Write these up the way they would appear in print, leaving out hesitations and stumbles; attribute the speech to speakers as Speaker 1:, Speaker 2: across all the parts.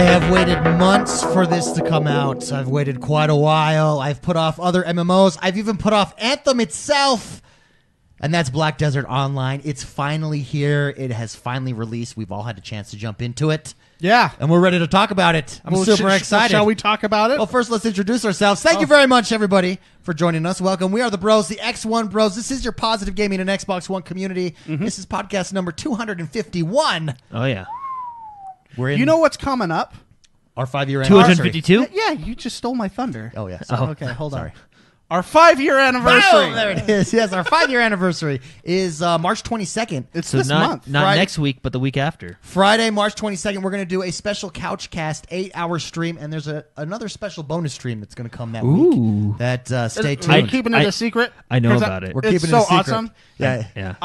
Speaker 1: have waited months for this to come out. I've waited quite a while. I've put off other MMOs. I've even put off Anthem itself. And that's Black Desert Online. It's finally here. It has finally released. We've all had a chance to jump into it.
Speaker 2: Yeah.
Speaker 1: And we're ready to talk about it. I'm super excited.
Speaker 2: Shall we talk about it?
Speaker 1: Well, first, let's introduce ourselves. Thank you very much, everybody, for joining us. Welcome. We are the Bros, the XoneBros. This is your positive gaming and Xbox One community. This is podcast number 251.
Speaker 3: Oh, yeah.
Speaker 1: We're in
Speaker 2: You know what's coming up?
Speaker 1: our 5-year anniversary.
Speaker 3: 252?
Speaker 2: Yeah, you just stole my thunder.
Speaker 1: Oh, yeah.
Speaker 2: Okay, hold
Speaker 1: Sorry.
Speaker 2: on. Our 5-year anniversary.
Speaker 1: Oh, there it is. Yes, our 5-year anniversary is March 22nd.
Speaker 2: It's
Speaker 3: So
Speaker 2: this month.
Speaker 3: not
Speaker 1: Friday.
Speaker 3: next week, but the week after.
Speaker 1: Friday, March 22nd, we're going to do a special couch cast 8-hour stream, and there's another special bonus stream that's going to come that week. That stay tuned.
Speaker 2: Are you keeping it a secret?
Speaker 3: I know
Speaker 2: 'Cause
Speaker 3: about it.
Speaker 1: We're
Speaker 2: It's
Speaker 1: keeping
Speaker 2: so
Speaker 1: it a secret.
Speaker 2: awesome.
Speaker 1: Yeah.
Speaker 3: Yeah.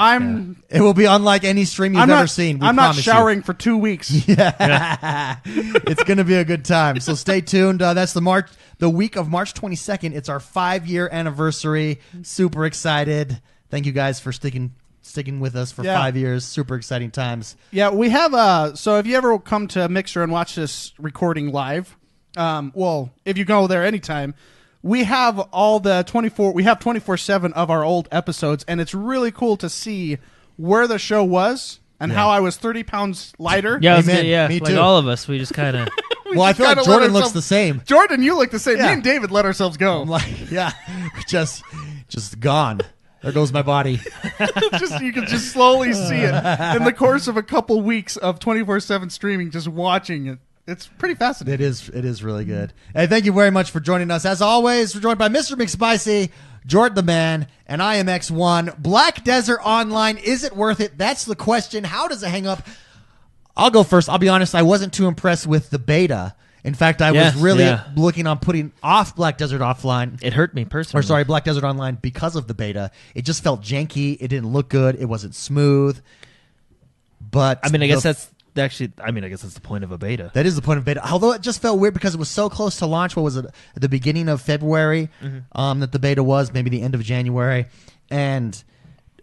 Speaker 1: It will be unlike any stream you've ever seen. We
Speaker 2: I'm not
Speaker 1: promise you.
Speaker 2: showering for 2 weeks.
Speaker 1: It's going to be a good time. So stay tuned. That's the week of March 22nd. It's our 5-year anniversary. Super excited. Thank you guys for sticking with us for 5 years. Super exciting times.
Speaker 2: Yeah, we have so if you ever come to Mixer and watch this recording live, well, if you go there anytime, we have all the 24/7 of our old episodes, and it's really cool to see where the show was and how I was 30 pounds lighter.
Speaker 3: Yeah,
Speaker 1: Amen. Me
Speaker 3: like
Speaker 1: too.
Speaker 3: all of us, we just kind of...
Speaker 1: Well, I feel like
Speaker 2: kinda
Speaker 1: Jordan
Speaker 2: let
Speaker 1: looks the same.
Speaker 2: Jordan, you look the same.
Speaker 1: Yeah.
Speaker 2: Me and David let ourselves go.
Speaker 1: I'm like, yeah, just gone. There goes my body.
Speaker 2: You can just slowly see it in the course of a couple weeks of 24/7 streaming, just watching it. It's pretty fascinating.
Speaker 1: It is really good. Hey, thank you very much for joining us. As always, we're joined by Mr. McSpicy, Jordan the Man, and I am X1. Black Desert Online, is it worth it? That's the question. How does it hang up? I'll go first. I'll be honest, I wasn't too impressed with the beta. In fact, I was really looking on putting off Black Desert Offline.
Speaker 3: It hurt me personally.
Speaker 1: Black Desert Online because of the beta. It just felt janky. It didn't look good. It wasn't smooth. But
Speaker 3: I mean, I guess that's the point of a beta.
Speaker 1: That is the point of beta. Although it just felt weird because it was so close to launch. What was it? At the beginning of February that the beta was, maybe the end of January. And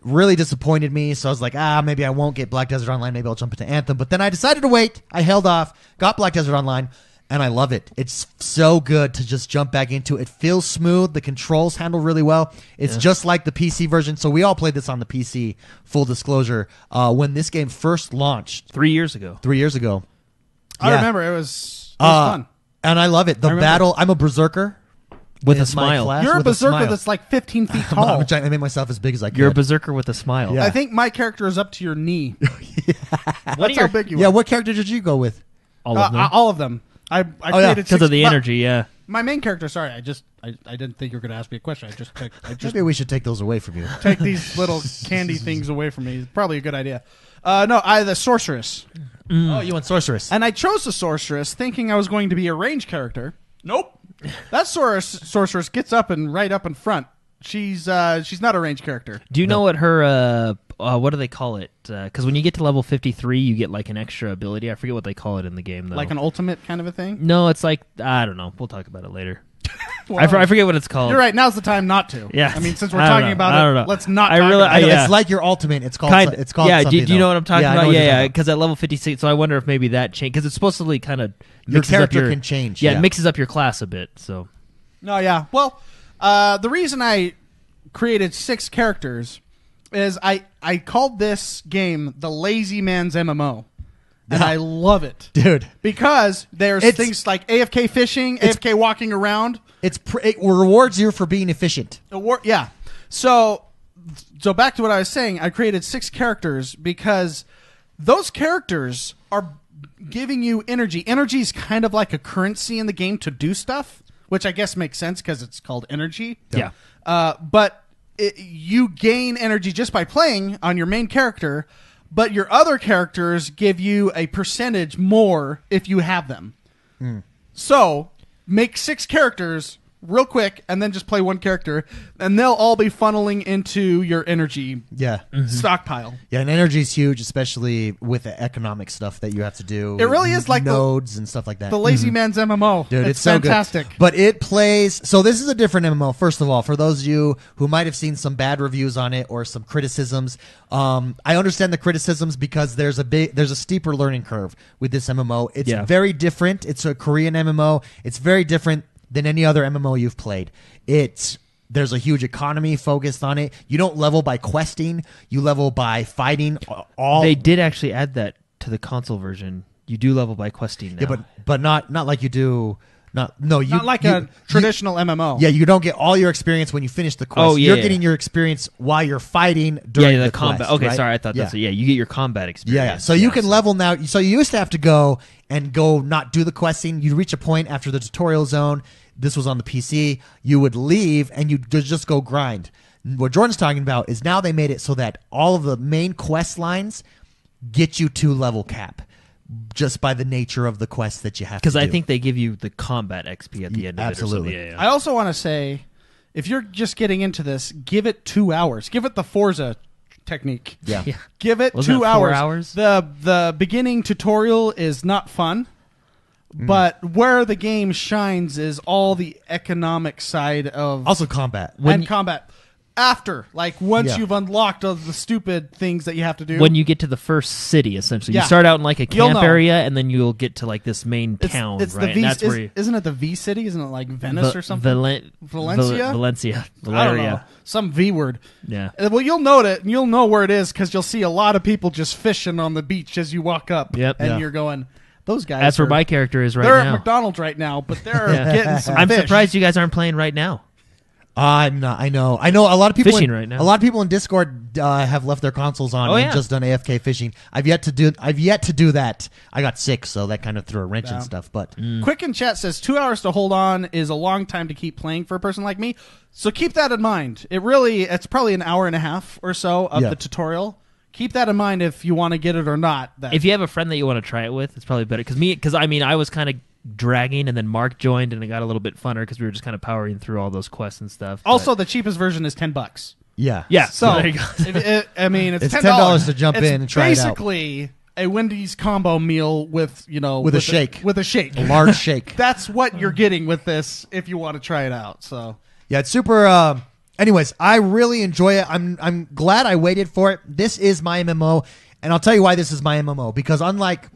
Speaker 1: really disappointed me. So I was like, maybe I won't get Black Desert Online. Maybe I'll jump into Anthem. But then I decided to wait. I held off, got Black Desert Online, and I love it. It's so good to just jump back into it. It feels smooth. The controls handle really well. It's just like the PC version. So we all played this on the PC, full disclosure, when this game first launched.
Speaker 3: 3 years ago.
Speaker 1: 3 years ago.
Speaker 2: I remember it was fun.
Speaker 1: And I love it. The battle, I'm a berserker.
Speaker 3: With a
Speaker 1: is my
Speaker 3: smile.
Speaker 1: class,
Speaker 2: You're a
Speaker 1: with
Speaker 2: berserker
Speaker 1: smile.
Speaker 2: that's like 15 feet
Speaker 1: I'm
Speaker 2: tall.
Speaker 1: trying to make myself as big as I can.
Speaker 3: You're a berserker with a smile.
Speaker 1: Yeah.
Speaker 2: I think my character is up to your knee.
Speaker 3: What
Speaker 2: That's how big you
Speaker 1: Yeah,
Speaker 2: are.
Speaker 1: what character did you go with?
Speaker 3: All of them.
Speaker 2: All of them. I
Speaker 1: yeah,
Speaker 2: created
Speaker 3: Because
Speaker 2: six,
Speaker 3: of the
Speaker 2: but
Speaker 3: energy, yeah.
Speaker 2: My main character. Sorry, I didn't think you were going to ask me a question. I just
Speaker 1: Maybe we should take those away from you.
Speaker 2: take these little candy things away from me. It's probably a good idea. The sorceress,
Speaker 1: Oh, you went sorceress.
Speaker 2: and I chose the sorceress thinking I was going to be a ranged character. Nope. That sorceress gets up and right up in front. She's not a ranged character.
Speaker 3: Do you know what her, what do they call it? Because when you get to level 53, you get like an extra ability. I forget what they call it in the game, though.
Speaker 2: Like an ultimate kind of a thing.
Speaker 3: No, it's like, I don't know. We'll talk about it later.
Speaker 2: Well,
Speaker 3: I forget what it's called.
Speaker 2: You're right. Now's the time not to.
Speaker 3: Yeah.
Speaker 2: I mean, since we're
Speaker 3: I don't
Speaker 2: talking
Speaker 3: know. I don't
Speaker 2: about
Speaker 3: know.
Speaker 2: it, let's not.
Speaker 3: I
Speaker 2: talk
Speaker 3: really-
Speaker 2: about
Speaker 1: I know,
Speaker 2: it.
Speaker 3: yeah.
Speaker 1: It's like your ultimate. It's called.
Speaker 3: Kind,
Speaker 1: It's called.
Speaker 3: yeah.
Speaker 1: Something,
Speaker 3: Do you know
Speaker 1: though.
Speaker 3: what I'm talking
Speaker 1: I know
Speaker 3: about?
Speaker 1: what you're
Speaker 3: Yeah,
Speaker 1: talking
Speaker 3: yeah.
Speaker 1: about.
Speaker 3: Because at level 56, so I wonder if maybe that changed. Because it's supposedly kind of
Speaker 1: Your character can change.
Speaker 3: Yeah, it mixes up your class a bit. So
Speaker 2: No, yeah. Well, the reason I created 6 characters is I called this game the Lazy Man's MMO. And
Speaker 1: Yeah.
Speaker 2: I love it.
Speaker 1: dude.
Speaker 2: Because there's
Speaker 1: It's-
Speaker 2: things like AFK fishing, AFK walking around.
Speaker 1: It rewards you for being efficient.
Speaker 2: Yeah. So back to what I was saying. I created 6 characters because those characters are giving you energy. Energy is kind of like a currency in the game to do stuff, which I guess makes sense because it's called energy.
Speaker 3: yeah.
Speaker 2: But you gain energy just by playing on your main character, but your other characters give you a percentage more if you have them. So make 6 characters real quick and then just play one character, and they'll all be funneling into your energy stockpile.
Speaker 1: Yeah, and energy is huge, especially with the economic stuff that you have to do.
Speaker 2: It really is like
Speaker 1: nodes and stuff like that.
Speaker 2: The Lazy Man's MMO.
Speaker 1: Dude, it's so
Speaker 2: fantastic.
Speaker 1: Good. But it plays... So this is a different MMO, first of all. For those of you who might have seen some bad reviews on it or some criticisms, I understand the criticisms because there's a steeper learning curve with this MMO. It's very different. It's a Korean MMO. It's very different than any other MMO you've played. There's a huge economy focused on it. You don't level by questing. You level by fighting.
Speaker 3: They did actually add that to the console version. You do level by questing now.
Speaker 1: Yeah, but not like you do... Not like
Speaker 2: a traditional MMO.
Speaker 1: Yeah, you don't get all your experience when you finish the quest.
Speaker 3: Oh, yeah,
Speaker 1: you're getting your experience while you're fighting during the
Speaker 3: combat.
Speaker 1: quest,
Speaker 3: Okay,
Speaker 1: right?
Speaker 3: sorry, I thought that's you get your combat experience.
Speaker 1: Yeah. So you can level now. So you used to have to go not do the questing. You'd reach a point after the tutorial zone. This was on the PC. You would leave and you'd just go grind. What Jordan's talking about is now they made it so that all of the main quest lines get you to level cap. Just by the nature of the quest that you have to do.
Speaker 3: Because I think they give you the combat XP at the end of
Speaker 1: Absolutely.
Speaker 3: it. Absolutely.
Speaker 2: I also want to say, if you're just getting into this, give it 2 hours. Give it the Forza technique.
Speaker 1: Yeah.
Speaker 2: Give it
Speaker 3: Wasn't
Speaker 2: 2
Speaker 3: it 4
Speaker 2: hours.
Speaker 3: hours?
Speaker 2: The beginning tutorial is not fun, but where the game shines is all the economic side of...
Speaker 1: Also combat.
Speaker 2: Combat. After, once you've unlocked all the stupid things that you have to do.
Speaker 3: When you get to the first city, essentially.
Speaker 2: Yeah.
Speaker 3: You start out in a
Speaker 2: You'll
Speaker 3: camp
Speaker 2: know.
Speaker 3: area, and then you'll get to this main town,
Speaker 2: it's
Speaker 3: right?
Speaker 2: The V,
Speaker 3: and that's where
Speaker 2: isn't it the V city? Isn't it like Venice or something?
Speaker 3: Valencia?
Speaker 2: I don't know.
Speaker 3: Valeria.
Speaker 2: Some V word.
Speaker 3: Yeah.
Speaker 2: Well, you'll know it, and you'll know where it is because you'll see a lot of people just fishing on the beach as you walk up.
Speaker 3: Yep.
Speaker 2: And
Speaker 3: Yeah.
Speaker 2: those guys.
Speaker 3: That's where my character is right
Speaker 2: they're
Speaker 3: now.
Speaker 2: at McDonald's right now, but they're getting some
Speaker 3: I'm
Speaker 2: fish.
Speaker 3: surprised you guys aren't playing right now.
Speaker 1: I'm not. I know. A lot of people
Speaker 3: Fishing right now.
Speaker 1: A lot of people in Discord have left their consoles on and just done AFK fishing. I've yet to do that. I got sick, so that kind of threw a wrench and stuff. But
Speaker 2: Quick in chat says 2 hours to hold on is a long time to keep playing for a person like me. So keep that in mind. It's probably an hour and a half or so of the tutorial. Keep that in mind if you want to get it or not.
Speaker 3: If you have a friend that you want to try it with, it's probably better. Because I was kind of dragging, and then Mark joined, and it got a little bit funner because we were just kind of powering through all those quests and stuff.
Speaker 2: Also, the cheapest version is $10.
Speaker 1: Yeah.
Speaker 2: So
Speaker 3: there you go.
Speaker 2: it's
Speaker 1: $10 to jump in and try it out.
Speaker 2: Basically a Wendy's combo meal with
Speaker 1: a shake.
Speaker 2: With a shake.
Speaker 1: A large shake.
Speaker 2: That's what you're getting with this if you want to try it out. So
Speaker 1: yeah, it's super. Anyways, I really enjoy it. I'm glad I waited for it. This is my MMO, and I'll tell you why this is my MMO. Because unlike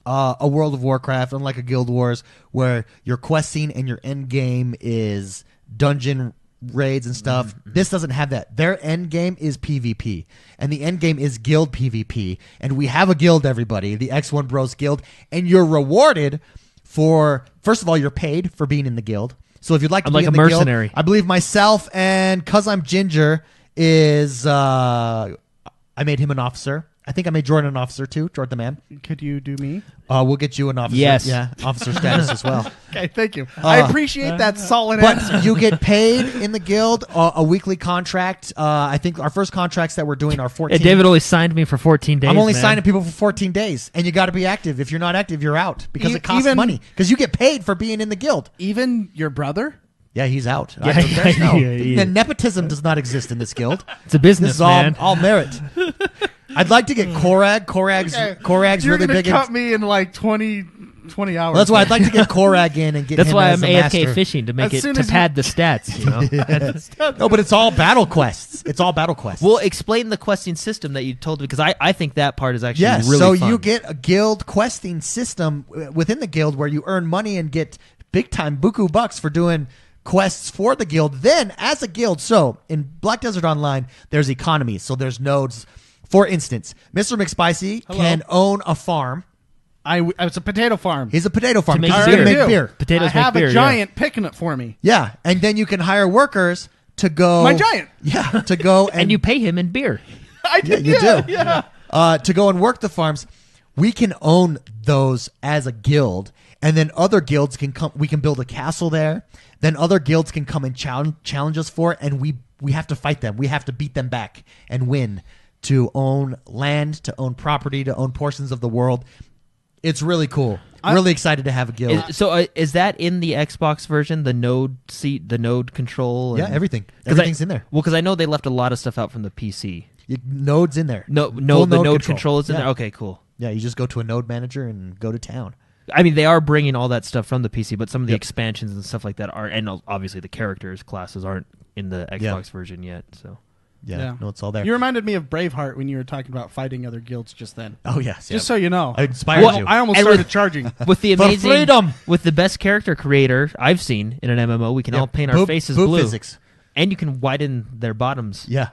Speaker 1: a World of Warcraft, unlike a Guild Wars, where your questing and your end game is dungeon raids and stuff, this doesn't have that. Their end game is PvP, and the end game is guild PvP. And we have a guild, everybody, the XoneBros guild, and you're rewarded for, first of all, you're paid for being in the guild. So if you'd like to be in the
Speaker 3: mercenary.
Speaker 1: guild, I believe myself and Cuz I'm Ginger is I made him an officer. I think I made Jordan an officer too, Jordan the man.
Speaker 2: could you do me?
Speaker 1: We'll get you an officer.
Speaker 3: Yes.
Speaker 1: Yeah, officer status as well.
Speaker 2: Okay, thank you. I appreciate that solid answer.
Speaker 1: But you get paid in the guild, a weekly contract. I think our first contracts that we're doing are 14.
Speaker 3: Yeah, David only signed me for 14 days.
Speaker 1: I'm only
Speaker 3: man.
Speaker 1: signing people for 14 days, and you got to be active. If you're not active, you're out because it costs money. Because you get paid for being in the guild.
Speaker 2: Even your brother?
Speaker 1: Yeah, he's out.
Speaker 3: Yeah.
Speaker 1: Nepotism does not exist in this guild.
Speaker 3: It's a business,
Speaker 1: This is
Speaker 3: man.
Speaker 1: all merit. I'd like to get Korag. Korag's
Speaker 2: You're
Speaker 1: really
Speaker 2: gonna
Speaker 1: big.
Speaker 2: cut me in like 20 hours.
Speaker 1: Well, that's why I'd like to get Korag in and get
Speaker 3: That's
Speaker 1: him
Speaker 3: why
Speaker 1: as
Speaker 3: I'm
Speaker 1: a
Speaker 3: AFK
Speaker 1: master.
Speaker 3: fishing to make
Speaker 2: As
Speaker 3: it
Speaker 2: soon
Speaker 3: to
Speaker 2: as you-
Speaker 3: pad the stats. You know?
Speaker 1: No, but it's all battle quests. It's all battle quests.
Speaker 3: Well, explain the questing system that you told me because I think that part is actually
Speaker 1: yes,
Speaker 3: really
Speaker 1: so
Speaker 3: fun.
Speaker 1: you get a guild questing system within the guild where you earn money and get big time buku bucks for doing quests for the guild. Then, as a guild, so in Black Desert Online, there's economies, so there's nodes. For instance, Mr. McSpicy can own a farm.
Speaker 2: It's a potato farm.
Speaker 1: He's a potato farm.
Speaker 3: To make
Speaker 1: He's
Speaker 3: beer.
Speaker 1: gonna make beer.
Speaker 3: Potatoes
Speaker 2: I have
Speaker 3: make beer,
Speaker 2: a giant picking it for me.
Speaker 1: Yeah, and then you can hire workers to go.
Speaker 2: My giant.
Speaker 1: Yeah, to go and,
Speaker 3: and you pay him in beer.
Speaker 2: I did.
Speaker 1: you
Speaker 2: Yeah,
Speaker 1: do.
Speaker 2: yeah.
Speaker 1: To go and work the farms. We can own those as a guild, and then other guilds can come. We can build a castle there. Then other guilds can come and challenge us for it, and we have to fight them. We have to beat them back and win to own land, to own property, to own portions of the world. It's really cool. Really excited to have a guild.
Speaker 3: Is that in the Xbox version? The Node seat, the Node control.
Speaker 1: Yeah, everything. Everything's in there.
Speaker 3: Well, because I know they left a lot of stuff out from the PC.
Speaker 1: Node's in there.
Speaker 3: No,
Speaker 1: Full
Speaker 3: the
Speaker 1: node
Speaker 3: Node control is in
Speaker 1: Yeah.
Speaker 3: there. Okay, cool.
Speaker 1: Yeah, you just go to a node manager and go to town.
Speaker 3: I mean, they are bringing all that stuff from the PC, but some of the
Speaker 1: Yep.
Speaker 3: expansions and stuff like that are, and obviously the characters classes aren't in the Xbox version yet. So
Speaker 1: Yeah, no, it's all there.
Speaker 2: You reminded me of Braveheart when you were talking about fighting other guilds just then.
Speaker 1: Oh yes,
Speaker 2: Just so you know,
Speaker 1: I inspired you.
Speaker 2: I almost
Speaker 3: And
Speaker 2: started charging.
Speaker 3: with the
Speaker 1: For
Speaker 3: amazing,
Speaker 1: freedom!
Speaker 3: with the best character creator I've seen in an MMO, we can all paint our faces
Speaker 1: boob
Speaker 3: blue,
Speaker 1: physics.
Speaker 3: and you can widen their bottoms.
Speaker 1: Yeah,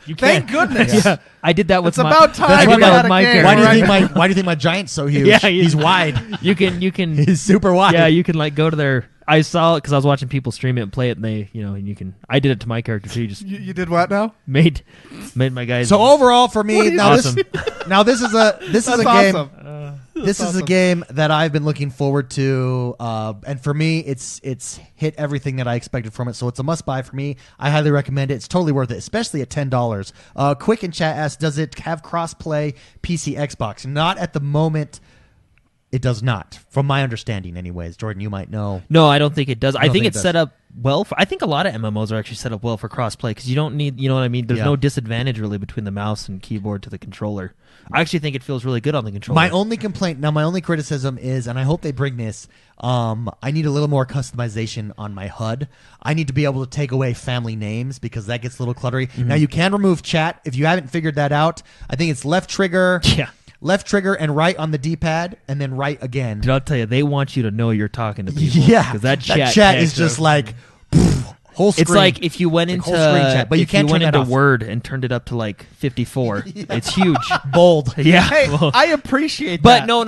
Speaker 3: You
Speaker 2: Thank goodness.
Speaker 3: Yeah, I did that with
Speaker 2: It's about time
Speaker 3: I
Speaker 1: we
Speaker 3: did that
Speaker 2: got
Speaker 3: with
Speaker 2: a
Speaker 3: my
Speaker 2: game.
Speaker 3: character.
Speaker 1: Why do you think my giant's so huge?
Speaker 3: Yeah,
Speaker 1: he's wide.
Speaker 3: You can.
Speaker 1: He's super wide.
Speaker 3: Yeah, you can like go to their. I saw it because I was watching people stream it and play it, and they, and you can. I did it to my character too. You just
Speaker 2: You did what now?
Speaker 3: made my guys.
Speaker 1: So overall, for me, now
Speaker 3: Awesome.
Speaker 1: this is a
Speaker 2: That's
Speaker 1: game.
Speaker 2: awesome.
Speaker 1: This is a game that I've been looking forward to, and for me, it's hit everything that I expected from it. So it's a must buy for me. I highly recommend it. It's totally worth it, especially at $10. Quick in chat asks, does it have cross-play PC, Xbox? Not at the moment. It does not, from my understanding, anyways. Jordan, you might know.
Speaker 3: No, I don't think it does. I
Speaker 1: don't
Speaker 3: think
Speaker 1: think
Speaker 3: it's
Speaker 1: it
Speaker 3: set up well. I think a lot of MMOs are actually set up well for crossplay because you don't need, you know what I mean? There's
Speaker 1: Yeah.
Speaker 3: no disadvantage really between the mouse and keyboard to the controller. I actually think it feels really good on the controller.
Speaker 1: My only criticism is, and I hope they bring this, I need a little more customization on my HUD. I need to be able to take away family names because that gets a little cluttery. Now, you can remove chat. If you haven't figured that out, I think it's left trigger.
Speaker 3: Yeah.
Speaker 1: Left trigger and right on the D-pad, and then right again.
Speaker 3: Dude, I'll tell you, they want you to know you're talking to people.
Speaker 1: Yeah,
Speaker 3: because that
Speaker 1: chat
Speaker 3: chat
Speaker 1: is just like whole screen.
Speaker 3: It's like if you went
Speaker 1: Like
Speaker 3: into
Speaker 1: whole screen chat, but you
Speaker 3: if
Speaker 1: can't
Speaker 3: you went
Speaker 1: turn that
Speaker 3: into
Speaker 1: off.
Speaker 3: Word and turned it up to like 54. It's huge.
Speaker 1: bold.
Speaker 3: Yeah.
Speaker 2: Hey,
Speaker 3: well-
Speaker 2: I appreciate
Speaker 3: but
Speaker 2: that.
Speaker 3: no,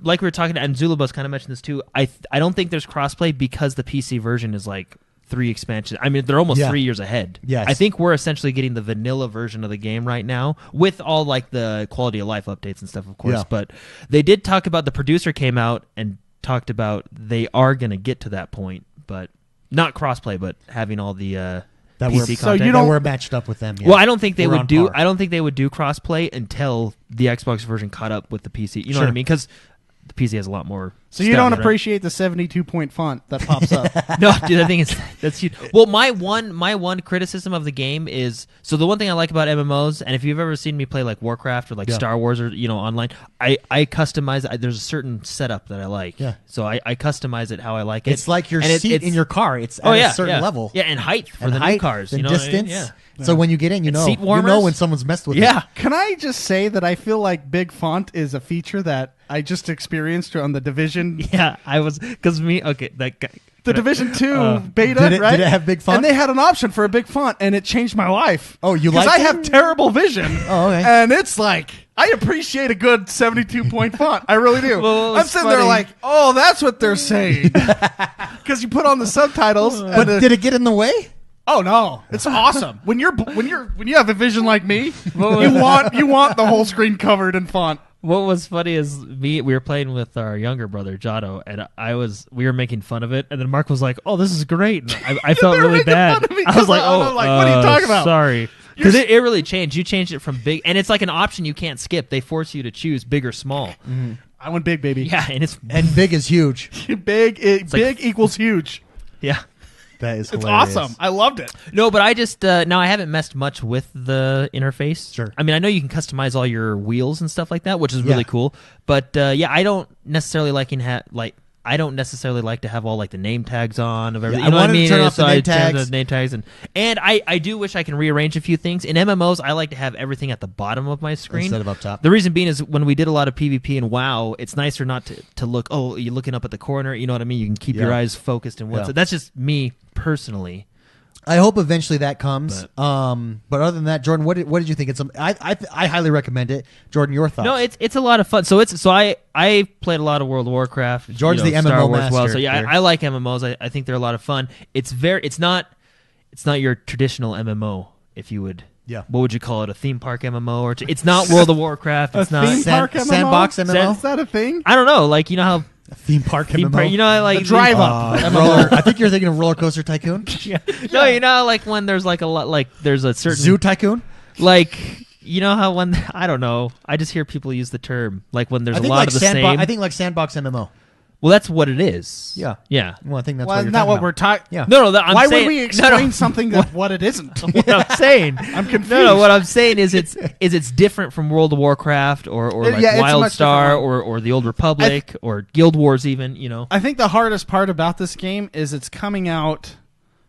Speaker 3: like we were talking to, and Zulabus kind of mentioned this too. I don't think there's crossplay because the PC version is like 3 expansions. I mean, they're almost
Speaker 1: Yeah.
Speaker 3: 3 years ahead.
Speaker 1: Yes.
Speaker 3: I think we're essentially getting the vanilla version of the game right now with all like the quality of life updates and stuff, of course.
Speaker 1: Yeah.
Speaker 3: But they did talk about, the producer came out and talked about they are going to get to that point, but not crossplay, but having all the
Speaker 1: That
Speaker 3: PC
Speaker 1: we're,
Speaker 3: content.
Speaker 2: So you
Speaker 1: that
Speaker 2: don't-
Speaker 1: we're matched up with them. Yeah.
Speaker 3: Well, I don't think they
Speaker 1: We're
Speaker 3: would
Speaker 1: on
Speaker 3: do.
Speaker 1: par.
Speaker 3: I don't think they would do crossplay until the Xbox version caught up with the PC. You know what I
Speaker 1: Sure.
Speaker 3: mean? Because the PC has a lot more.
Speaker 2: So you
Speaker 3: stuff
Speaker 2: don't
Speaker 3: in it.
Speaker 2: appreciate the 72-point font that pops up.
Speaker 3: No, dude, I think that's huge. Well, my one criticism of the game is, so the one thing I like about MMOs, and if you've ever seen me play like Warcraft or like
Speaker 1: Yeah.
Speaker 3: Star Wars or online, I customize. There's a certain setup that I like.
Speaker 1: Yeah.
Speaker 3: So I customize it how I like it.
Speaker 1: It's like your
Speaker 3: And
Speaker 1: seat in your car. It's at a certain level.
Speaker 3: Yeah, and height for
Speaker 1: And
Speaker 3: the
Speaker 1: height
Speaker 3: new cars.
Speaker 1: and
Speaker 3: You know what I mean?
Speaker 1: distance.
Speaker 3: Yeah.
Speaker 1: So when you get in, you
Speaker 3: And
Speaker 1: know
Speaker 3: seat warmers.
Speaker 1: when someone's messed with it.
Speaker 3: Yeah.
Speaker 2: Can I just say that I feel like big font is a feature that I just experienced on the Division
Speaker 3: Yeah, I was because me. Okay, that guy.
Speaker 2: The Division 2 beta,
Speaker 1: Did it-
Speaker 2: right?
Speaker 1: did it have big font?
Speaker 2: And they had an option for a big font, and it changed my life.
Speaker 1: Oh, you
Speaker 2: Because
Speaker 1: liked
Speaker 2: I
Speaker 1: it?
Speaker 2: have terrible vision.
Speaker 1: Oh, okay.
Speaker 2: And it's like, I appreciate a good 72-point font. I really do.
Speaker 3: Well, what
Speaker 2: I'm
Speaker 3: was
Speaker 2: sitting there
Speaker 3: funny-
Speaker 2: like, oh, that's what they're saying. Because you put on the subtitles. and
Speaker 1: But
Speaker 2: the-
Speaker 1: did it get in the way?
Speaker 2: Oh no, it's awesome. When you have a vision like me, you want the whole screen covered in font.
Speaker 3: What was funny is we were playing with our younger brother Jado, and we were making fun of it, and then Mark was like, "Oh, this is great." And I felt
Speaker 2: They're
Speaker 3: really
Speaker 2: making
Speaker 3: bad.
Speaker 2: fun of me
Speaker 3: I was
Speaker 2: 'cause
Speaker 3: like,
Speaker 2: I'm
Speaker 3: "Oh,
Speaker 2: like, what are you talking about?"
Speaker 3: Sorry, because it really changed. You changed it from big, and it's like an option you can't skip. They force you to choose big or small.
Speaker 2: I went big, baby.
Speaker 3: Yeah, and it's
Speaker 1: And big is huge.
Speaker 2: big.
Speaker 3: like-
Speaker 2: Big equals huge.
Speaker 3: yeah.
Speaker 1: That is
Speaker 2: It's
Speaker 1: hilarious.
Speaker 2: awesome. I loved it.
Speaker 3: No, but I just now I haven't messed much with the interface.
Speaker 1: Sure.
Speaker 3: I mean, I know you can customize all your wheels and stuff like that, which is really
Speaker 1: Yeah.
Speaker 3: cool. But I don't necessarily I don't necessarily like to have all like the name tags on of everything.
Speaker 1: I
Speaker 3: You know what I
Speaker 1: wanted to
Speaker 3: mean?
Speaker 1: turn off the
Speaker 3: So I
Speaker 1: name
Speaker 3: turned
Speaker 1: tags.
Speaker 3: the name tags, and I do wish I can rearrange a few things. In MMOs, I like to have everything at the bottom of my screen
Speaker 1: Instead of up top.
Speaker 3: The reason being is when we did a lot of PvP and WoW, it's nicer not to look. Oh, you're looking up at the corner. You know what I mean? You can keep your
Speaker 1: Yeah.
Speaker 3: eyes focused and what's
Speaker 1: Yeah.
Speaker 3: it. That's just me personally.
Speaker 1: I hope eventually that comes. But other than that, Jordan, what did you think? I highly recommend it. Jordan, your thoughts?
Speaker 3: No, it's a lot of fun. So I played a lot of World of Warcraft.
Speaker 1: Jordan's the
Speaker 3: Star
Speaker 1: MMO
Speaker 3: Wars as well.
Speaker 1: master
Speaker 3: So yeah,
Speaker 1: here.
Speaker 3: I like MMOs. I think they're a lot of fun. It's not your traditional MMO. If you would,
Speaker 1: Yeah.
Speaker 3: what would you call it? A theme park MMO, or it's not World of Warcraft. It's not.
Speaker 2: theme park MMO?
Speaker 1: Sandbox MMO?
Speaker 2: Is that a thing?
Speaker 3: I don't know. Like you know how
Speaker 1: A theme park
Speaker 3: theme
Speaker 1: MMO?
Speaker 3: park. You know like
Speaker 2: The drive up.
Speaker 1: I think you're thinking of Roller Coaster Tycoon.
Speaker 3: Yeah. No, you know like when there's like a lot like there's a certain
Speaker 1: Zoo Tycoon?
Speaker 3: like You know how when I don't know, I just hear people use the term like when there's
Speaker 1: I
Speaker 3: a
Speaker 1: think
Speaker 3: lot
Speaker 1: like
Speaker 3: of the
Speaker 1: sandbox.
Speaker 3: same.
Speaker 1: I think like sandbox MMO.
Speaker 3: Well, that's what it is.
Speaker 1: Yeah.
Speaker 3: Yeah.
Speaker 1: Well, I think that's
Speaker 2: Well,
Speaker 1: what
Speaker 2: isn't
Speaker 1: you're
Speaker 2: that
Speaker 1: talking
Speaker 2: what
Speaker 1: about.
Speaker 2: we're talking?
Speaker 1: Yeah.
Speaker 3: No, I'm
Speaker 2: Why
Speaker 3: saying,
Speaker 2: would we explain something that what it isn't?
Speaker 3: What I'm saying,
Speaker 2: I'm confused.
Speaker 3: No, what I'm saying is it's different from World of Warcraft or like
Speaker 2: Yeah, it's a much
Speaker 3: WildStar
Speaker 2: different one.
Speaker 3: or the Old Republic or Guild Wars even. You know.
Speaker 2: I think the hardest part about this game is it's coming out,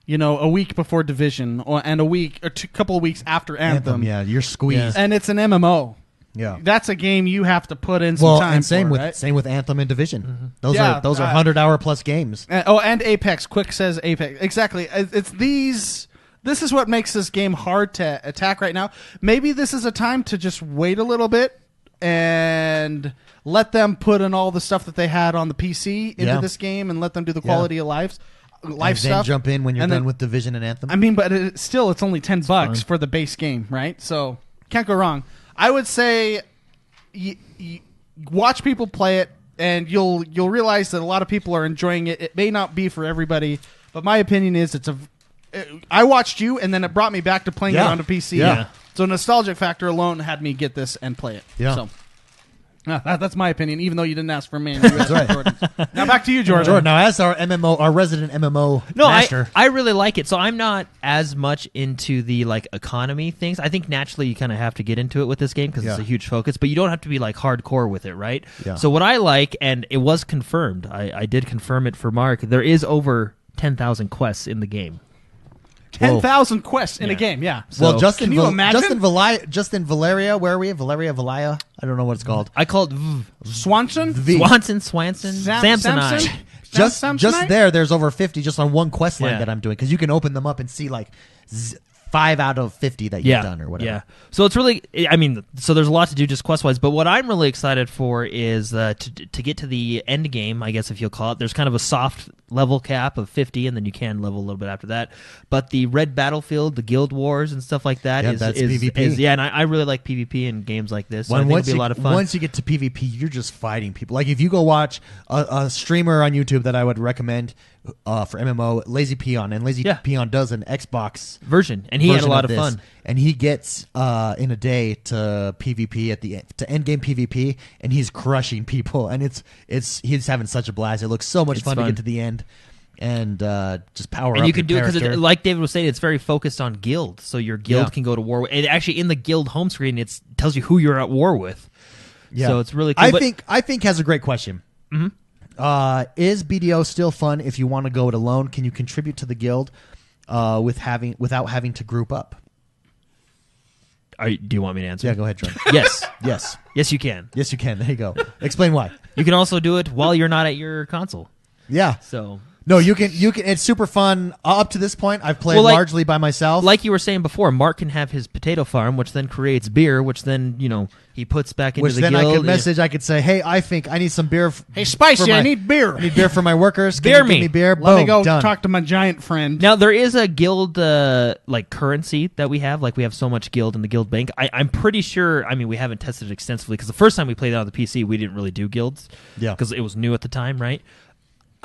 Speaker 2: a week before Division and a week or couple of weeks after Anthem.
Speaker 1: Yeah, you're squeezed.
Speaker 2: And it's an MMO.
Speaker 1: Yeah.
Speaker 2: That's a game you have to put in some time
Speaker 1: and same
Speaker 2: for,
Speaker 1: with
Speaker 2: right?
Speaker 1: same with Anthem and Division.
Speaker 3: Mm-hmm.
Speaker 1: Those are 100-hour plus games.
Speaker 2: And Apex. Quick says Apex. Exactly. It's these. This is what makes this game hard to attack right now. Maybe this is a time to just wait a little bit and let them put in all the stuff that they had on the PC into this game and let them do the quality of life
Speaker 1: And
Speaker 2: stuff.
Speaker 1: then jump in when you're
Speaker 2: And
Speaker 1: done
Speaker 2: then-
Speaker 1: with Division and Anthem.
Speaker 2: I mean, but it's only $10
Speaker 3: fun.
Speaker 2: for the base game, right? So can't go wrong. I would say watch people play it, and you'll realize that a lot of people are enjoying it. It may not be for everybody, but my opinion is I watched you, and then it brought me back to playing it on a PC.
Speaker 1: Yeah.
Speaker 2: So nostalgic factor alone had me get this and play it.
Speaker 1: Yeah.
Speaker 2: So that's my opinion, even though you didn't ask for me. And you asked for Jordan's. Now back to you, Jordan.
Speaker 1: Jordan, now as our resident MMO
Speaker 3: No,
Speaker 1: master.
Speaker 3: I really like it. So I'm not as much into the like economy things. I think naturally you kind of have to get into it with this game because it's a huge focus, but you don't have to be like hardcore with it, right?
Speaker 1: Yeah.
Speaker 3: So what I like, and it was confirmed, I did confirm it for Mark, there is over 10,000 quests in the game.
Speaker 2: 10,000 quests in a game, yeah.
Speaker 1: Well, Justin,
Speaker 2: can you imagine?
Speaker 1: Justin Valeria, where are we? Valaya? I don't know what it's called.
Speaker 3: I call it
Speaker 2: Swanson?
Speaker 3: Swanson, Samsonite.
Speaker 2: Samson?
Speaker 1: Just
Speaker 2: Samsonite?
Speaker 1: there's over 50 just on one quest line
Speaker 3: Yeah.
Speaker 1: that I'm doing because you can open them up and see like 5 out of 50 that you've done or whatever.
Speaker 3: Yeah. So it's really, I mean, so there's a lot to do just quest-wise, but what I'm really excited for is to get to the end game, I guess if you'll call it. There's kind of a soft level cap of 50, and then you can level a little bit after that. But the Red Battlefield, the Guild Wars, and stuff like that
Speaker 1: that's PvP.
Speaker 3: and I really like PvP in games like this. So I
Speaker 1: When
Speaker 3: think
Speaker 1: once
Speaker 3: it'll be
Speaker 1: you,
Speaker 3: a lot of fun.
Speaker 1: Once you get to PvP, you're just fighting people. Like if you go watch a streamer on YouTube that I would recommend for MMO, Lazy Peon, and Lazy Peon does an Xbox
Speaker 3: version, and he had a lot of
Speaker 1: this,
Speaker 3: fun.
Speaker 1: and he gets in a day to PvP at the end, to end game PvP, and he's crushing people, and he's having such a blast. It looks so much fun to get to the end and just power up.
Speaker 3: And you can do it because, like David was saying, it's very focused on guild, so your guild can go to war. And actually, in the guild home screen, it tells you who you're at war with.
Speaker 1: Yeah.
Speaker 3: So it's really cool.
Speaker 1: I think has a great question.
Speaker 3: Mm-hmm.
Speaker 1: Is BDO still fun if you want to go it alone? Can you contribute to the guild without having to group up?
Speaker 3: Do you want me to answer?
Speaker 1: Yeah, go ahead, John.
Speaker 3: Yes.
Speaker 1: Yes,
Speaker 3: you can.
Speaker 1: yes, you can. There you go. Explain why.
Speaker 3: You can also do it while you're not at your console.
Speaker 1: Yeah.
Speaker 3: So
Speaker 1: No, you can. It's super fun. Up to this point, I've played largely by myself.
Speaker 3: like you were saying before, Mark can have his potato farm, which then creates beer, which then he puts back into
Speaker 1: which
Speaker 3: the
Speaker 1: then
Speaker 3: guild.
Speaker 1: I could message. I could say, "Hey, I think I need some beer.
Speaker 2: Hey, Spicy, I need beer.
Speaker 1: I need beer for my workers. Can
Speaker 3: Beer
Speaker 1: you give
Speaker 3: me.
Speaker 1: me beer.
Speaker 2: Let me
Speaker 1: Boom,
Speaker 2: go
Speaker 1: done.
Speaker 2: talk to my giant friend.
Speaker 3: Now there is a guild like currency that we have. Like we have so much guild in the guild bank. I'm pretty sure. I mean, we haven't tested it extensively because the first time we played it on the PC, we didn't really do guilds.
Speaker 1: Yeah.
Speaker 3: Because it was new at the time, right?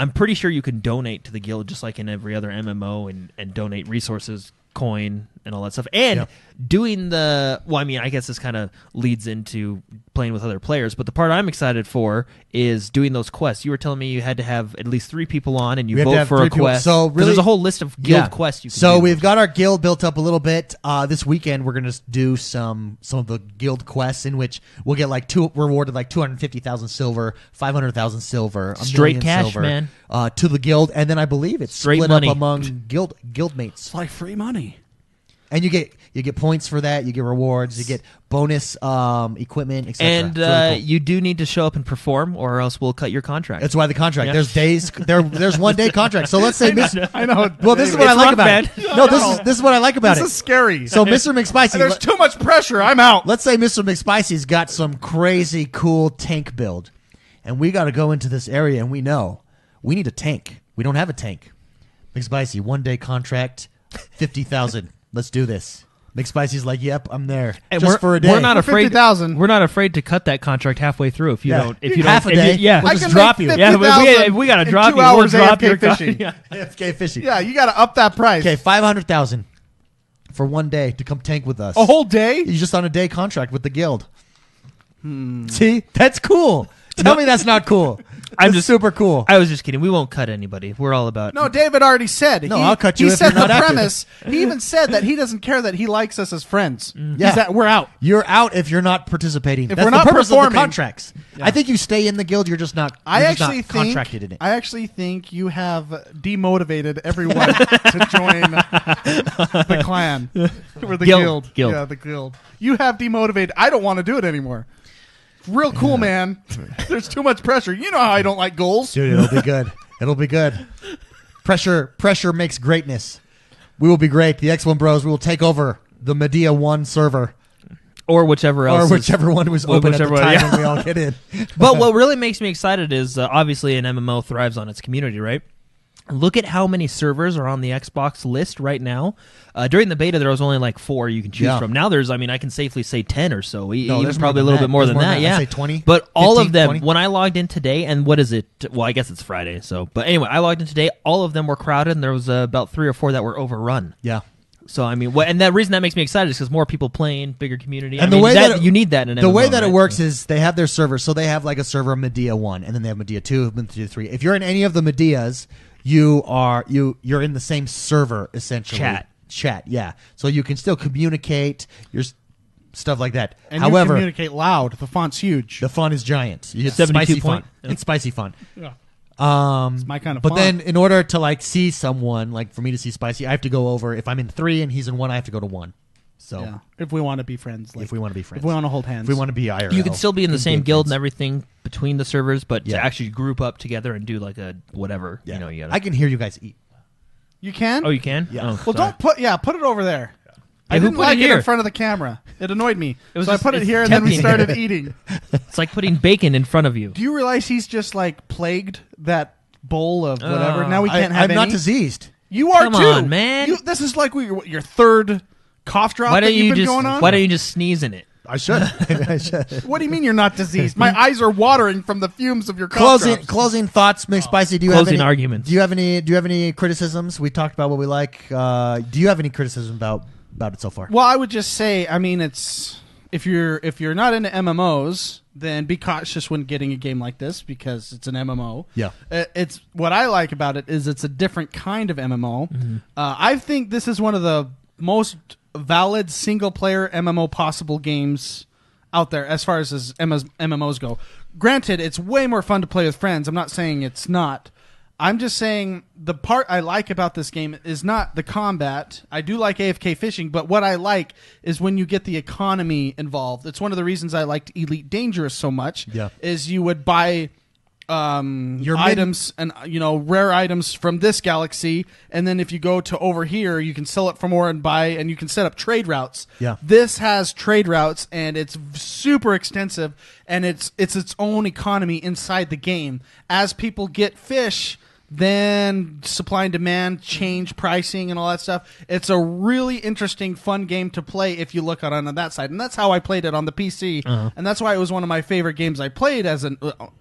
Speaker 3: I'm pretty sure you can donate to the guild just like in every other MMO and donate resources, coin, and all that stuff. And doing I guess this kind of leads into playing with other players, but the part I'm excited for is doing those quests. You were telling me you had to have at least 3 people on and you
Speaker 1: We have to
Speaker 3: vote
Speaker 1: have
Speaker 3: for
Speaker 1: 3
Speaker 3: a
Speaker 1: people.
Speaker 3: quest.
Speaker 1: So
Speaker 3: 'Cause
Speaker 1: really,
Speaker 3: there's a whole list of guild quests you can
Speaker 1: So
Speaker 3: do.
Speaker 1: we've got our guild built up a little bit. This weekend we're going to do some of the guild quests in which we'll get rewarded like 250,000 silver, 500,000 silver, a
Speaker 3: Straight
Speaker 1: million
Speaker 3: cash,
Speaker 1: silver,
Speaker 3: man.
Speaker 1: To the guild, and then I believe it's
Speaker 3: Straight
Speaker 1: split
Speaker 3: money.
Speaker 1: up among guild mates.
Speaker 2: It's like free money.
Speaker 1: And you get points for that. You get rewards. You get bonus equipment, etc.
Speaker 3: And
Speaker 1: It's really cool.
Speaker 3: you do need to show up and perform, or else we'll cut your contract.
Speaker 1: That's why the contract.
Speaker 3: Yeah.
Speaker 1: There's days. There's 1 day contract. So let's say
Speaker 2: I know.
Speaker 1: Well, this is what I
Speaker 3: It's
Speaker 1: like
Speaker 3: rough,
Speaker 1: about
Speaker 3: man.
Speaker 1: it. No, this is what I like about
Speaker 2: This
Speaker 1: it.
Speaker 2: is scary.
Speaker 1: So Mr. McSpicy,
Speaker 2: There's too much pressure. I'm out.
Speaker 1: let's say Mr. McSpicy's got some crazy cool tank build, and we got to go into this area, and we know we need a tank. We don't have a tank. McSpicy, 1 day contract, 50,000. Let's do this. McSpicy's like, yep, I'm there.
Speaker 3: And
Speaker 1: Just for a day.
Speaker 3: We're not
Speaker 2: For
Speaker 3: afraid.
Speaker 2: 50,000.
Speaker 3: We're not afraid to cut that contract halfway through if you
Speaker 1: Yeah.
Speaker 3: don't. If you
Speaker 1: Half
Speaker 3: don't,
Speaker 1: a day.
Speaker 3: Yeah,
Speaker 1: We'll
Speaker 2: I
Speaker 1: just
Speaker 2: can
Speaker 1: drop
Speaker 2: make
Speaker 1: you.
Speaker 3: yeah. But
Speaker 2: 50,000
Speaker 3: if we got to
Speaker 2: in
Speaker 3: drop
Speaker 2: 2
Speaker 3: you,
Speaker 2: hours
Speaker 3: we'll drop
Speaker 2: AFK
Speaker 3: your
Speaker 2: fishing.
Speaker 3: Yeah.
Speaker 1: AFK fishing.
Speaker 2: Yeah, you got to up that price.
Speaker 1: Okay, 500,000. for one day to come tank with us.
Speaker 2: A whole day?
Speaker 1: He's just on a day contract with the guild. See, that's cool. Tell me that's not cool.
Speaker 3: I'm
Speaker 1: That's
Speaker 3: just
Speaker 1: super cool.
Speaker 3: I was just kidding. We won't cut anybody. We're all about
Speaker 2: No, David already said.
Speaker 1: No, I'll cut you
Speaker 2: He
Speaker 1: if
Speaker 2: said
Speaker 1: you're not
Speaker 2: the
Speaker 1: active.
Speaker 2: premise. He even said that he doesn't care that he likes us as friends.
Speaker 1: Yeah.
Speaker 2: He's that we're out.
Speaker 1: You're out if you're not participating.
Speaker 2: If
Speaker 1: That's
Speaker 2: we're
Speaker 1: the
Speaker 2: not
Speaker 1: purpose of
Speaker 2: performing.
Speaker 1: the contracts. I think you stay in the guild. You're just not.
Speaker 2: I
Speaker 1: You're just
Speaker 2: actually
Speaker 1: not
Speaker 2: think
Speaker 1: contracted in it.
Speaker 2: I actually think you have demotivated everyone to join the clan or the guild.
Speaker 3: Guild.
Speaker 2: Yeah, the guild. You have demotivated. I don't want to do it anymore. Real cool, man. There's too much pressure. You know how I don't like goals.
Speaker 1: Dude, it'll be good. It'll be good. Pressure makes greatness. We will be great. The XoneBros. We will take over the Medea 1 server.
Speaker 3: or whichever else,
Speaker 1: or whichever one was open at the
Speaker 3: whichever
Speaker 1: time
Speaker 3: one, yeah.
Speaker 1: when we all get in.
Speaker 3: But what really makes me excited is obviously an MMO thrives on its community, right? Look at how many servers are on the Xbox list right now. During the beta, there was only like 4 you can choose from. Now there's, I mean, I can safely say 10 or so. Even
Speaker 1: there's
Speaker 3: probably a
Speaker 1: more
Speaker 3: little
Speaker 1: than
Speaker 3: bit more
Speaker 1: that.
Speaker 3: than that.
Speaker 1: I'd
Speaker 3: Yeah,
Speaker 1: say 20.
Speaker 3: But all
Speaker 1: 15,
Speaker 3: of them,
Speaker 1: 20.
Speaker 3: when I logged in today, and what is it? Well, I guess it's Friday. So, but anyway, I logged in today. All of them were crowded, and there was about 3 or 4 that were overrun.
Speaker 1: Yeah.
Speaker 3: So I mean, and the reason that makes me excited is because more people playing, bigger community.
Speaker 1: And
Speaker 3: I mean,
Speaker 1: the way that
Speaker 3: you need that in an
Speaker 1: the
Speaker 3: MMO,
Speaker 1: way that
Speaker 3: right?
Speaker 1: it works is they have their servers. So they have like a server Medea 1, and then they have Medea 2, Medea 3. If you're in any of the Medeas, you're in the same server essentially. Chat, yeah. So you can still communicate your stuff like that.
Speaker 2: And
Speaker 1: However,
Speaker 2: you communicate loud. The font's huge.
Speaker 1: the font is giant. It's
Speaker 3: 72
Speaker 1: spicy
Speaker 3: point.
Speaker 1: font. It's spicy font.
Speaker 2: Yeah.
Speaker 1: It's
Speaker 2: my kind of
Speaker 1: But
Speaker 2: font.
Speaker 1: then in order to like see someone, like for me to see Spicy, I have to go over. If I'm in 3 and he's in 1, I have to go to 1. So
Speaker 2: Yeah. If we want to be friends.
Speaker 1: if we want to be friends.
Speaker 2: If we want to hold hands.
Speaker 1: If we want to be IRL.
Speaker 3: You can still be in the same
Speaker 1: game
Speaker 3: guild
Speaker 1: friends.
Speaker 3: and everything between the servers, but
Speaker 1: Yeah.
Speaker 3: to actually group up together and do like a whatever,
Speaker 1: Yeah.
Speaker 3: you know, you gotta.
Speaker 1: I can hear you guys eat.
Speaker 2: You can?
Speaker 3: Oh, you can?
Speaker 1: Yeah.
Speaker 3: Oh,
Speaker 2: Well,
Speaker 3: sorry.
Speaker 2: don't put it over there. I
Speaker 3: Hey, who
Speaker 2: didn't
Speaker 3: put it
Speaker 2: like it
Speaker 3: here?
Speaker 2: in front of the camera. It annoyed me.
Speaker 3: It was
Speaker 2: So
Speaker 3: just-
Speaker 2: I put it
Speaker 3: it's
Speaker 2: here, and then we
Speaker 3: tempting.
Speaker 2: started eating.
Speaker 3: It's like putting bacon in front of you.
Speaker 2: Do you realize he's just like plagued that bowl of whatever?
Speaker 3: Oh.
Speaker 2: Now we can't have
Speaker 1: I'm
Speaker 2: any.
Speaker 1: not diseased.
Speaker 2: You are
Speaker 3: Come
Speaker 2: too,
Speaker 3: on, man.
Speaker 2: This is like your third cough drop
Speaker 3: Why
Speaker 2: that
Speaker 3: don't
Speaker 2: you've
Speaker 3: you
Speaker 2: been
Speaker 3: just
Speaker 2: going on.
Speaker 3: Why don't you just sneeze in it?
Speaker 1: I should. I should.
Speaker 2: What do you mean you're not diseased? My eyes are watering from the fumes of your cough drops.
Speaker 1: Closing thoughts, McSpicy. Do you
Speaker 3: Closing
Speaker 1: have any
Speaker 3: arguments.
Speaker 1: Do you have any criticisms? We talked about what we like. Do you have any criticism about it so far?
Speaker 2: Well, I would just say, I mean, it's if you're not into MMOs, then be cautious when getting a game like this because it's an MMO.
Speaker 1: Yeah.
Speaker 2: It's what I like about it is it's a different kind of MMO.
Speaker 3: Mm-hmm.
Speaker 2: I think this is one of the most valid single player MMO possible games out there as far as MMOs go. Granted, it's way more fun to play with friends. I'm not saying it's not. I'm just saying the part I like about this game is not the combat. I do like AFK fishing, but what I like is when you get the economy involved. It's one of the reasons I liked Elite Dangerous so much.
Speaker 1: Yeah.
Speaker 2: Is you would buy your items and rare items from this galaxy, and then if you go to over here, you can sell it for more and buy, and you can set up trade routes.
Speaker 1: Yeah.
Speaker 2: This has trade routes, and it's super extensive, and it's its own economy inside the game. As people get fish, then supply and demand change pricing and all that stuff. It's a really interesting, fun game to play if you look at it on that side, and that's how I played it on the PC, and that's why it was one of my favorite games I played as an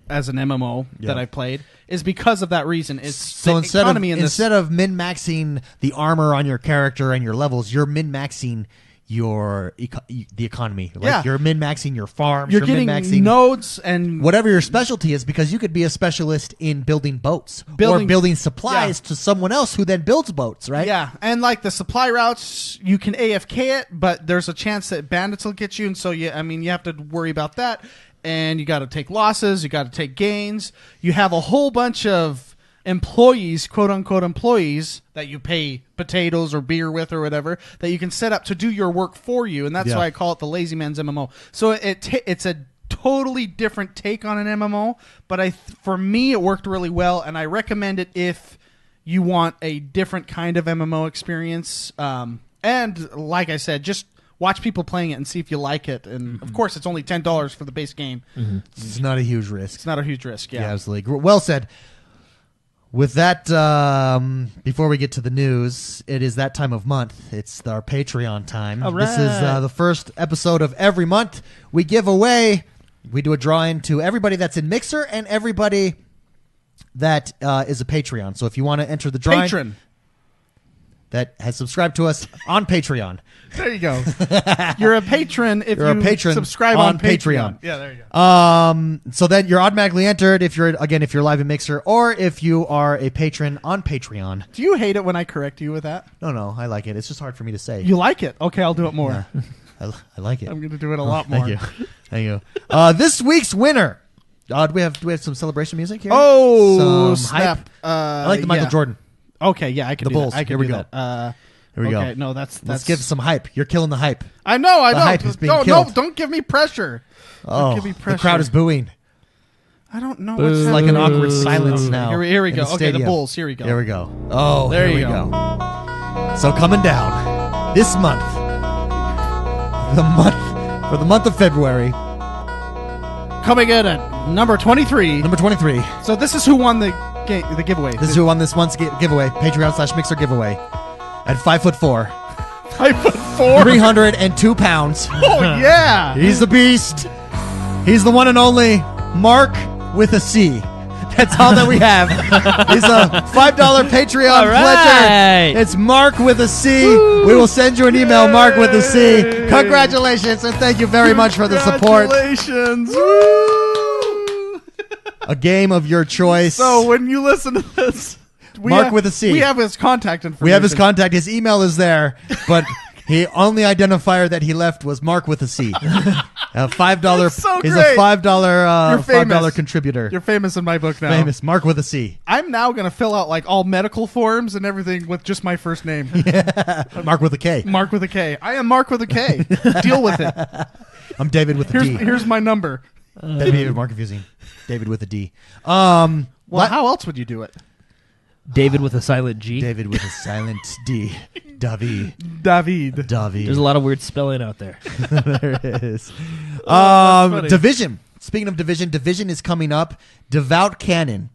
Speaker 2: MMO that I played is because of that reason. It's
Speaker 1: So
Speaker 2: the
Speaker 1: instead
Speaker 2: economy in this.
Speaker 1: instead of min-maxing the armor on your character and your levels, you're min-maxing the economy. Like
Speaker 2: Yeah.
Speaker 1: you're min-maxing your farms.
Speaker 2: You're getting
Speaker 1: min-maxing
Speaker 2: nodes and
Speaker 1: whatever your specialty is, because you could be a specialist in building boats or
Speaker 2: Building-
Speaker 1: building supplies to someone else who then builds boats, right?
Speaker 2: Yeah, and like the supply routes, you can AFK it, but there's a chance that bandits will get you, and so you have to worry about that. And you got to take losses, you got to take gains. You have a whole bunch of employees, quote unquote employees, that you pay potatoes or beer with or whatever, that you can set up to do your work for you, and that's
Speaker 1: Yeah.
Speaker 2: why I call it the lazy man's MMO. So it's a totally different take on an MMO, but for me it worked really well, and I recommend it if you want a different kind of MMO experience. And like I said, just watch people playing it and see if you like it. And of course, it's only $10 for the base game.
Speaker 1: It's not a huge risk.
Speaker 2: It's not a huge risk.
Speaker 1: Yeah,
Speaker 2: Yeah.
Speaker 1: absolutely. Well said. With that, before we get to the news, it is that time of month. It's our Patreon time.
Speaker 3: All
Speaker 1: This is
Speaker 3: right.
Speaker 1: the first episode of every month. We do a drawing to everybody that's in Mixer and everybody that is a Patreon. So if you want to enter the drawing, that has subscribed to us on Patreon.
Speaker 2: There you go. You're a patron if
Speaker 1: You're a patron
Speaker 2: subscribe
Speaker 1: on
Speaker 2: on Patreon.
Speaker 1: Patreon.
Speaker 2: Yeah, there you go.
Speaker 1: So then you're automatically entered if you're live in Mixer or if you are a patron on Patreon.
Speaker 2: Do you hate it when I correct you with that?
Speaker 1: No, I like it. It's just hard for me to say.
Speaker 2: You like it? Okay, I'll do it more.
Speaker 1: I like it.
Speaker 2: I'm going to do it a lot more.
Speaker 1: Thank you. This week's winner. Do we have some celebration music here?
Speaker 2: Oh,
Speaker 1: some
Speaker 2: snap.
Speaker 1: hype. I like the Michael Jordan.
Speaker 2: Okay, yeah, I can
Speaker 1: The
Speaker 2: do
Speaker 1: Bulls.
Speaker 2: that. I can
Speaker 1: Here we
Speaker 2: do
Speaker 1: go.
Speaker 2: that.
Speaker 1: Here we
Speaker 2: okay,
Speaker 1: go.
Speaker 2: no, that's
Speaker 1: Let's give some hype. You're killing the hype.
Speaker 2: I know.
Speaker 1: The hype is being
Speaker 2: no,
Speaker 1: killed.
Speaker 2: don't give me pressure.
Speaker 1: Oh,
Speaker 2: give me
Speaker 1: the
Speaker 2: pressure.
Speaker 1: crowd is booing.
Speaker 2: I don't know.
Speaker 1: It's
Speaker 2: What's
Speaker 1: like an
Speaker 2: happening.
Speaker 1: awkward silence now.
Speaker 2: Here we
Speaker 1: in
Speaker 2: go.
Speaker 1: the
Speaker 2: Okay, the
Speaker 1: stadium.
Speaker 2: Bulls. Here we go.
Speaker 1: Here we go. Oh,
Speaker 2: There
Speaker 1: here
Speaker 2: you
Speaker 1: we go. So coming down this month, for the month of February,
Speaker 2: Coming in at number 23.
Speaker 1: number 23.
Speaker 2: So this is who won the giveaway.
Speaker 1: This is who won this month's giveaway. Patreon/Mixer giveaway at 5'4",
Speaker 2: 5'4".
Speaker 1: 302 pounds.
Speaker 2: Oh yeah.
Speaker 1: He's the beast. He's the one and only Mark with a C. That's all that we have. He's a $5 Patreon
Speaker 3: All right.
Speaker 1: pledger. It's Mark with a C. We will send you an email, Mark with a C. Congratulations, and thank you very much for the support.
Speaker 2: Congratulations. Woo.
Speaker 1: A game of your choice.
Speaker 2: So when you listen to this,
Speaker 1: Mark with a C.
Speaker 2: we have his contact information.
Speaker 1: We have his contact. His email is there, but he only identifier that he left was Mark with a C. $5.
Speaker 2: so
Speaker 1: He's
Speaker 2: great.
Speaker 1: a $5
Speaker 2: You're famous.
Speaker 1: $5 contributor.
Speaker 2: You're famous in my book now.
Speaker 1: Famous Mark with a C.
Speaker 2: I'm now going to fill out like all medical forms and everything with just my first name.
Speaker 1: Mark with a K.
Speaker 2: Mark with a K. I am Mark with a K. Deal with it.
Speaker 1: I'm David with a D.
Speaker 2: Here's my number.
Speaker 1: That'd be even more confusing. David with a D.
Speaker 2: Well, how else would you do it?
Speaker 3: David with a silent G.
Speaker 1: David with a silent D. David.
Speaker 2: David.
Speaker 3: There's a lot of weird spelling out there.
Speaker 1: There it is.
Speaker 2: funny.
Speaker 1: Division. Speaking of Division is coming up. Devout Cannon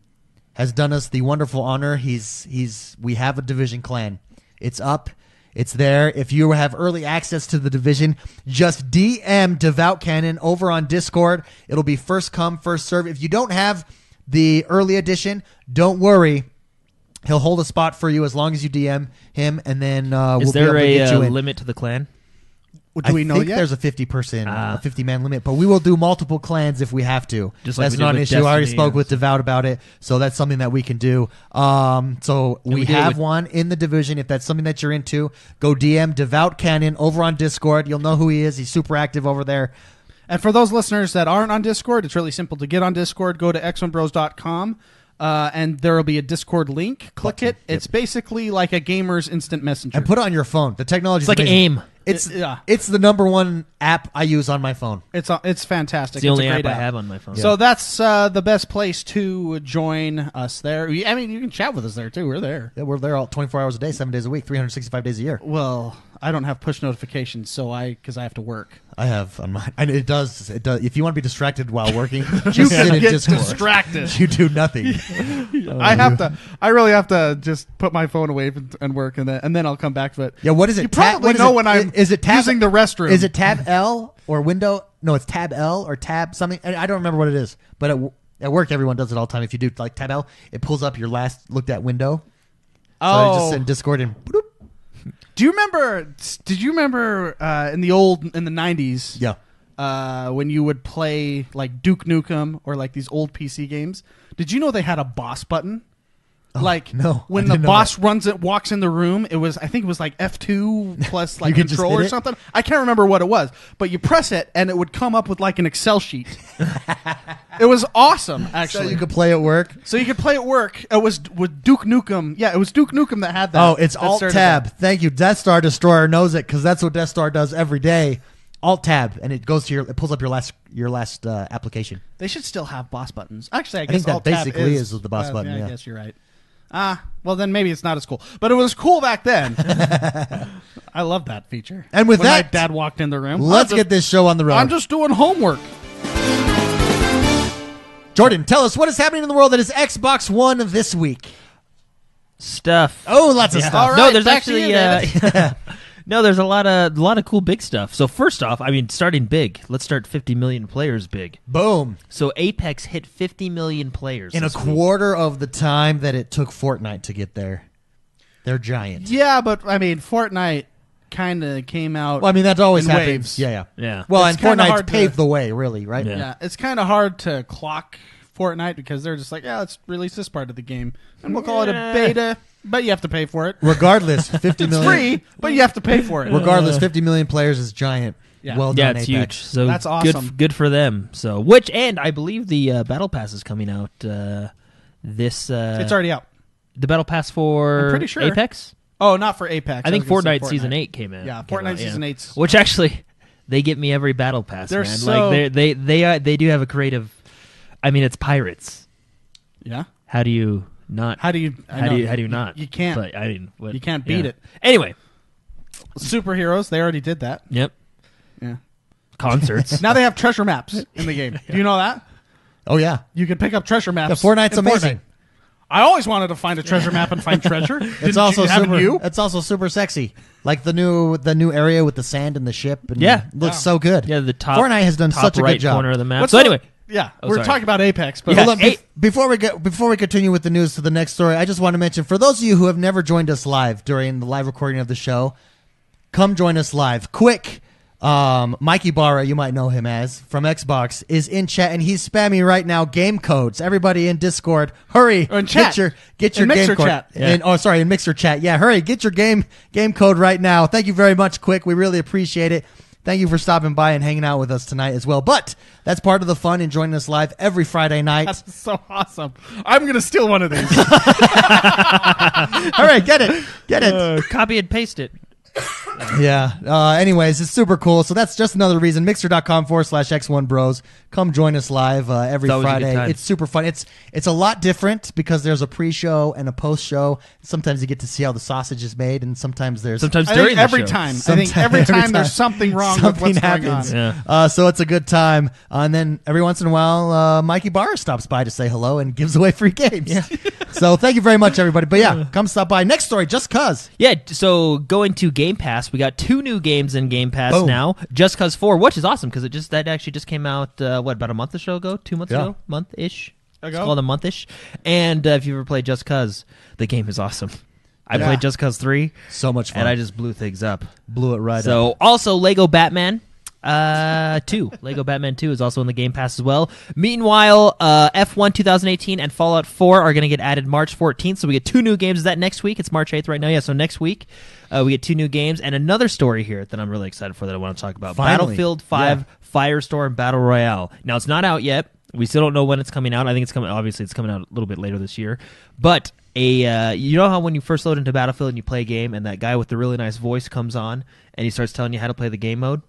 Speaker 1: has done us the wonderful honor. We have a Division clan. It's up. It's there. If you have early access to the Division, just DM Devout Cannon over on Discord. It'll be first come, first serve. If you don't have the early edition, don't worry. He'll hold a spot for you as long as you DM him, and then we'll
Speaker 3: Is
Speaker 1: be able
Speaker 3: there
Speaker 1: to get you
Speaker 3: a
Speaker 1: in.
Speaker 3: limit to the clan?
Speaker 2: Do we know
Speaker 1: think
Speaker 2: yet?
Speaker 1: there's a 50-man limit, but we will do multiple clans if we have to.
Speaker 3: Just like
Speaker 1: that's
Speaker 3: we did
Speaker 1: not an
Speaker 3: with
Speaker 1: issue. I already
Speaker 3: Destiny
Speaker 1: spoke
Speaker 3: and
Speaker 1: with Devout about it, so that's something that we can do. So we
Speaker 3: we do it
Speaker 1: have
Speaker 3: with-
Speaker 1: one in the Division. If that's something that you're into, go DM Devout Cannon over on Discord. You'll know who he is. He's super active over there.
Speaker 2: And for those listeners that aren't on Discord, it's really simple to get on Discord. Go to XoneBros.com. And there will be a Discord link. Click it. It's basically like a gamer's instant messenger.
Speaker 1: And put it on your phone. The technology
Speaker 3: It's like
Speaker 1: amazing.
Speaker 3: AIM.
Speaker 1: It's the number one app I use on my phone.
Speaker 2: It's fantastic.
Speaker 3: It's the only
Speaker 2: a
Speaker 3: app
Speaker 2: great
Speaker 3: I have on my phone.
Speaker 2: So that's the best place to join us there. I mean, you can chat with us there too. We're there.
Speaker 1: Yeah, we're there all 24 hours a day, 7 days a week, 365 days a year.
Speaker 2: Well, I don't have push notifications, because I have to work.
Speaker 1: I have on mine. And it does. If you want to be distracted while working,
Speaker 2: You
Speaker 1: just sit
Speaker 2: can
Speaker 1: in
Speaker 2: get
Speaker 1: Discord.
Speaker 2: distracted.
Speaker 1: You do nothing.
Speaker 2: I really have to just put my phone away and work, and then I'll come back to it.
Speaker 1: Yeah, what is it?
Speaker 2: You probably
Speaker 1: what is
Speaker 2: know
Speaker 1: it?
Speaker 2: when I'm
Speaker 1: is it tab,
Speaker 2: using the restroom.
Speaker 1: Is it Tab L or Window? No, it's Tab L or Tab something. I don't remember what it is. But at work, everyone does it all the time. If you do like Tab L, it pulls up your last looked at window. So you just in Discord and bloop.
Speaker 2: Do you remember? Did you remember in the 90s?
Speaker 1: Yeah.
Speaker 2: When you would play like Duke Nukem or like these old PC games, did you know they had a boss button?
Speaker 1: no,
Speaker 2: when
Speaker 1: I
Speaker 2: the
Speaker 1: didn't know
Speaker 2: boss
Speaker 1: that.
Speaker 2: walks in the room, I think it was like F2 plus like
Speaker 1: You could just
Speaker 2: control
Speaker 1: hit
Speaker 2: or
Speaker 1: it?
Speaker 2: something. I can't remember what it was, but you press it and it would come up with like an Excel sheet. It was awesome, actually.
Speaker 1: So you could play at work.
Speaker 2: play at work. It was with Duke Nukem. Yeah, it was Duke Nukem that had that.
Speaker 1: Oh, it's
Speaker 2: that
Speaker 1: Alt
Speaker 2: started
Speaker 1: Tab.
Speaker 2: that.
Speaker 1: Thank you. Death Star Destroyer knows it because that's what Death Star does every day. Alt Tab, and it goes to it pulls up your last application.
Speaker 2: They should still have boss buttons. Actually, I
Speaker 1: think
Speaker 2: guess
Speaker 1: that
Speaker 2: Alt Tab
Speaker 1: basically is the boss button, yeah.
Speaker 2: I guess you're right. Well, then maybe it's not as cool. But it was cool back then. I love that feature.
Speaker 1: And with
Speaker 2: when
Speaker 1: that,
Speaker 2: my dad walked in the room.
Speaker 1: Let's get this show on the road.
Speaker 2: I'm just doing homework.
Speaker 1: Jordan, tell us what is happening in the world that is Xbox One this week.
Speaker 3: Stuff.
Speaker 1: Oh, lots of
Speaker 3: Yeah.
Speaker 1: stuff.
Speaker 2: All right,
Speaker 3: No, there's
Speaker 2: back to
Speaker 3: actually
Speaker 2: you,
Speaker 3: no, there's a lot of cool big stuff. So first off, I mean, starting big. Let's start 50 million players big.
Speaker 1: Boom.
Speaker 3: So Apex hit 50 million players
Speaker 1: In a
Speaker 3: this week.
Speaker 1: quarter of the time that it took Fortnite to get there. They're giant.
Speaker 2: Yeah, but I mean, Fortnite kind of came out.
Speaker 1: Well, I mean, that always
Speaker 2: in
Speaker 1: happens.
Speaker 2: waves.
Speaker 1: Yeah.
Speaker 3: Yeah.
Speaker 1: Well,
Speaker 2: It's
Speaker 1: and
Speaker 2: kinda
Speaker 1: Fortnite's
Speaker 2: hard to-
Speaker 1: paved the way, really, right?
Speaker 3: Yeah.
Speaker 2: Yeah, it's kind of hard to clock Fortnite because they're just like, yeah, let's release this part of the game, and we'll call it a beta, but you have to pay for it.
Speaker 1: Regardless, 50
Speaker 2: It's
Speaker 1: million.
Speaker 2: free, but you have to pay for it.
Speaker 1: Regardless, 50 million players is giant.
Speaker 2: Yeah.
Speaker 1: Well
Speaker 3: Yeah,
Speaker 1: done,
Speaker 3: it's
Speaker 1: Apex.
Speaker 3: huge. So
Speaker 2: That's awesome.
Speaker 3: Good for them. So and I believe the Battle Pass is coming out this.
Speaker 2: It's already out.
Speaker 3: The Battle Pass for
Speaker 2: I'm pretty sure.
Speaker 3: Apex.
Speaker 2: Oh, not for Apex.
Speaker 3: I think
Speaker 2: was gonna say
Speaker 3: Fortnite Season 8 came in.
Speaker 2: Yeah,
Speaker 3: came
Speaker 2: Fortnite
Speaker 3: out,
Speaker 2: Season 8's.
Speaker 3: Which actually, they get me every Battle Pass.
Speaker 2: They're
Speaker 3: man.
Speaker 2: so-
Speaker 3: like they do have a creative. I mean, it's pirates.
Speaker 2: Yeah.
Speaker 3: How do you not?
Speaker 2: How do you?
Speaker 3: How do you not?
Speaker 2: You can't.
Speaker 3: But I mean,
Speaker 2: You can't beat it.
Speaker 3: Anyway,
Speaker 2: Superheroes. They already did that.
Speaker 3: yep.
Speaker 2: Yeah.
Speaker 3: Concerts.
Speaker 2: Now they have treasure maps in the game. Do you know that?
Speaker 1: Oh, yeah.
Speaker 2: You can pick up treasure maps.
Speaker 1: Yeah, Fortnite's
Speaker 2: in
Speaker 1: amazing.
Speaker 2: Fortnite. I always wanted to find a treasure map and find treasure.
Speaker 1: It's also
Speaker 2: haven't
Speaker 1: super.
Speaker 2: you?
Speaker 1: It's also super sexy, like the new area with the sand and the ship. And
Speaker 3: Yeah.
Speaker 1: looks
Speaker 2: Yeah.
Speaker 1: so good.
Speaker 3: Yeah, the top.
Speaker 1: Fortnite has done
Speaker 3: top
Speaker 1: such a
Speaker 3: right
Speaker 1: good job.
Speaker 3: corner of the map.
Speaker 2: What's
Speaker 3: So
Speaker 2: the-
Speaker 3: anyway,
Speaker 2: Yeah,
Speaker 3: Oh,
Speaker 2: we're
Speaker 3: sorry.
Speaker 2: talking about Apex, but
Speaker 3: Yeah.
Speaker 1: Hold on,
Speaker 3: Hey.
Speaker 1: before we continue with the news to the next story, I just want to mention for those of you who have never joined us live during the live recording of the show, come join us live. Quick, Mikey Barra, you might know him as from Xbox, is in chat and he's spamming right now game codes. Everybody in Discord, hurry!
Speaker 2: Or in chat.
Speaker 1: Get your
Speaker 2: In
Speaker 1: game
Speaker 2: Mixer
Speaker 1: code.
Speaker 2: chat.
Speaker 3: Yeah.
Speaker 1: In Mixer chat. Yeah, hurry! Get your game code right now. Thank you very much, Quick. We really appreciate it. Thank you for stopping by and hanging out with us tonight as well. But that's part of the fun in joining us live every Friday night.
Speaker 2: that's so awesome. I'm gonna steal one of these.
Speaker 1: All right, get it.
Speaker 3: copy and paste it.
Speaker 1: Yeah. Anyways, it's super cool. So that's just another reason. Mixer.com/X1Bros. Come join us live every
Speaker 3: It's always a good
Speaker 1: Friday.
Speaker 3: time.
Speaker 1: It's super fun. It's a lot different because there's a pre-show and a post-show. Sometimes you get to see how the sausage is made, and sometimes there's
Speaker 3: Sometimes
Speaker 2: I
Speaker 3: during
Speaker 2: think
Speaker 3: the
Speaker 2: every
Speaker 3: show.
Speaker 2: time. I
Speaker 1: Sometime-
Speaker 2: think every
Speaker 1: every
Speaker 2: time
Speaker 1: time.
Speaker 2: there's something wrong
Speaker 1: something
Speaker 2: with what's
Speaker 1: happens.
Speaker 2: going on.
Speaker 3: Yeah.
Speaker 1: So it's a good time. And then every once in a while, Mikey Barr stops by to say hello and gives away free games. Yeah. So thank you very much, everybody. But yeah, come stop by. Next story, just cause.
Speaker 3: Yeah, so going to Game Pass, we got 2 new games in Game Pass
Speaker 1: Boom.
Speaker 3: now. Just Cause 4, which is awesome because that actually just came out about a month or so ago, 2 months
Speaker 1: Yeah.
Speaker 3: ago, month-ish. It's
Speaker 2: Ago?
Speaker 3: called a month-ish. And if you ever played Just Cause, the game is awesome. I
Speaker 1: Yeah.
Speaker 3: played Just Cause 3,
Speaker 1: So much fun.
Speaker 3: and I just blew things up.
Speaker 1: blew it right up.
Speaker 3: So also Lego Batman 2. Lego Batman 2 is also in the Game Pass as well. Meanwhile, F1 2018 and Fallout 4 are going to get added March 14th. So we get 2 new games. Is that next week? It's March 8th right now. Yeah, so next week we get 2 new games and another story here that I'm really excited for that I want to talk about.
Speaker 1: Finally.
Speaker 3: Battlefield 5 Firestorm Battle Royale. Now it's not out yet. We still don't know when it's coming out. I think it's coming. Obviously, it's coming out a little bit later this year. But you know how when you first load into Battlefield and you play a game, and that guy with the really nice voice comes on and he starts telling you how to play the game mode.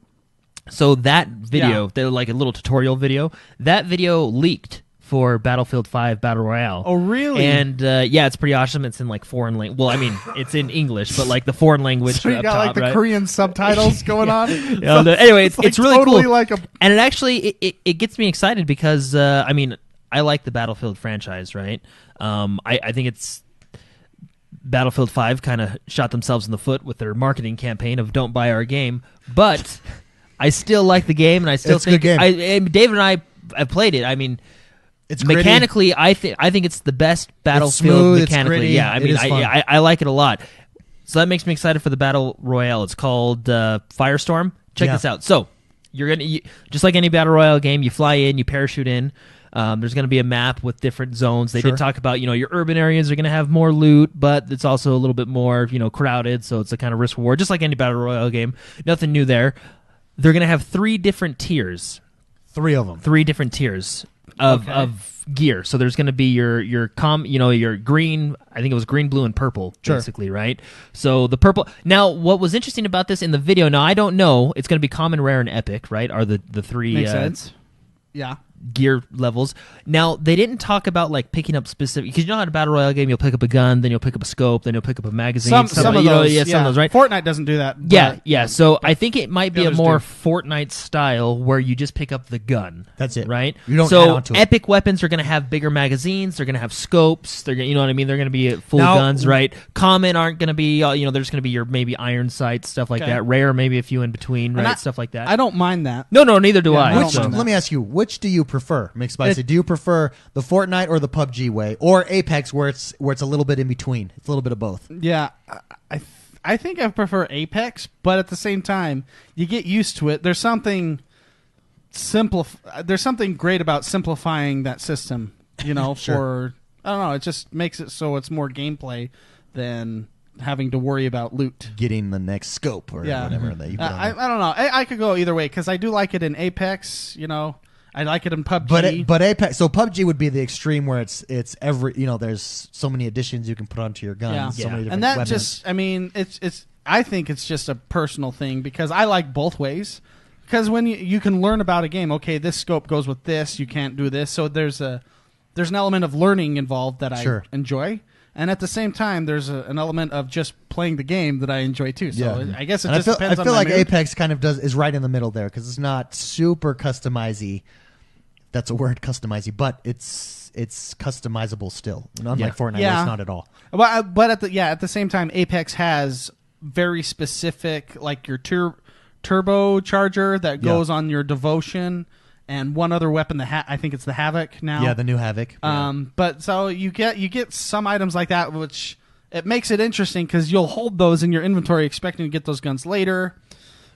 Speaker 3: So that video, they're like a little tutorial video. That video leaked for Battlefield 5 Battle Royale.
Speaker 2: Oh, really?
Speaker 3: And yeah, it's pretty awesome. It's in like foreign language. Well, I mean, it's in English, but like the foreign language.
Speaker 2: So you
Speaker 3: up
Speaker 2: got
Speaker 3: top,
Speaker 2: like the
Speaker 3: right?
Speaker 2: Korean subtitles going on.
Speaker 3: Anyway, it's really
Speaker 2: totally
Speaker 3: cool.
Speaker 2: like a.
Speaker 3: And it actually it gets me excited because I mean I like the Battlefield franchise, right? I think it's Battlefield 5 kind of shot themselves in the foot with their marketing campaign of "Don't buy our game," but I still like the game, and I still
Speaker 1: It's a
Speaker 3: think
Speaker 1: good game.
Speaker 3: and David and I have played it. I mean,
Speaker 1: it's gritty.
Speaker 3: mechanically, I think it's the best Battlefield
Speaker 1: smooth, it's
Speaker 3: mechanically.
Speaker 1: gritty,
Speaker 3: Yeah, I
Speaker 1: it
Speaker 3: mean,
Speaker 1: is fun.
Speaker 3: I like it a lot. So that makes me excited for the Battle Royale. It's called Firestorm. Check
Speaker 1: Yeah.
Speaker 3: this out. So you're just like any Battle Royale game, you fly in, you parachute in. There's going to be a map with different zones. They
Speaker 1: Sure.
Speaker 3: did talk about, your urban areas are going to have more loot, but it's also a little bit more, crowded. So it's a kind of risk reward, just like any Battle Royale game. Nothing new there. They're going to have 3 different tiers.
Speaker 1: 3 of them.
Speaker 3: 3 different tiers of gear. So there's going to be your green, I think it was green, blue, and purple,
Speaker 1: Sure.
Speaker 3: basically, right? So the purple. Now, what was interesting about this in the video, now I don't know, it's going to be common, rare, and epic, right? Are the 3
Speaker 2: Makes sense. Yeah.
Speaker 3: gear levels. Now, they didn't talk about like picking up specific, because you know how in a Battle Royale game you'll pick up a gun, then you'll pick up a scope, then you'll pick up a magazine.
Speaker 2: Some of those.
Speaker 3: some of those, right?
Speaker 2: Fortnite doesn't do that.
Speaker 3: Yeah,
Speaker 2: but-
Speaker 3: yeah. So I think it might be a
Speaker 2: others
Speaker 3: more
Speaker 2: do.
Speaker 3: Fortnite style where you just pick up the gun.
Speaker 1: That's it.
Speaker 3: Right?
Speaker 1: You don't add
Speaker 3: so
Speaker 1: on to it.
Speaker 3: epic weapons are going to have bigger magazines. They're going to have scopes. They're gonna, you know what I mean? They're going to be full
Speaker 1: Now-
Speaker 3: guns, right? Common aren't going to be, they're just going to be your maybe iron sights, stuff like
Speaker 2: Okay.
Speaker 3: that. Rare, maybe a few in between,
Speaker 2: And
Speaker 3: right? Stuff like that.
Speaker 2: I don't mind that.
Speaker 3: no, neither do
Speaker 2: Yeah,
Speaker 3: I.
Speaker 2: I don't
Speaker 1: Which,
Speaker 3: So-
Speaker 2: mind that.
Speaker 1: let me ask you, which do you prefer, McSpicy? Do you prefer the Fortnite or the PUBG way, or Apex where it's a little bit in between? It's a little bit of both.
Speaker 2: Yeah, I think I prefer Apex, but at the same time, you get used to it. There's something great about simplifying that system. You know,
Speaker 1: Sure.
Speaker 2: I don't know. It just makes it so it's more gameplay than having to worry about loot.
Speaker 1: Getting the next scope or whatever that you put on
Speaker 2: I don't know. I could go either way because I do like it in Apex. You know, I like it in PUBG.
Speaker 1: But Apex, so PUBG would be the extreme where it's every, there's so many additions you can put onto your guns, so many different
Speaker 2: and that
Speaker 1: weapons.
Speaker 2: just, I mean, it's. I think it's just a personal thing because I like both ways. Because when you can learn about a game, okay, this scope goes with this, you can't do this, so there's an element of learning involved that I enjoy. And at the same time, there's an element of just playing the game that I enjoy too. So I guess it just depends on
Speaker 1: I feel like
Speaker 2: my mood.
Speaker 1: Apex kind of is right in the middle there because it's not super customizey. That's a word, customizey, but it's customizable still. Unlike Fortnite, where it's not at all.
Speaker 2: But at the same time, Apex has very specific, like your turbocharger that goes on your devotion. And one other weapon, I think it's the Havoc now.
Speaker 1: Yeah, the new Havoc.
Speaker 2: But so you get some items like that, which it makes it interesting because you'll hold those in your inventory expecting to get those guns later,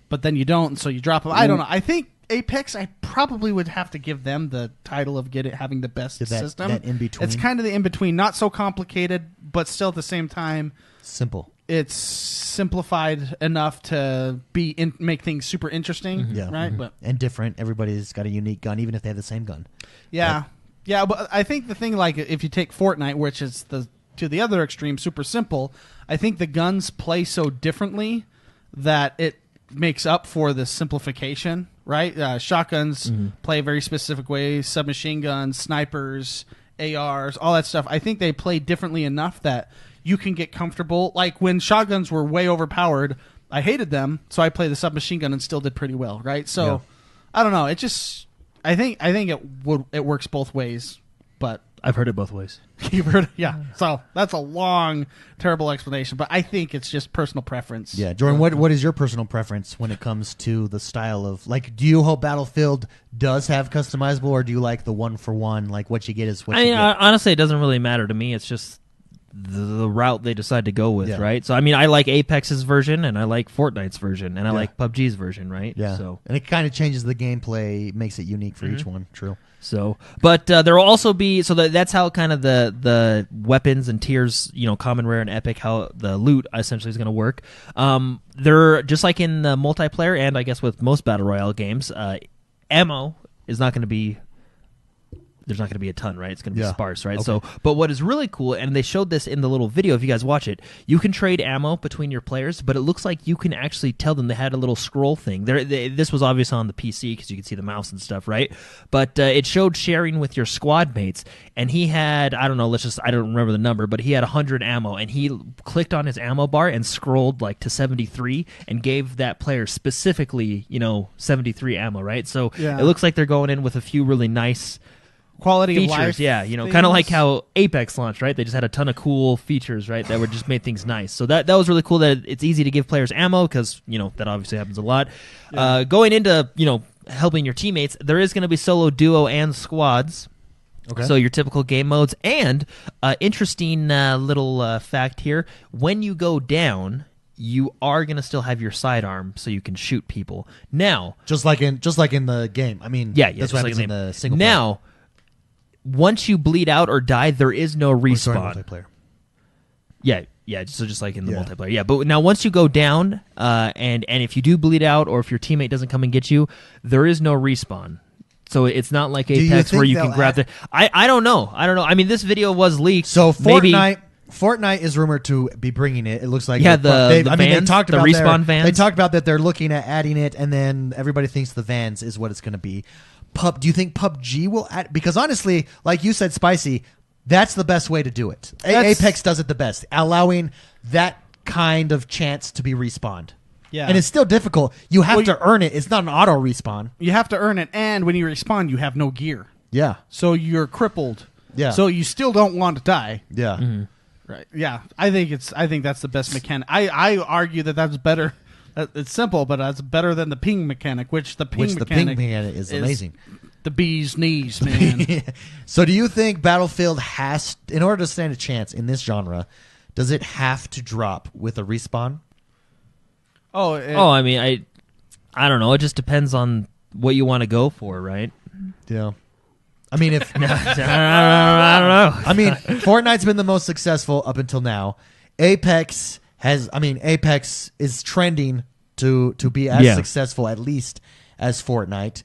Speaker 2: but then you don't, and so you drop them. I don't know. I think Apex, I probably would have to give them the title of having the best system.
Speaker 1: That in between.
Speaker 2: It's kind of the in between, not so complicated, but still at the same time
Speaker 1: simple.
Speaker 2: It's simplified enough to make things super interesting, right? But
Speaker 1: and different. Everybody's got a unique gun, even if they have the same gun.
Speaker 2: Yeah, but I think the thing, like, if you take Fortnite, which is to the other extreme, super simple, I think the guns play so differently that it makes up for the simplification, right? Shotguns play a very specific way, submachine guns, snipers, ARs, all that stuff. I think they play differently enough that you can get comfortable. Like when shotguns were way overpowered, I hated them, so I played the submachine gun and still did pretty well, right? So I don't know. It just I think it works both ways, but
Speaker 3: I've heard it both ways.
Speaker 2: You've heard, So that's a long, terrible explanation, but I think it's just personal preference.
Speaker 1: Yeah, Jordan, what is your personal preference when it comes to the style of, like, do you hope Battlefield does have customizable, or do you like the one for one, like what you get is what you get?
Speaker 3: Honestly, it doesn't really matter to me. It's just the route they decide to go with, right? So, I mean, I like Apex's version, and I like Fortnite's version, and I like PUBG's version, right?
Speaker 1: Yeah.
Speaker 3: So,
Speaker 1: and it kind of changes the gameplay, makes it unique for each one. True.
Speaker 3: So, but there will also be, so that's how kind of the weapons and tiers, common, rare, and epic, how the loot essentially is going to work. They're just like in the multiplayer, and I guess with most battle royale games, ammo is not going to be. There's not going to be a ton, right? It's going to be sparse, right? Okay. So, but what is really cool, and they showed this in the little video, if you guys watch it, you can trade ammo between your players, but it looks like you can actually tell them. They had a little scroll thing. This was obvious on the PC because you can see the mouse and stuff, right? But it showed sharing with your squad mates, and he had, I don't remember the number, but he had 100 ammo, and he clicked on his ammo bar and scrolled like to 73 and gave that player specifically, 73 ammo, right? So it looks like they're going in with a few really nice
Speaker 2: quality
Speaker 3: features,
Speaker 2: of life,
Speaker 3: kind of like how Apex launched, right? They just had a ton of cool features, right, that were just made things nice. So that was really cool. That it's easy to give players ammo because that obviously happens a lot. Going into helping your teammates, there is going to be solo, duo, and squads. Okay. So your typical game modes, and interesting little fact here: when you go down, you are going to still have your sidearm so you can shoot people. Now,
Speaker 1: just like in the game. I mean, that's what happens in the single player.
Speaker 3: Now, once you bleed out or die, there is no respawn.
Speaker 1: Multiplayer.
Speaker 3: Yeah. So just like in the multiplayer. Yeah, but now once you go down, and if you do bleed out, or if your teammate doesn't come and get you, there is no respawn. So it's not like Apex where you can grab the. I don't know. I mean, this video was leaked.
Speaker 1: So Fortnite is rumored to be bringing it. It looks like
Speaker 3: they talked about respawn vans.
Speaker 1: They talked about that they're looking at adding it, and then everybody thinks the vans is what it's going to be. Do you think PUBG will add? Because honestly, like you said, Spicy, that's the best way to do it. Apex does it the best, allowing that kind of chance to be respawned. Yeah, and it's still difficult. You have to earn it. It's not an auto respawn.
Speaker 2: You have to earn it, and when you respawn, you have no gear.
Speaker 1: Yeah,
Speaker 2: so you're crippled.
Speaker 1: Yeah,
Speaker 2: so you still don't want to die.
Speaker 1: Yeah,
Speaker 2: right. Yeah, I think that's the best mechanic. I argue that's better. It's simple, but it's better than the ping mechanic, which the ping mechanic
Speaker 1: is amazing.
Speaker 2: the bee's knees, man.
Speaker 1: So do you think Battlefield has, in order to stand a chance in this genre, does it have to drop with a respawn?
Speaker 3: I mean, I don't know. It just depends on what you want to go for, right?
Speaker 1: Yeah. I mean, if
Speaker 3: I don't know.
Speaker 1: I mean, Fortnite's been the most successful up until now. Apex is trending to be as successful at least as Fortnite.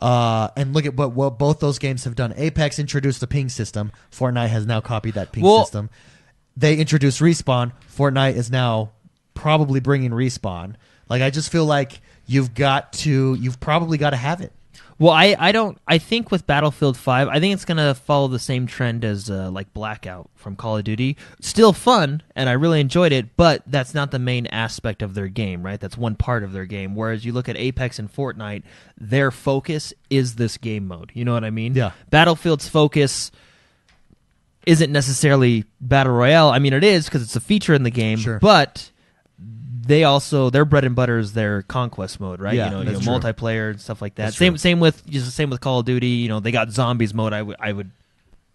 Speaker 1: And look at what both those games have done. Apex introduced a ping system. Fortnite has now copied that ping system. They introduced Respawn. Fortnite is now probably bringing Respawn. Like, I just feel like you've probably got to have it.
Speaker 3: Well, I think with Battlefield 5, I think it's going to follow the same trend as like Blackout from Call of Duty. Still fun, and I really enjoyed it, but that's not the main aspect of their game, right? That's one part of their game. Whereas you look at Apex and Fortnite, their focus is this game mode. You know what I mean?
Speaker 1: Yeah.
Speaker 3: Battlefield's focus isn't necessarily Battle Royale. I mean, it is because it's a feature in the game,
Speaker 1: sure.
Speaker 3: But their bread and butter is their Conquest mode, right?
Speaker 1: Yeah,
Speaker 3: you know multiplayer and stuff like that.
Speaker 1: That's
Speaker 3: Same with Call of Duty. You know, they got zombies mode. I would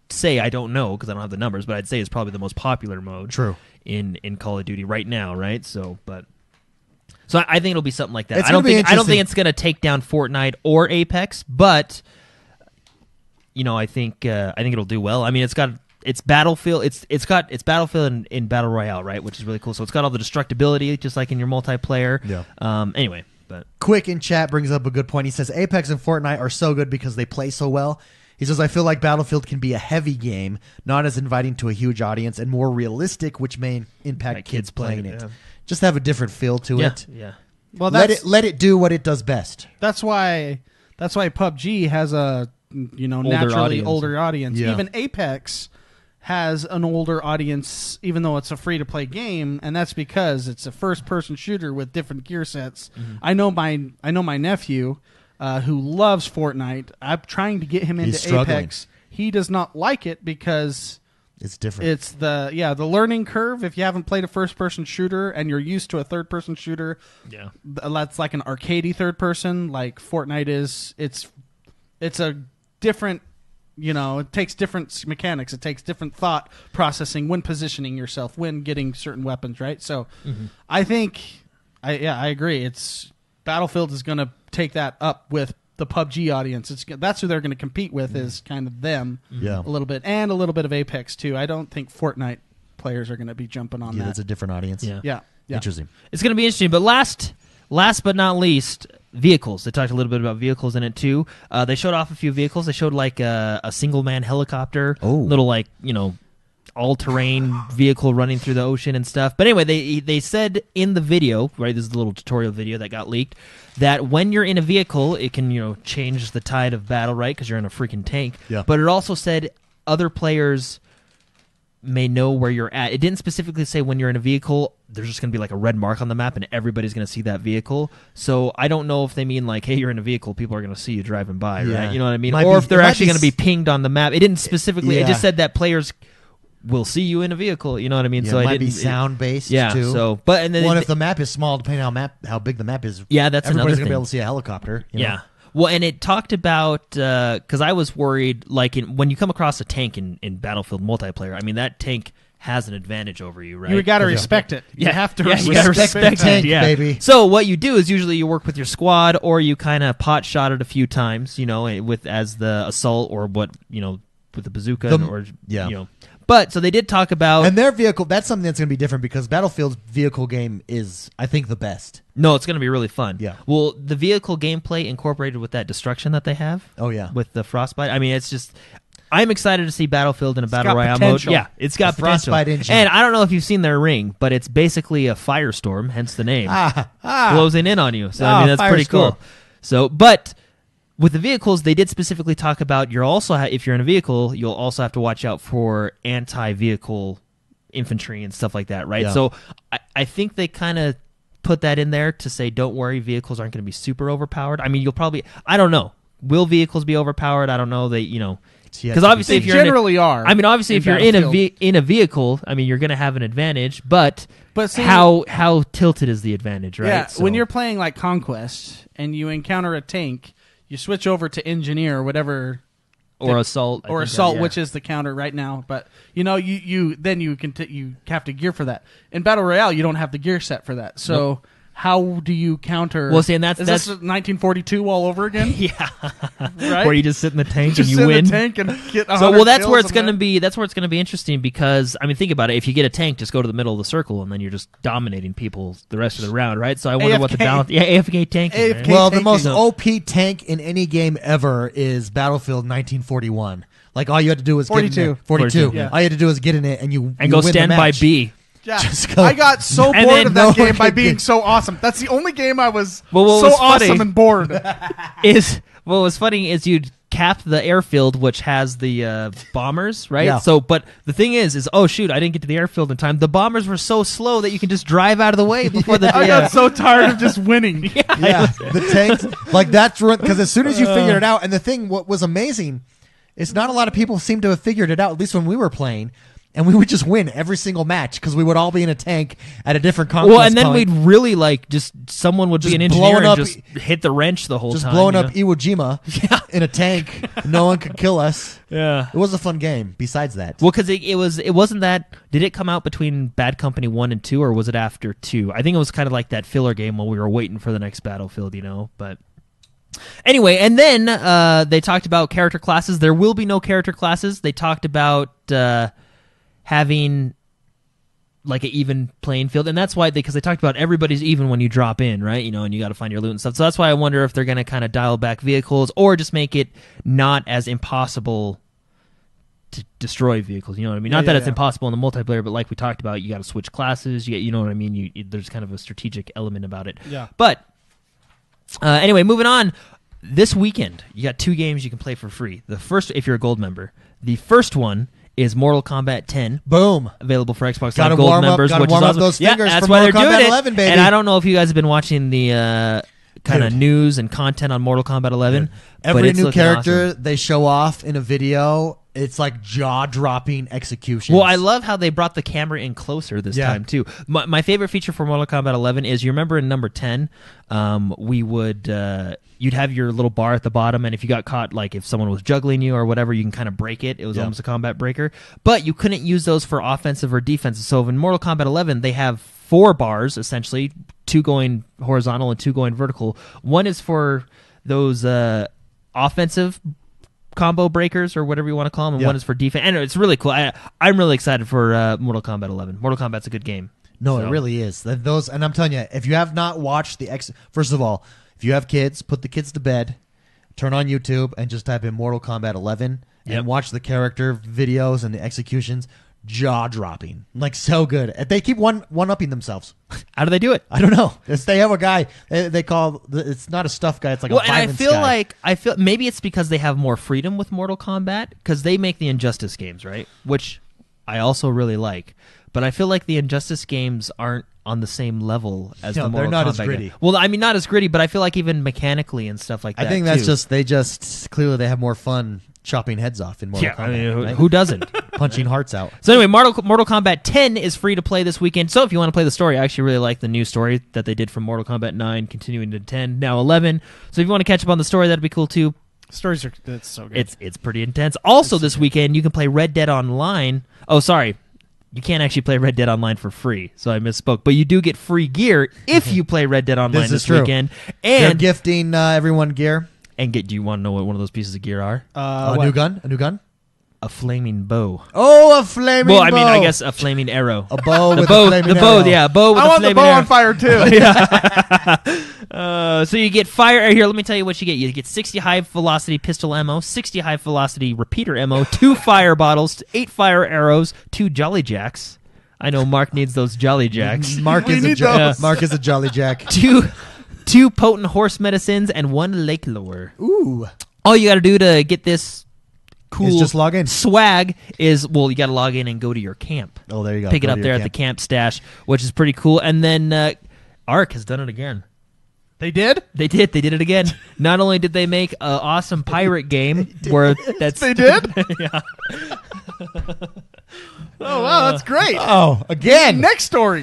Speaker 3: say, I don't know because I don't have the numbers, but I'd say it's probably the most popular mode.
Speaker 1: True.
Speaker 3: In Call of Duty right now, right? So I think it'll be something like that.
Speaker 1: It's
Speaker 3: I don't
Speaker 1: gonna be
Speaker 3: think it's going to take down Fortnite or Apex, but you know, I think it'll do well. I mean, it's Battlefield. It's Battlefield in Battle Royale, right? Which is really cool. So it's got all the destructibility, just like in your multiplayer.
Speaker 1: Yeah.
Speaker 3: Anyway, but
Speaker 1: Quick in chat brings up a good point. He says Apex and Fortnite are so good because they play so well. He says, I feel like Battlefield can be a heavy game, not as inviting to a huge audience, and more realistic, which may impact kids playing it.
Speaker 3: Yeah.
Speaker 1: Just have a different feel to it.
Speaker 3: Yeah.
Speaker 2: Well,
Speaker 1: Let it do what it does best.
Speaker 2: That's why PUBG has a naturally older audience.
Speaker 1: Yeah.
Speaker 2: Even Apex has an older audience, even though it's a free-to-play game, and that's because it's a first-person shooter with different gear sets.
Speaker 3: Mm-hmm.
Speaker 2: I know my nephew, who loves Fortnite. I'm trying to get him into Apex. He does not like it because
Speaker 1: it's different.
Speaker 2: It's the learning curve. If you haven't played a first-person shooter and you're used to a third-person shooter, that's like an arcadey third-person. Like Fortnite is. It's a different. You know, it takes different mechanics. It takes different thought processing when positioning yourself, when getting certain weapons, right? So I think, I agree. It's Battlefield is going to take that up with the PUBG audience. That's who they're going to compete with is kind of them a little bit, and a little bit of Apex too. I don't think Fortnite players are going to be jumping on that.
Speaker 1: That's a different audience.
Speaker 2: Yeah.
Speaker 1: Interesting.
Speaker 3: It's going to be interesting. But last but not least, vehicles. They talked a little bit about vehicles in it too. They showed off a few vehicles. They showed like a single man helicopter, little like all terrain vehicle running through the ocean and stuff. But anyway, they said in the video, right? This is the little tutorial video that got leaked, that when you're in a vehicle, it can change the tide of battle, right? Because you're in a freaking tank.
Speaker 1: Yeah.
Speaker 3: But it also said other players may know where you're at. It didn't specifically say when you're in a vehicle, there's just going to be like a red mark on the map and everybody's going to see that vehicle. So I don't know if they mean like, hey, you're in a vehicle, people are going to see you driving by, right? You know what I mean? Or if they're actually going to be pinged on the map. It didn't specifically, it just said that players will see you in a vehicle, you know what I mean?
Speaker 1: Yeah,
Speaker 3: so
Speaker 1: it might be sound-based too.
Speaker 3: So, but and then
Speaker 1: if the map is small, depending on how big the map is,
Speaker 3: that's
Speaker 1: everybody's going to
Speaker 3: another
Speaker 1: be able to see a helicopter. You know?
Speaker 3: Well, and it talked about, because I was worried, like when you come across a tank in Battlefield multiplayer, I mean, that tank has an advantage over you, right?
Speaker 2: You got to respect it. You have to
Speaker 3: you gotta respect
Speaker 1: tank,
Speaker 3: it,
Speaker 1: baby.
Speaker 3: So what you do is usually you work with your squad, or you kind of pot shot it a few times, with as the assault, or with the bazooka, But so they did talk about,
Speaker 1: and their vehicle. That's something that's going to be different because Battlefield's vehicle game is, I think, the best.
Speaker 3: No, it's going to be really fun.
Speaker 1: Yeah.
Speaker 3: Well, the vehicle gameplay incorporated with that destruction that they have.
Speaker 1: Oh yeah.
Speaker 3: With the frostbite. I mean, it's just. I'm excited to see Battlefield in a battle royale mode. Yeah, it's got potential.
Speaker 1: Frostbite engine.
Speaker 3: And I don't know if you've seen their ring, but it's basically a firestorm, hence the name, closing in on you. So I mean, that's pretty cool. So, but with the vehicles, they did specifically talk about if you're in a vehicle, you'll also have to watch out for anti-vehicle infantry and stuff like that, right?
Speaker 1: Yeah.
Speaker 3: So I think they kind of put that in there to say, don't worry, vehicles aren't going to be super overpowered. I mean, I don't know. Will vehicles be overpowered? I don't know. Because obviously, if you're
Speaker 2: are.
Speaker 3: I mean, obviously, if you're in a vehicle, I mean, you're going to have an advantage. But
Speaker 2: see,
Speaker 3: how tilted is the advantage, right?
Speaker 2: Yeah. So when you're playing like Conquest and you encounter a tank, you switch over to engineer, whatever.
Speaker 3: Or assault.
Speaker 2: Or assault, which is the counter right now. But, you have to gear for that. In Battle Royale, you don't have the gear set for that. So how do you counter?
Speaker 3: Well, see, and that's
Speaker 2: this 1942 all over again?
Speaker 3: Yeah.
Speaker 2: Right?
Speaker 3: Where you just sit in the tank
Speaker 2: just
Speaker 3: and you win.
Speaker 2: In the tank and get
Speaker 3: that's where it's going to be. That's where it's going to be interesting because, I mean, think about it. If you get a tank, just go to the middle of the circle and then you're just dominating people the rest of the round, right? So I wonder what the balance. Yeah, AFK tanking.
Speaker 2: AFK
Speaker 3: right?
Speaker 1: Well, the most OP tank in any game ever is Battlefield 1941. Like all you had to do was
Speaker 2: 42.
Speaker 1: Get in it. 42.
Speaker 2: Yeah.
Speaker 1: All you had to do was get in it and you
Speaker 3: go
Speaker 1: win
Speaker 3: stand
Speaker 1: the
Speaker 3: by
Speaker 1: match.
Speaker 3: B.
Speaker 2: Yeah.
Speaker 1: Just go.
Speaker 2: I got so
Speaker 3: And
Speaker 2: bored
Speaker 3: then
Speaker 2: of that
Speaker 1: no
Speaker 2: game
Speaker 1: one
Speaker 2: by
Speaker 1: could
Speaker 2: being
Speaker 1: get-
Speaker 2: so awesome. That's the only game I was
Speaker 3: Well, what
Speaker 2: so
Speaker 3: was
Speaker 2: awesome
Speaker 3: funny-
Speaker 2: and bored.
Speaker 3: What was funny is you'd cap the airfield, which has the bombers, right?
Speaker 1: Yeah.
Speaker 3: So, but the thing is, oh shoot, I didn't get to the airfield in time. The bombers were so slow that you can just drive out of the way before the.
Speaker 2: I got so tired of just winning.
Speaker 1: Yeah, the tanks. Like that's because as soon as you figured it out, and the thing what was amazing is not a lot of people seem to have figured it out. At least when we were playing. And we would just win every single match because we would all be in a tank at a different conquest.
Speaker 3: Well, and then
Speaker 1: point,
Speaker 3: we'd really someone would
Speaker 1: Just
Speaker 3: be an engineer
Speaker 1: blowing
Speaker 3: and
Speaker 1: up-
Speaker 3: just hit the wrench the whole
Speaker 1: just
Speaker 3: time.
Speaker 1: blowing
Speaker 3: you
Speaker 1: up
Speaker 3: know?
Speaker 1: Iwo Jima in a tank. No one could kill us.
Speaker 3: Yeah.
Speaker 1: It was a fun game. Besides that,
Speaker 3: Well, because it wasn't that. Did it come out between Bad Company 1 and 2, or was it after 2? I think it was kind of like that filler game while we were waiting for the next Battlefield, But anyway, and then they talked about character classes. There will be no character classes. They talked about having like an even playing field, and that's why because they talked about everybody's even when you drop in, right? And you got to find your loot and stuff. So that's why I wonder if they're going to kind of dial back vehicles or just make it not as impossible to destroy vehicles. You know what I mean? Not that it's impossible in the multiplayer, but like we talked about, you got to switch classes. You know what I mean? There's kind of a strategic element about it.
Speaker 2: Yeah.
Speaker 3: But anyway, moving on. This weekend, you got 2 games you can play for free. The first, if you're a gold member, the first one is Mortal Kombat 10.
Speaker 1: boom.
Speaker 3: Available for Xbox
Speaker 1: Gotta
Speaker 3: Live Gold
Speaker 1: warm up-
Speaker 3: members,
Speaker 1: gotta
Speaker 3: which
Speaker 1: warm
Speaker 3: is
Speaker 1: up
Speaker 3: awesome.
Speaker 1: those
Speaker 3: Yeah,
Speaker 1: fingers
Speaker 3: that's
Speaker 1: for
Speaker 3: why they're
Speaker 1: Mortal
Speaker 3: doing
Speaker 1: Kombat
Speaker 3: it.
Speaker 1: 11, baby.
Speaker 3: And I don't know if you guys have been watching the kind of news and content on Mortal Kombat 11. but
Speaker 1: Every
Speaker 3: it's
Speaker 1: new
Speaker 3: looking
Speaker 1: character
Speaker 3: awesome.
Speaker 1: they show off in a video, it's like jaw-dropping executions.
Speaker 3: Well, I love how they brought the camera in closer this
Speaker 1: Yeah.
Speaker 3: time too. My favorite feature for Mortal Kombat 11 is you remember in number 10, we would you'd have your little bar at the bottom, and if you got caught, like if someone was juggling you or whatever, you can kind of break it. It was almost a combat breaker, but you couldn't use those for offensive or defensive. So in Mortal Kombat 11, they have 4 bars essentially, 2 going horizontal and 2 going vertical. One is for those offensive combo breakers or whatever you want to call them, and one is for defense. And it's really cool. I'm really excited for Mortal Kombat 11. Mortal Kombat's a good game.
Speaker 1: No,
Speaker 3: So-
Speaker 1: it really is. Those, and I'm telling you, if you have not watched first of all, if you have kids, put the kids to bed, turn on YouTube, and just type in Mortal Kombat 11 and watch the character videos and the executions. Jaw-dropping, like so good. They keep one-upping themselves.
Speaker 3: How do they do it?
Speaker 1: I don't know. They have a guy they call it's not a stuff guy. It's like
Speaker 3: Well,
Speaker 1: a
Speaker 3: and I
Speaker 1: violence
Speaker 3: feel
Speaker 1: guy.
Speaker 3: I feel maybe it's because they have more freedom with Mortal Kombat because they make the Injustice games, right? Which I also really like. But I feel like the Injustice games aren't on the same level as
Speaker 1: No,
Speaker 3: the Mortal
Speaker 1: they're not
Speaker 3: Kombat
Speaker 1: as gritty.
Speaker 3: games. Well, I mean, not as gritty, but I feel like even mechanically and stuff like that.
Speaker 1: I think that's
Speaker 3: too.
Speaker 1: they just clearly they have more fun chopping heads off in Mortal
Speaker 3: I
Speaker 1: Kombat.
Speaker 3: mean,
Speaker 1: right?
Speaker 3: who doesn't?
Speaker 1: punching hearts out?
Speaker 3: So anyway, Mortal Kombat 10 is free to play this weekend. So if you want to play the story, I actually really like the new story that they did from Mortal Kombat 9, continuing to 10, now 11. So if you want to catch up on the story, that'd be cool too.
Speaker 2: Stories are that's so good.
Speaker 3: It's pretty intense. Also, this weekend you can play Red Dead Online. Oh, sorry. You can't actually play Red Dead Online for free, so I misspoke. But you do get free gear if you play Red Dead Online
Speaker 1: This
Speaker 3: this
Speaker 1: is true.
Speaker 3: weekend.
Speaker 1: They're
Speaker 3: And
Speaker 1: gifting everyone gear.
Speaker 3: do you want to know what one of those pieces of gear are?
Speaker 1: A
Speaker 2: what?
Speaker 1: new gun. A new gun.
Speaker 3: A flaming bow.
Speaker 1: Oh, a flaming.
Speaker 3: Well, I mean, I
Speaker 1: bow.
Speaker 3: guess a flaming arrow.
Speaker 1: a bow
Speaker 3: The
Speaker 1: with
Speaker 3: bow,
Speaker 1: a flaming
Speaker 3: the bow,
Speaker 1: arrow.
Speaker 3: yeah, bow with
Speaker 2: I
Speaker 3: a
Speaker 2: want the
Speaker 3: flaming
Speaker 2: bow
Speaker 3: arrow.
Speaker 2: on fire too.
Speaker 3: So you get fire here. Let me tell you what you get. You get 60 high velocity pistol ammo, 60 high velocity repeater ammo, 2 fire bottles, 8 fire arrows, 2 Jolly Jacks. I know Mark needs those Jolly Jacks.
Speaker 1: Mark
Speaker 2: We
Speaker 1: is a
Speaker 2: need
Speaker 1: Mark
Speaker 2: those.
Speaker 1: Mark is a jolly jack.
Speaker 3: two potent horse medicines and 1 lake lure.
Speaker 1: Ooh,
Speaker 3: All you got to do to get this cool
Speaker 1: Is just log in.
Speaker 3: swag is you got to log in and go to your camp.
Speaker 1: Oh, there you go.
Speaker 3: Pick it
Speaker 1: Go
Speaker 3: up
Speaker 1: to
Speaker 3: there
Speaker 1: your
Speaker 3: at the camp stash, which is pretty cool. And then Ark has done it again.
Speaker 2: They did.
Speaker 3: They did it again. Not only did they make an awesome pirate game where that's
Speaker 2: They did.
Speaker 3: yeah.
Speaker 2: Oh, wow, that's great.
Speaker 1: Oh, again.
Speaker 2: Next story.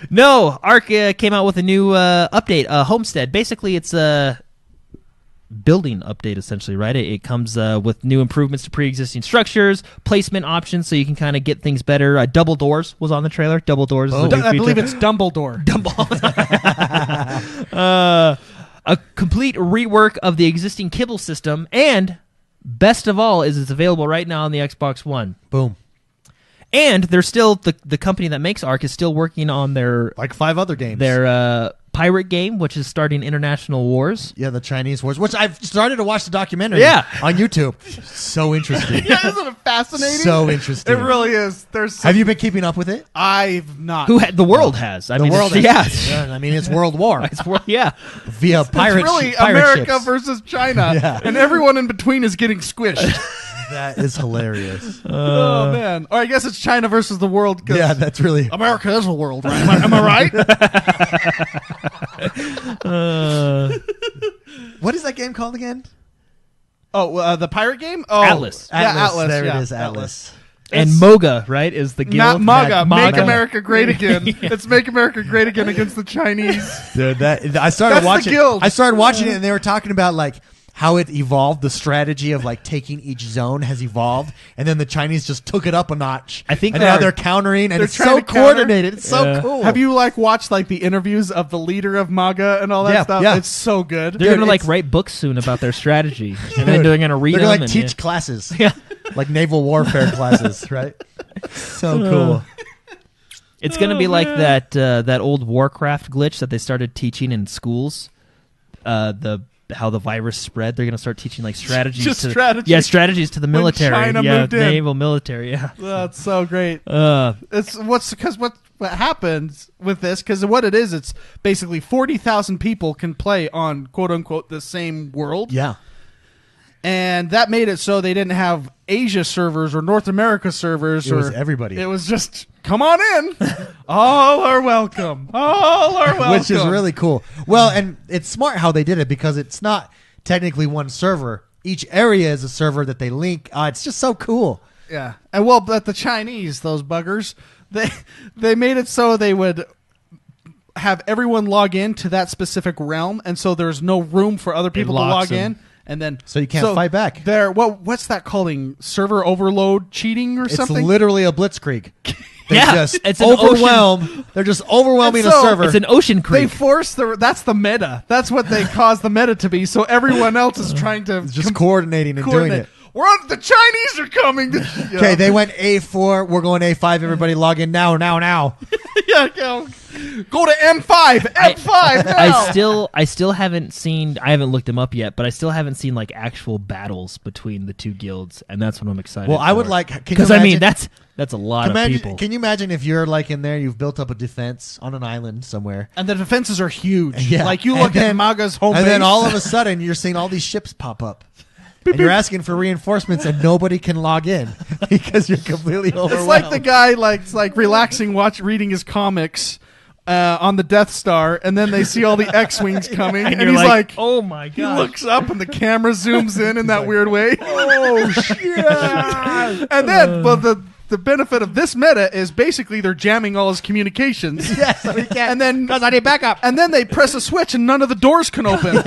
Speaker 3: No, Ark came out with a new update, Homestead. Basically, it's a building update, essentially, right? It comes with new improvements to pre-existing structures, placement options, so you can kind of get things better. Double doors was on the trailer. Double doors. Is a new
Speaker 2: I believe
Speaker 3: feature.
Speaker 2: it's Dumbledore.
Speaker 3: A complete rework of the existing kibble system, and best of all is it's available right now on the Xbox One.
Speaker 1: Boom.
Speaker 3: And they're still the company that makes Ark is still working on their
Speaker 1: Like 5 other games.
Speaker 3: their pirate game, which is starting international wars.
Speaker 1: Yeah, the Chinese wars, which I've started to watch the documentary
Speaker 3: Yeah.
Speaker 1: on YouTube. So interesting.
Speaker 2: Yeah, isn't it fascinating?
Speaker 1: So interesting.
Speaker 2: It really is. There's.
Speaker 1: Have you been keeping up with it?
Speaker 2: I've not.
Speaker 3: The world has. I
Speaker 1: The
Speaker 3: mean,
Speaker 1: world
Speaker 3: it's,
Speaker 1: has- I mean, it's World War
Speaker 3: yeah.
Speaker 1: via pirate
Speaker 2: It's really
Speaker 1: pirate
Speaker 2: America
Speaker 1: ships.
Speaker 2: versus China,
Speaker 1: Yeah.
Speaker 2: and everyone in between is getting squished.
Speaker 1: That is hilarious.
Speaker 2: Oh man! Or I guess it's China versus the world. 'Cause
Speaker 1: Yeah, that's really.
Speaker 2: America is a world, right? Am I right?
Speaker 1: What is that game called again?
Speaker 2: Oh, the pirate game. Oh,
Speaker 3: Atlas.
Speaker 2: Yeah, Atlas.
Speaker 1: There
Speaker 2: yeah,
Speaker 1: it is, Atlas.
Speaker 3: And
Speaker 2: It's-
Speaker 3: MOGA, right, is the guild.
Speaker 2: MAGA, Make
Speaker 1: MAGA.
Speaker 2: America Great Again. It's Make America Great Again against the Chinese.
Speaker 1: Dude, that I started
Speaker 2: That's the
Speaker 1: watching.
Speaker 2: guild.
Speaker 1: I started watching it, and they were talking about like how it evolved. The strategy of like taking each zone has evolved, and then the Chinese just took it up a notch.
Speaker 3: I think
Speaker 1: and now
Speaker 3: they're-
Speaker 1: they're countering, and
Speaker 2: they're
Speaker 1: it's
Speaker 2: trying
Speaker 1: so
Speaker 2: to counter.
Speaker 1: coordinated. It's so
Speaker 3: Yeah.
Speaker 1: cool.
Speaker 2: Have you watched the interviews of the leader of MAGA and all that
Speaker 1: Yeah,
Speaker 2: stuff?
Speaker 1: yeah.
Speaker 2: It's so good.
Speaker 3: They're
Speaker 1: Dude,
Speaker 3: going to
Speaker 1: it's-
Speaker 3: write books soon about their strategy, and then they're going to read
Speaker 1: They're
Speaker 3: them.
Speaker 1: gonna like
Speaker 3: and,
Speaker 1: teach
Speaker 3: yeah.
Speaker 1: classes,
Speaker 3: Yeah.
Speaker 1: like naval warfare classes, right? So cool.
Speaker 3: It's going to be like that old Warcraft glitch that they started teaching in schools. How the virus spread. They're going to start teaching like strategies.
Speaker 2: Just
Speaker 3: to
Speaker 2: strategies.
Speaker 3: Yeah, strategies to the
Speaker 2: When
Speaker 3: military.
Speaker 2: China
Speaker 3: yeah,
Speaker 2: moved in.
Speaker 3: naval military. Yeah.
Speaker 2: That's so great.
Speaker 3: Uh,
Speaker 2: It's what happens with this, because what it is, it's basically 40,000 people can play on quote unquote the same world.
Speaker 1: Yeah.
Speaker 2: And that made it so they didn't have Asia servers or North America servers.
Speaker 1: It was everybody.
Speaker 2: It was just, come on in. All are welcome. All are welcome.
Speaker 1: Which is really cool. Well, and it's smart how they did it because it's not technically one server. Each area is a server that they link. It's just so cool.
Speaker 2: Yeah. And but the Chinese, those buggers, they made it so they would have everyone log in to that specific realm, and so there's no room for other people to
Speaker 3: locks
Speaker 2: log
Speaker 3: them.
Speaker 2: in. And then
Speaker 1: So you can't fight back.
Speaker 2: What's that calling? Server overload cheating or
Speaker 1: It's
Speaker 2: something?
Speaker 1: literally a blitzkrieg. They
Speaker 3: Yeah,
Speaker 1: just
Speaker 3: it's an
Speaker 1: overwhelm. They're just overwhelming
Speaker 2: And so-
Speaker 1: a server.
Speaker 3: it's an ocean
Speaker 2: They
Speaker 3: creek.
Speaker 2: force that's the meta. That's what they cause the meta to be. So everyone else is trying to
Speaker 1: just coordinating and
Speaker 2: coordinate.
Speaker 1: doing it.
Speaker 2: The Chinese are coming.
Speaker 1: Okay, they went A4. We're going A5. Everybody log in now.
Speaker 2: yeah, go to M5. M5 now.
Speaker 3: I still haven't seen. I haven't looked them up yet, but I still haven't seen like actual battles between the two guilds, and that's what I'm excited.
Speaker 1: Well, I would
Speaker 3: for.
Speaker 1: like
Speaker 3: because I mean that's a lot of people.
Speaker 1: Can you imagine if you're like in there, you've built up a defense on an island somewhere,
Speaker 2: And the defenses are huge.
Speaker 1: Yeah.
Speaker 2: Like you
Speaker 1: And
Speaker 2: look at
Speaker 1: then-
Speaker 2: MAGA's home
Speaker 1: and
Speaker 2: base.
Speaker 1: then all of a sudden you're seeing all these ships pop up. And you're asking for reinforcements, and nobody can log in because you're completely overwhelmed.
Speaker 2: It's like the guy like relaxing, reading his comics on the Death Star, and then they see all the X-wings coming, and
Speaker 3: you're
Speaker 2: he's like,
Speaker 3: oh my
Speaker 2: he
Speaker 3: god!
Speaker 2: looks up, and the camera zooms in that weird way.
Speaker 1: oh shit!
Speaker 2: And then, the benefit of this meta is basically they're jamming all his communications.
Speaker 1: Yes, we can't.
Speaker 2: And then
Speaker 1: because I need backup.
Speaker 2: And then they press a switch, and none of the doors can open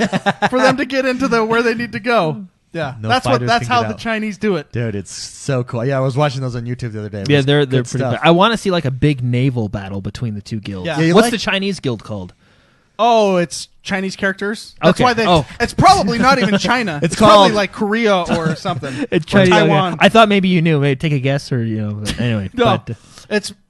Speaker 2: for them to get into where they need to go. Yeah,
Speaker 1: No
Speaker 2: that's
Speaker 1: fighters
Speaker 2: that's
Speaker 1: can
Speaker 2: how
Speaker 1: get
Speaker 2: the
Speaker 1: out.
Speaker 2: Chinese do it.
Speaker 1: Dude, it's so cool. Yeah, I was watching those on YouTube the other day. It
Speaker 3: Yeah,
Speaker 1: was
Speaker 3: they're
Speaker 1: good
Speaker 3: pretty.
Speaker 1: stuff.
Speaker 3: Cool. I want to see like a big naval battle between the two guilds.
Speaker 2: Yeah.
Speaker 1: Yeah, you
Speaker 3: What's
Speaker 1: like-
Speaker 3: the Chinese guild called?
Speaker 2: Oh, it's Chinese characters. That's
Speaker 3: Okay.
Speaker 2: why they.
Speaker 3: Oh.
Speaker 2: It's probably not even China.
Speaker 1: It's
Speaker 2: probably
Speaker 1: called-
Speaker 2: like Korea or something.
Speaker 3: It's
Speaker 2: or
Speaker 3: Chinese.
Speaker 2: Taiwan.
Speaker 3: I thought maybe you knew. Maybe take a guess or but anyway.
Speaker 2: No,
Speaker 3: But,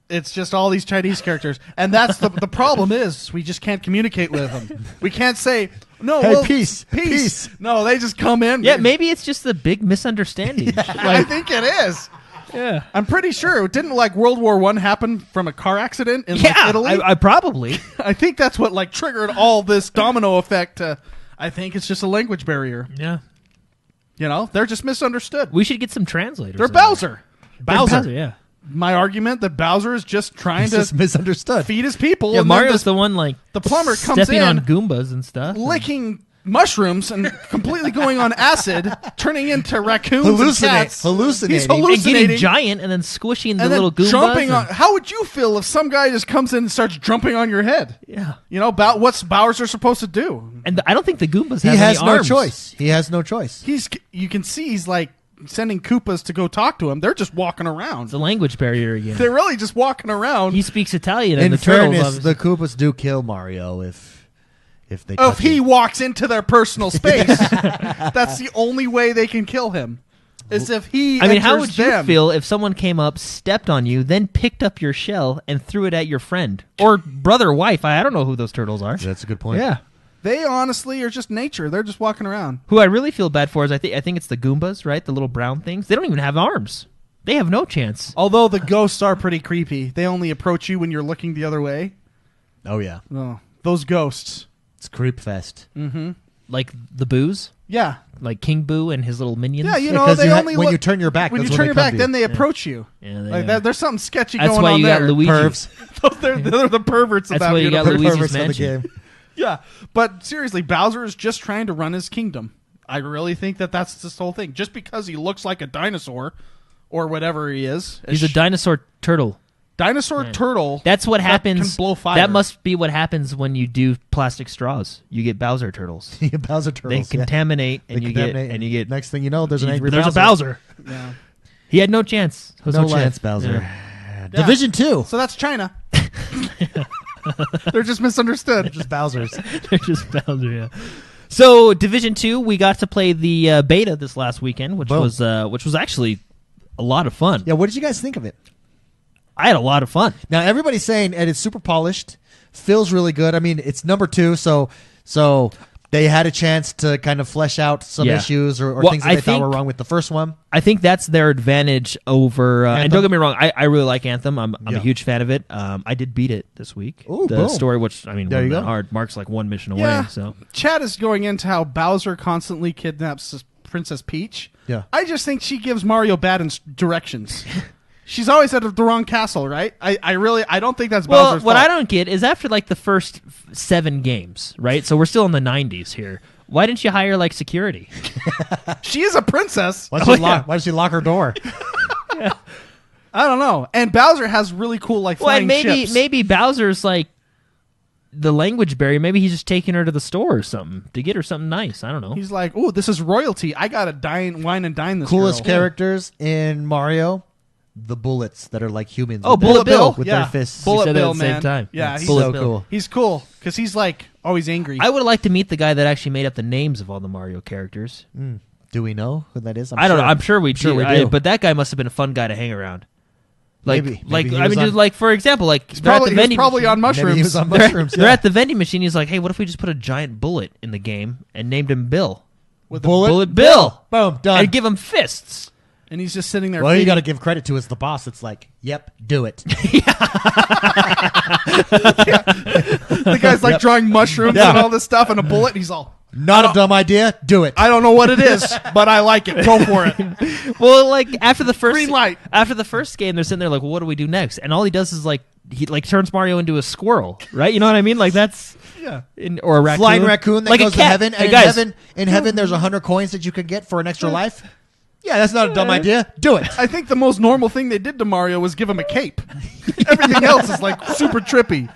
Speaker 2: it's just all these Chinese characters, and that's the problem is we just can't communicate with them. We can't say no.
Speaker 1: Hey,
Speaker 2: well,
Speaker 1: peace.
Speaker 2: No, they just come in.
Speaker 3: yeah, maybe it's just a big misunderstanding.
Speaker 2: I think it is.
Speaker 3: Yeah.
Speaker 2: I'm pretty sure. Didn't like World War I happen from a car accident in like,
Speaker 3: Yeah,
Speaker 2: Italy?
Speaker 3: I probably.
Speaker 2: I think that's what like triggered all this domino effect. I think it's just a language barrier.
Speaker 3: Yeah.
Speaker 2: You know, they're just misunderstood.
Speaker 3: We should get some translators.
Speaker 2: They're
Speaker 3: in there.
Speaker 2: Bowser.
Speaker 3: Bowser, yeah.
Speaker 2: My argument that Bowser is just trying
Speaker 1: It's
Speaker 2: to
Speaker 1: just misunderstood.
Speaker 2: feed his people.
Speaker 3: Yeah,
Speaker 2: and then
Speaker 3: Mario's the one like
Speaker 2: the plumber comes
Speaker 3: stepping
Speaker 2: in,
Speaker 3: on Goombas and stuff.
Speaker 2: licking mushrooms and completely going on acid, turning into raccoons and cats.
Speaker 1: Hallucinating.
Speaker 2: He's
Speaker 3: And
Speaker 2: hallucinating.
Speaker 3: getting giant and then squishing the
Speaker 2: and then
Speaker 3: little Goombas.
Speaker 2: jumping on. How would you feel if some guy just comes in and starts jumping on your head?
Speaker 3: Yeah.
Speaker 2: You know, what's Bowser supposed to do?
Speaker 3: And I don't think the Goombas
Speaker 1: He
Speaker 3: have
Speaker 1: has
Speaker 3: any
Speaker 1: no
Speaker 3: arms.
Speaker 1: choice. He has no choice.
Speaker 2: You can see he's like sending Koopas to go talk to him. They're just walking around.
Speaker 3: It's a language barrier again.
Speaker 2: They're really just walking around.
Speaker 3: He speaks Italian, and
Speaker 1: In
Speaker 3: the turtles.
Speaker 1: fairness, the Koopas do kill Mario if they.
Speaker 2: If
Speaker 1: touch
Speaker 2: he
Speaker 1: him.
Speaker 2: walks into their personal space, that's the only way they can kill him. Is if he.
Speaker 3: I mean, how
Speaker 2: enters
Speaker 3: would you
Speaker 2: them.
Speaker 3: feel if someone came up, stepped on you, then picked up your shell and threw it at your friend or brother, wife? I don't know who those turtles are.
Speaker 1: That's a good point.
Speaker 3: Yeah.
Speaker 2: They honestly are just nature. They're just walking around.
Speaker 3: Who I really feel bad for is I think it's the Goombas, right? The little brown things. They don't even have arms. They have no chance.
Speaker 2: Although the ghosts are pretty creepy. They only approach you when you're looking the other way.
Speaker 1: Oh yeah.
Speaker 2: Oh, those ghosts.
Speaker 1: It's creep fest.
Speaker 2: Mm-hmm.
Speaker 3: Like the Boos,
Speaker 2: Yeah.
Speaker 3: like King Boo and his little minions.
Speaker 2: Yeah, you know,
Speaker 1: 'cause
Speaker 2: they
Speaker 1: you
Speaker 2: only
Speaker 1: when
Speaker 2: look-
Speaker 1: you turn your back.
Speaker 2: When you
Speaker 1: that's
Speaker 2: turn
Speaker 1: when
Speaker 2: your
Speaker 1: they come
Speaker 2: back,
Speaker 1: to
Speaker 2: then
Speaker 1: you.
Speaker 2: they approach you.
Speaker 3: Yeah, they,
Speaker 2: Like there's something sketchy
Speaker 3: that's
Speaker 2: going
Speaker 3: why
Speaker 2: on
Speaker 3: you
Speaker 2: there.
Speaker 3: got Luigi.
Speaker 1: Pervs.
Speaker 2: they're the perverts
Speaker 3: That's
Speaker 2: about
Speaker 3: why you
Speaker 2: you.
Speaker 3: got
Speaker 2: know?
Speaker 3: Luigi's
Speaker 1: Perverts of the
Speaker 3: Mansion.
Speaker 1: game.
Speaker 2: Yeah, but seriously, Bowser is just trying to run his kingdom. I really think that's this whole thing. Just because he looks like a dinosaur or whatever he is,
Speaker 3: He's a dinosaur turtle.
Speaker 2: dinosaur turtle.
Speaker 3: That's what
Speaker 2: that
Speaker 3: happens.
Speaker 2: Can blow fire.
Speaker 3: That must be what happens when you do plastic straws. You get Bowser turtles.
Speaker 1: You get Bowser
Speaker 3: They
Speaker 1: turtles. yeah.
Speaker 3: contaminate,
Speaker 1: They
Speaker 3: and you
Speaker 1: contaminate,
Speaker 3: get.
Speaker 1: Next thing you know, there's an angry
Speaker 3: There's
Speaker 1: Bowser.
Speaker 3: a Bowser.
Speaker 2: Yeah.
Speaker 3: He had no chance. His
Speaker 1: No
Speaker 3: whole life.
Speaker 1: chance, Bowser.
Speaker 3: Yeah.
Speaker 1: Division 2.
Speaker 2: So that's China. They're just misunderstood.
Speaker 1: Just Bowser's.
Speaker 3: They're just Bowser. Yeah. So Division 2, we got to play the beta this last weekend, which
Speaker 1: Boom.
Speaker 3: was actually a lot of fun.
Speaker 1: Yeah, what did you guys think of it?
Speaker 3: I had a lot of fun.
Speaker 1: Now everybody's saying and it's super polished, feels really good. I mean, it's number 2, so they had a chance to kind of flesh out some
Speaker 3: Yeah.
Speaker 1: issues or
Speaker 3: Well,
Speaker 1: things that
Speaker 3: I
Speaker 1: they thought were
Speaker 3: think-
Speaker 1: wrong with the first one.
Speaker 3: I think that's their advantage over. And
Speaker 1: Anthem?
Speaker 3: don't get me wrong, I really like Anthem. I'm
Speaker 1: Yeah.
Speaker 3: a huge fan of it. I did beat it this week.
Speaker 1: Ooh,
Speaker 3: the
Speaker 1: boom.
Speaker 3: story, which I mean,
Speaker 1: There
Speaker 3: wasn't
Speaker 1: you
Speaker 3: that
Speaker 1: go.
Speaker 3: hard. Mark's like one mission away.
Speaker 2: Yeah.
Speaker 3: So
Speaker 2: Chad is going into how Bowser constantly kidnaps Princess Peach.
Speaker 1: Yeah.
Speaker 2: I just think she gives Mario bad directions. She's always at the wrong castle, right? I don't think that's
Speaker 3: well,
Speaker 2: Bowser's
Speaker 3: what
Speaker 2: fault.
Speaker 3: I don't get is after like the first 7 games, right? So we're still in the 90s here. Why didn't you hire like security?
Speaker 2: She is a princess.
Speaker 1: Why does she lock her door?
Speaker 2: I don't know. And Bowser has really cool like
Speaker 3: Well,
Speaker 2: flying
Speaker 3: and
Speaker 2: ships.
Speaker 3: maybe Bowser's like the language barrier. Maybe he's just taking her to the store or something to get her something nice. I don't know.
Speaker 2: He's like, "Oh, this is royalty. I gotta wine and dine this
Speaker 1: Coolest
Speaker 2: girl."
Speaker 1: characters in Mario, the bullets that are like humans.
Speaker 3: Oh,
Speaker 1: with
Speaker 3: Bullet
Speaker 1: their,
Speaker 3: Bill.
Speaker 1: with
Speaker 2: Yeah.
Speaker 1: their fists.
Speaker 2: Bullet
Speaker 3: said that
Speaker 2: Bill,
Speaker 3: at the same
Speaker 2: man.
Speaker 3: time.
Speaker 2: Yeah,
Speaker 1: That's
Speaker 2: he's
Speaker 3: Bullet
Speaker 1: so
Speaker 3: Bill.
Speaker 1: cool.
Speaker 2: He's cool because he's like always angry.
Speaker 3: I would like to meet the guy that actually made up the names of all the Mario characters.
Speaker 1: Do we know who that is?
Speaker 3: I don't know. I'm sure we
Speaker 1: sure
Speaker 3: do.
Speaker 1: we do.
Speaker 3: But that guy must have been a fun guy to hang around. Like,
Speaker 1: Maybe
Speaker 3: I
Speaker 1: he
Speaker 3: mean,
Speaker 1: was
Speaker 3: just
Speaker 1: on-
Speaker 3: like for example, like
Speaker 2: he's
Speaker 3: they're at the
Speaker 2: probably, he was
Speaker 3: vending
Speaker 2: probably
Speaker 3: machine.
Speaker 2: on mushrooms.
Speaker 1: Maybe he was on
Speaker 3: They're,
Speaker 1: mushrooms.
Speaker 3: they're
Speaker 1: yeah.
Speaker 3: at the vending machine. He's like, "Hey, what if we just put a giant bullet in the game and named him Bill?
Speaker 2: with
Speaker 1: Bullet
Speaker 3: Bill.
Speaker 1: Boom, done.
Speaker 3: And give him fists."
Speaker 2: and he's just sitting there.
Speaker 1: Well, you
Speaker 2: feeding-
Speaker 1: got to give credit to as the boss. It's like, yep, do it.
Speaker 2: the guy's like drawing mushrooms
Speaker 1: Yeah.
Speaker 2: and all this stuff and a bullet. And he's all,
Speaker 1: Not a dumb idea. Do it.
Speaker 2: I don't know what it is, but I like it. Go for it.
Speaker 3: Well, like after the first
Speaker 2: Green light.
Speaker 3: after the first game, they're sitting there like, "Well, what do we do next?" And all he does is like he like turns Mario into a squirrel, right? You know what I mean? Like that's
Speaker 2: Yeah.
Speaker 3: or a raccoon,
Speaker 1: Flying raccoon that
Speaker 3: like
Speaker 1: goes
Speaker 3: a cat.
Speaker 1: to heaven.
Speaker 3: Hey,
Speaker 1: And
Speaker 3: guys,
Speaker 1: in heaven, there's 100 coins that you can get for an extra life. Yeah, that's not a dumb idea. Do it.
Speaker 2: I think the most normal thing they did to Mario was give him a cape. Everything else is like super trippy.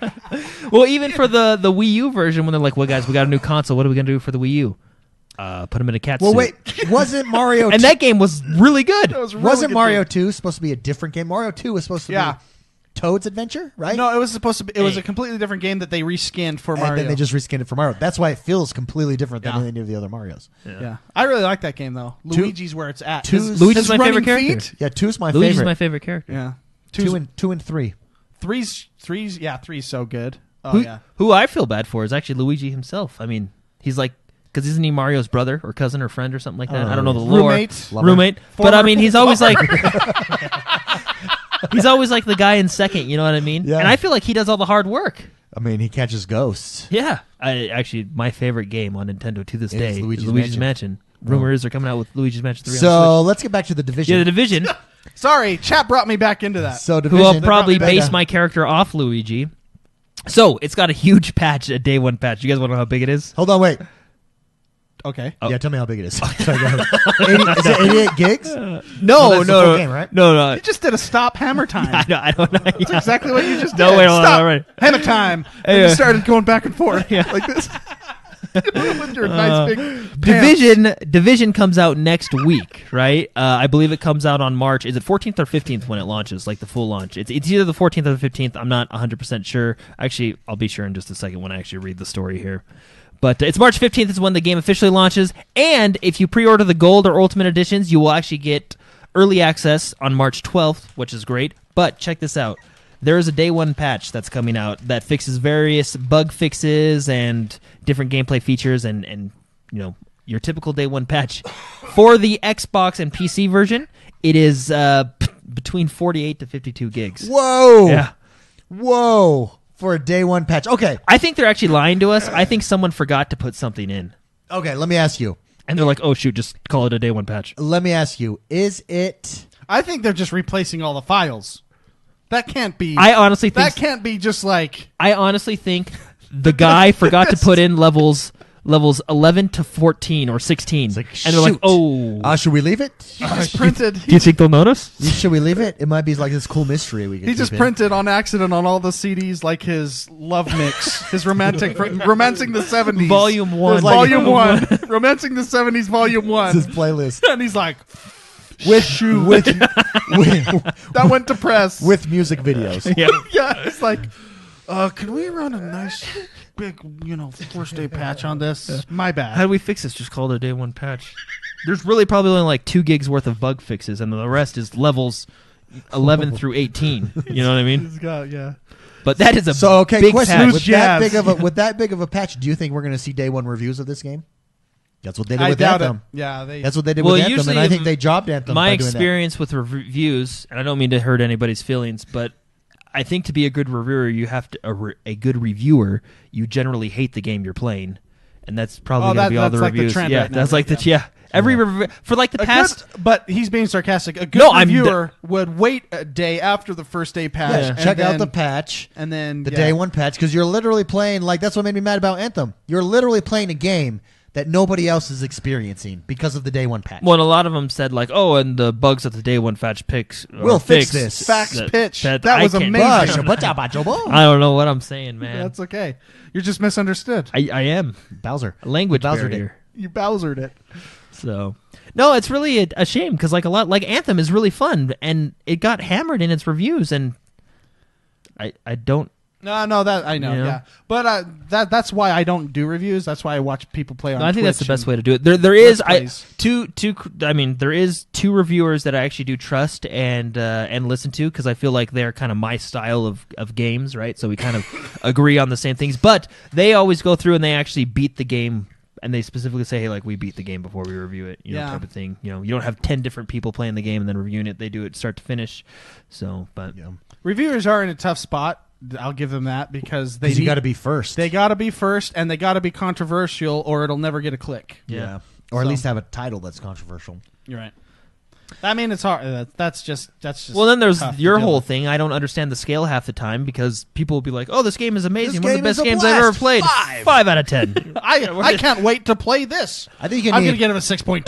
Speaker 3: Well, even for the Wii U version, when they're like, "Well, guys, we got a new console. What are we gonna do for the Wii U? Put him in a cat
Speaker 1: Well,
Speaker 3: suit."
Speaker 1: wait. Wasn't Mario?
Speaker 3: And that game was really good.
Speaker 2: That was really
Speaker 1: wasn't
Speaker 2: good
Speaker 1: Mario
Speaker 2: thing.
Speaker 1: 2 supposed to be a different game? Mario 2 was supposed to
Speaker 2: Yeah.
Speaker 1: be Toad's Adventure, right?
Speaker 2: No, it was supposed to be. It was
Speaker 3: Hey.
Speaker 2: a completely different game that they reskinned for
Speaker 1: and
Speaker 2: Mario.
Speaker 1: then they just reskinned it for Mario. That's why it feels completely different than
Speaker 2: Yeah.
Speaker 1: any of the other Marios.
Speaker 2: yeah, I really like that game though. Luigi's where it's at.
Speaker 1: Two's-
Speaker 2: His-
Speaker 3: Luigi's
Speaker 2: his
Speaker 3: my
Speaker 2: running
Speaker 3: favorite character.
Speaker 2: feet?
Speaker 1: Yeah, 2's my
Speaker 3: Luigi's
Speaker 1: favorite.
Speaker 3: my favorite character.
Speaker 2: Yeah,
Speaker 1: Two and 3.
Speaker 2: three's yeah, three's so good. Oh
Speaker 3: Who,
Speaker 2: yeah,
Speaker 3: who I feel bad for is actually Luigi himself. I mean, he's like, because isn't he Mario's brother or cousin or friend or something like that? I don't know the lore.
Speaker 2: roommate.
Speaker 1: Lover.
Speaker 3: Roommate. But I
Speaker 2: Former-
Speaker 3: mean, he's always like, he's always like the guy in second. You know what I mean?
Speaker 1: Yeah.
Speaker 3: And I feel like he does all the hard work.
Speaker 1: I mean, he catches ghosts.
Speaker 3: Yeah. My favorite game on Nintendo to this
Speaker 1: It
Speaker 3: day
Speaker 1: is
Speaker 3: is
Speaker 1: Luigi's
Speaker 3: Luigi's
Speaker 1: Mansion.
Speaker 3: Mansion. Rumor is they're coming out with Luigi's Mansion 3 on
Speaker 1: So let's get back to the
Speaker 3: Switch.
Speaker 1: division.
Speaker 3: Yeah, the Division,
Speaker 2: Sorry, chat brought me back into that.
Speaker 1: So
Speaker 3: who
Speaker 1: division.
Speaker 3: will probably
Speaker 2: brought me
Speaker 3: base
Speaker 1: back.
Speaker 3: my character off Luigi. So it's got a huge patch, a day one patch. You guys want to know how big it is?
Speaker 1: Hold on, wait.
Speaker 2: Okay.
Speaker 1: Yeah, tell me how big it is. Sorry, go ahead. Is it 88 gigs?
Speaker 3: No,
Speaker 1: that's
Speaker 3: no,
Speaker 1: the full
Speaker 3: no,
Speaker 1: game, right?
Speaker 3: no.
Speaker 2: You just did a stop hammer time.
Speaker 3: I don't know.
Speaker 2: That's exactly what you just
Speaker 3: No,
Speaker 2: did.
Speaker 3: wait, hold on,
Speaker 2: Stop.
Speaker 3: all right.
Speaker 2: Hammer time. And
Speaker 3: Yeah.
Speaker 2: you started going back and forth like this. With your nice big pants.
Speaker 3: Division comes out next week, right? I believe it comes out on March. Is it 14th or 15th when it launches, like the full launch? It's either the 14th or the 15th. I'm not 100% sure. Actually, I'll be sure in just a second when I actually read the story here. But it's March 15th is when the game officially launches. And if you pre-order the Gold or Ultimate Editions, you will actually get early access on March 12th, which is great. But check this out. There is a day one patch that's coming out that fixes various bug fixes and different gameplay features and you know, your typical day one patch. For the Xbox and PC version, it is between 48 to 52 gigs.
Speaker 1: Whoa.
Speaker 3: Yeah.
Speaker 1: Whoa. For a day one patch. Okay.
Speaker 3: I think they're actually lying to us. I think someone forgot to put something in.
Speaker 1: Okay, let me ask you.
Speaker 3: And they're like, oh, shoot, just call it a day one patch.
Speaker 1: Let me ask you. Is it...
Speaker 2: I think they're just replacing all the files. That can't be.
Speaker 3: I honestly think...
Speaker 2: That can't be just like...
Speaker 3: I honestly think the guy forgot to put in levels 11 to 14 or 16.
Speaker 1: like,
Speaker 3: and they're like,
Speaker 1: shoot.
Speaker 3: oh...
Speaker 1: should we leave it?
Speaker 2: He just printed.
Speaker 3: Do you think they'll notice?
Speaker 1: Should we leave it? It might be like this cool mystery we can
Speaker 2: He just
Speaker 1: keep in.
Speaker 2: printed on accident on all the CDs like his love mix, his romancing the 70s.
Speaker 3: Volume 1.
Speaker 2: Volume 1. Romancing the 70s, Volume 1.
Speaker 1: This playlist.
Speaker 2: And he's like,
Speaker 1: with
Speaker 2: that went to press.
Speaker 1: with music videos.
Speaker 3: Yeah.
Speaker 2: Yeah, it's like, can we run a nice big, first day patch on this? My bad.
Speaker 3: How do we fix this? Just call it a day one patch. There's really probably only like 2 gigs worth of bug fixes, and the rest is levels 11 through 18. You know what I mean?
Speaker 2: He's got, yeah.
Speaker 3: But that is a
Speaker 1: So, okay,
Speaker 3: big
Speaker 1: question.
Speaker 3: patch.
Speaker 1: With
Speaker 2: jazz.
Speaker 1: that big of a patch, do you think we're going to see day one reviews of this game? That's what they did
Speaker 2: I
Speaker 1: with
Speaker 2: doubt
Speaker 1: Anthem.
Speaker 2: it. Yeah,
Speaker 1: That's what they did
Speaker 3: Well,
Speaker 1: with Anthem,
Speaker 3: usually
Speaker 1: and I think they jobbed Anthem
Speaker 3: My
Speaker 1: by doing
Speaker 3: experience with reviews, and I don't mean to hurt anybody's feelings, but I think to be a good reviewer, you have to a good reviewer. You generally hate the game you're playing, and that's probably going to be all the
Speaker 2: that's like the
Speaker 3: reviews.
Speaker 2: trend
Speaker 3: Yeah,
Speaker 2: right now,
Speaker 3: that's like
Speaker 2: yeah.
Speaker 3: the Every for like the past.
Speaker 2: But he's being sarcastic. A good
Speaker 3: No, I'm
Speaker 2: reviewer would wait a day after the first day patch.
Speaker 1: Yeah,
Speaker 2: and
Speaker 1: check out
Speaker 2: then-
Speaker 1: the patch,
Speaker 2: and then
Speaker 1: the
Speaker 2: yeah.
Speaker 1: day one patch, because you're literally playing, like, that's what made me mad about Anthem. You're literally playing a game that nobody else is experiencing because of the day one patch.
Speaker 3: Well, and a lot of them said like, "Oh, and the bugs that the day one patch picks
Speaker 1: We'll fix
Speaker 3: fixed."
Speaker 1: this.
Speaker 2: Facts pitch. That
Speaker 3: I
Speaker 2: was
Speaker 3: can't-
Speaker 2: amazing.
Speaker 3: I don't know what I'm saying, man.
Speaker 2: That's okay. You're just misunderstood.
Speaker 3: I am
Speaker 1: Bowser.
Speaker 3: language
Speaker 1: Bowser
Speaker 3: barrier.
Speaker 2: You Bowsered it.
Speaker 3: So no, it's really a shame because like a lot like Anthem is really fun and it got hammered in its reviews and I don't.
Speaker 2: No, that I know,
Speaker 3: Yeah.
Speaker 2: yeah. But that's why I don't do reviews. That's why I watch people play on.
Speaker 3: No, I think that's the
Speaker 2: Twitch
Speaker 3: best
Speaker 2: and-
Speaker 3: way to do it. There is
Speaker 2: Let's plays.
Speaker 3: there is two reviewers that I actually do trust and listen to because I feel like they're kind of my style of games, right? So we kind of agree on the same things. But they always go through and they actually beat the game. And they specifically say, hey, like, we beat the game before we review it, you know,
Speaker 2: Yeah.
Speaker 3: type of thing. You know, you don't have 10 different people playing the game and then reviewing it. They do it start to finish. So, but
Speaker 2: Reviewers are in a tough spot. I'll give them that because they
Speaker 1: You got to be first.
Speaker 2: They got to be first, and they got to be controversial, or it'll never get a click.
Speaker 1: yeah. Or at
Speaker 2: So-
Speaker 1: least have a title that's controversial.
Speaker 2: You're right. I mean, it's hard. That's just.
Speaker 3: well, then there's
Speaker 2: tough to
Speaker 3: your
Speaker 2: deal
Speaker 3: whole
Speaker 2: with.
Speaker 3: thing. I don't understand the scale half the time because people will be like, oh, this game is amazing.
Speaker 1: This
Speaker 3: One of
Speaker 1: game
Speaker 3: the
Speaker 1: is
Speaker 3: best
Speaker 1: a
Speaker 3: games I've ever
Speaker 1: blast.
Speaker 3: played. 5 out of 10.
Speaker 2: I can't wait to play this.
Speaker 1: I think you
Speaker 2: I'm
Speaker 1: need.
Speaker 2: going to give it a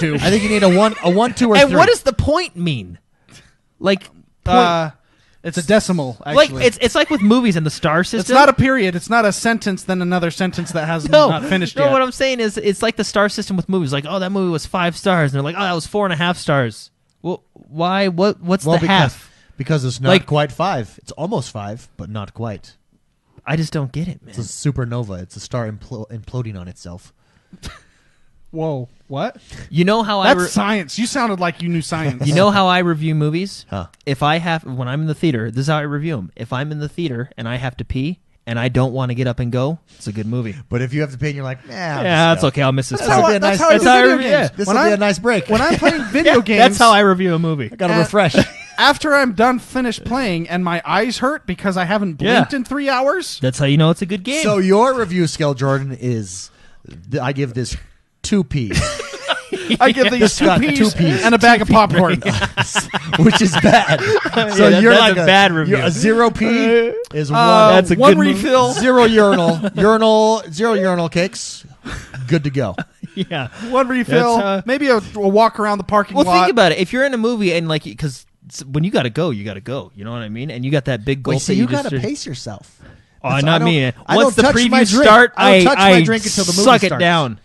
Speaker 2: 6.2.
Speaker 1: I think you need a 1, 2, or
Speaker 3: And
Speaker 1: 3.
Speaker 3: what does the point mean? Like,
Speaker 2: It's a decimal. Actually.
Speaker 3: like it's like with movies and the star system.
Speaker 2: It's not a period. It's not a sentence, then another sentence that has
Speaker 3: no,
Speaker 2: not finished
Speaker 3: no,
Speaker 2: yet.
Speaker 3: what I'm saying is it's like the star system with movies. Like, oh, that movie was 5 stars. And they're like, oh, that was 4.5 stars. Well, why? What's the half?
Speaker 1: Because it's not
Speaker 3: Like-
Speaker 1: quite 5. It's almost 5, but not quite.
Speaker 3: I just don't get it, man.
Speaker 1: It's a supernova. It's a star imploding on itself.
Speaker 2: Whoa, what?
Speaker 3: You know how
Speaker 2: That's science. You sounded like you knew science.
Speaker 3: You know how I review movies?
Speaker 1: Huh.
Speaker 3: When I'm in the theater, this is how I review them. If I'm in the theater and I have to pee and I don't want to get up and go, it's a good movie.
Speaker 1: But if you have to pay and you're like,
Speaker 3: Yeah, that's okay. I'll miss this
Speaker 2: That's
Speaker 3: part.
Speaker 2: how,
Speaker 1: be a
Speaker 2: that's
Speaker 1: nice-
Speaker 2: how I
Speaker 3: that's
Speaker 2: do
Speaker 3: how I
Speaker 2: video
Speaker 3: review-
Speaker 2: games.
Speaker 3: yeah.
Speaker 1: This
Speaker 2: When
Speaker 1: will be
Speaker 2: I'm-
Speaker 1: a nice break.
Speaker 2: When I'm playing video games,
Speaker 3: That's how I review a movie.
Speaker 1: Got to
Speaker 2: And-
Speaker 1: refresh.
Speaker 2: after I'm done finished playing and my eyes hurt because I haven't blinked
Speaker 3: Yeah.
Speaker 2: in 3 hours.
Speaker 3: That's how you know it's a good game.
Speaker 1: So your review scale, Jordan, is I give this 2 P's,
Speaker 2: I give these
Speaker 1: This got 2
Speaker 2: 2
Speaker 1: Ps.
Speaker 2: and a bag of popcorn.
Speaker 1: which is bad. So
Speaker 3: Yeah,
Speaker 1: you're
Speaker 3: that's
Speaker 1: like
Speaker 3: a bad review.
Speaker 1: A 0 P is one.
Speaker 3: That's a
Speaker 2: one
Speaker 3: good move.
Speaker 2: refill.
Speaker 1: 0 0 urinal kicks. Good to go.
Speaker 3: Yeah.
Speaker 2: One refill,
Speaker 3: That's,
Speaker 2: maybe a walk around the parking lot.
Speaker 3: Well, think about it. If you're in a movie and like, because when you got to go, you got to go. You know what I mean? And you got that big gulp.
Speaker 1: Wait, so
Speaker 3: that
Speaker 1: you
Speaker 3: just
Speaker 1: got to pace yourself.
Speaker 3: Oh, not me.
Speaker 1: I
Speaker 3: Once
Speaker 1: don't
Speaker 3: the
Speaker 1: touch my
Speaker 3: previews
Speaker 1: drink.
Speaker 3: start,
Speaker 1: I don't touch my drink until the movie
Speaker 3: suck it
Speaker 1: starts.
Speaker 3: down.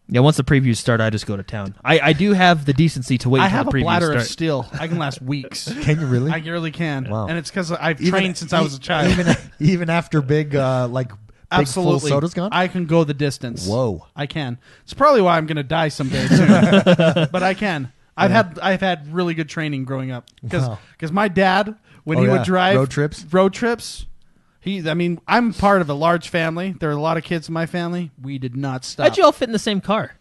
Speaker 3: Yeah, once the previews start, I just go to town. I do have the decency to wait
Speaker 2: I
Speaker 3: until
Speaker 2: have
Speaker 3: the
Speaker 2: a
Speaker 3: previews
Speaker 2: bladder
Speaker 3: start.
Speaker 2: of steel. I can last weeks.
Speaker 1: Can you really?
Speaker 2: I really can.
Speaker 1: Wow.
Speaker 2: And it's because I've trained since I was a child.
Speaker 1: Even after big big
Speaker 2: Absolutely.
Speaker 1: full soda's gone?
Speaker 2: I can go the distance.
Speaker 1: Whoa.
Speaker 2: I can. It's probably why I'm going to die someday soon. But I can. I've had really good training growing up because my dad, when he would drive
Speaker 1: road trips.
Speaker 2: I'm part of a large family. There are a lot of kids in my family. We did not stop.
Speaker 3: How'd you all fit in the same car?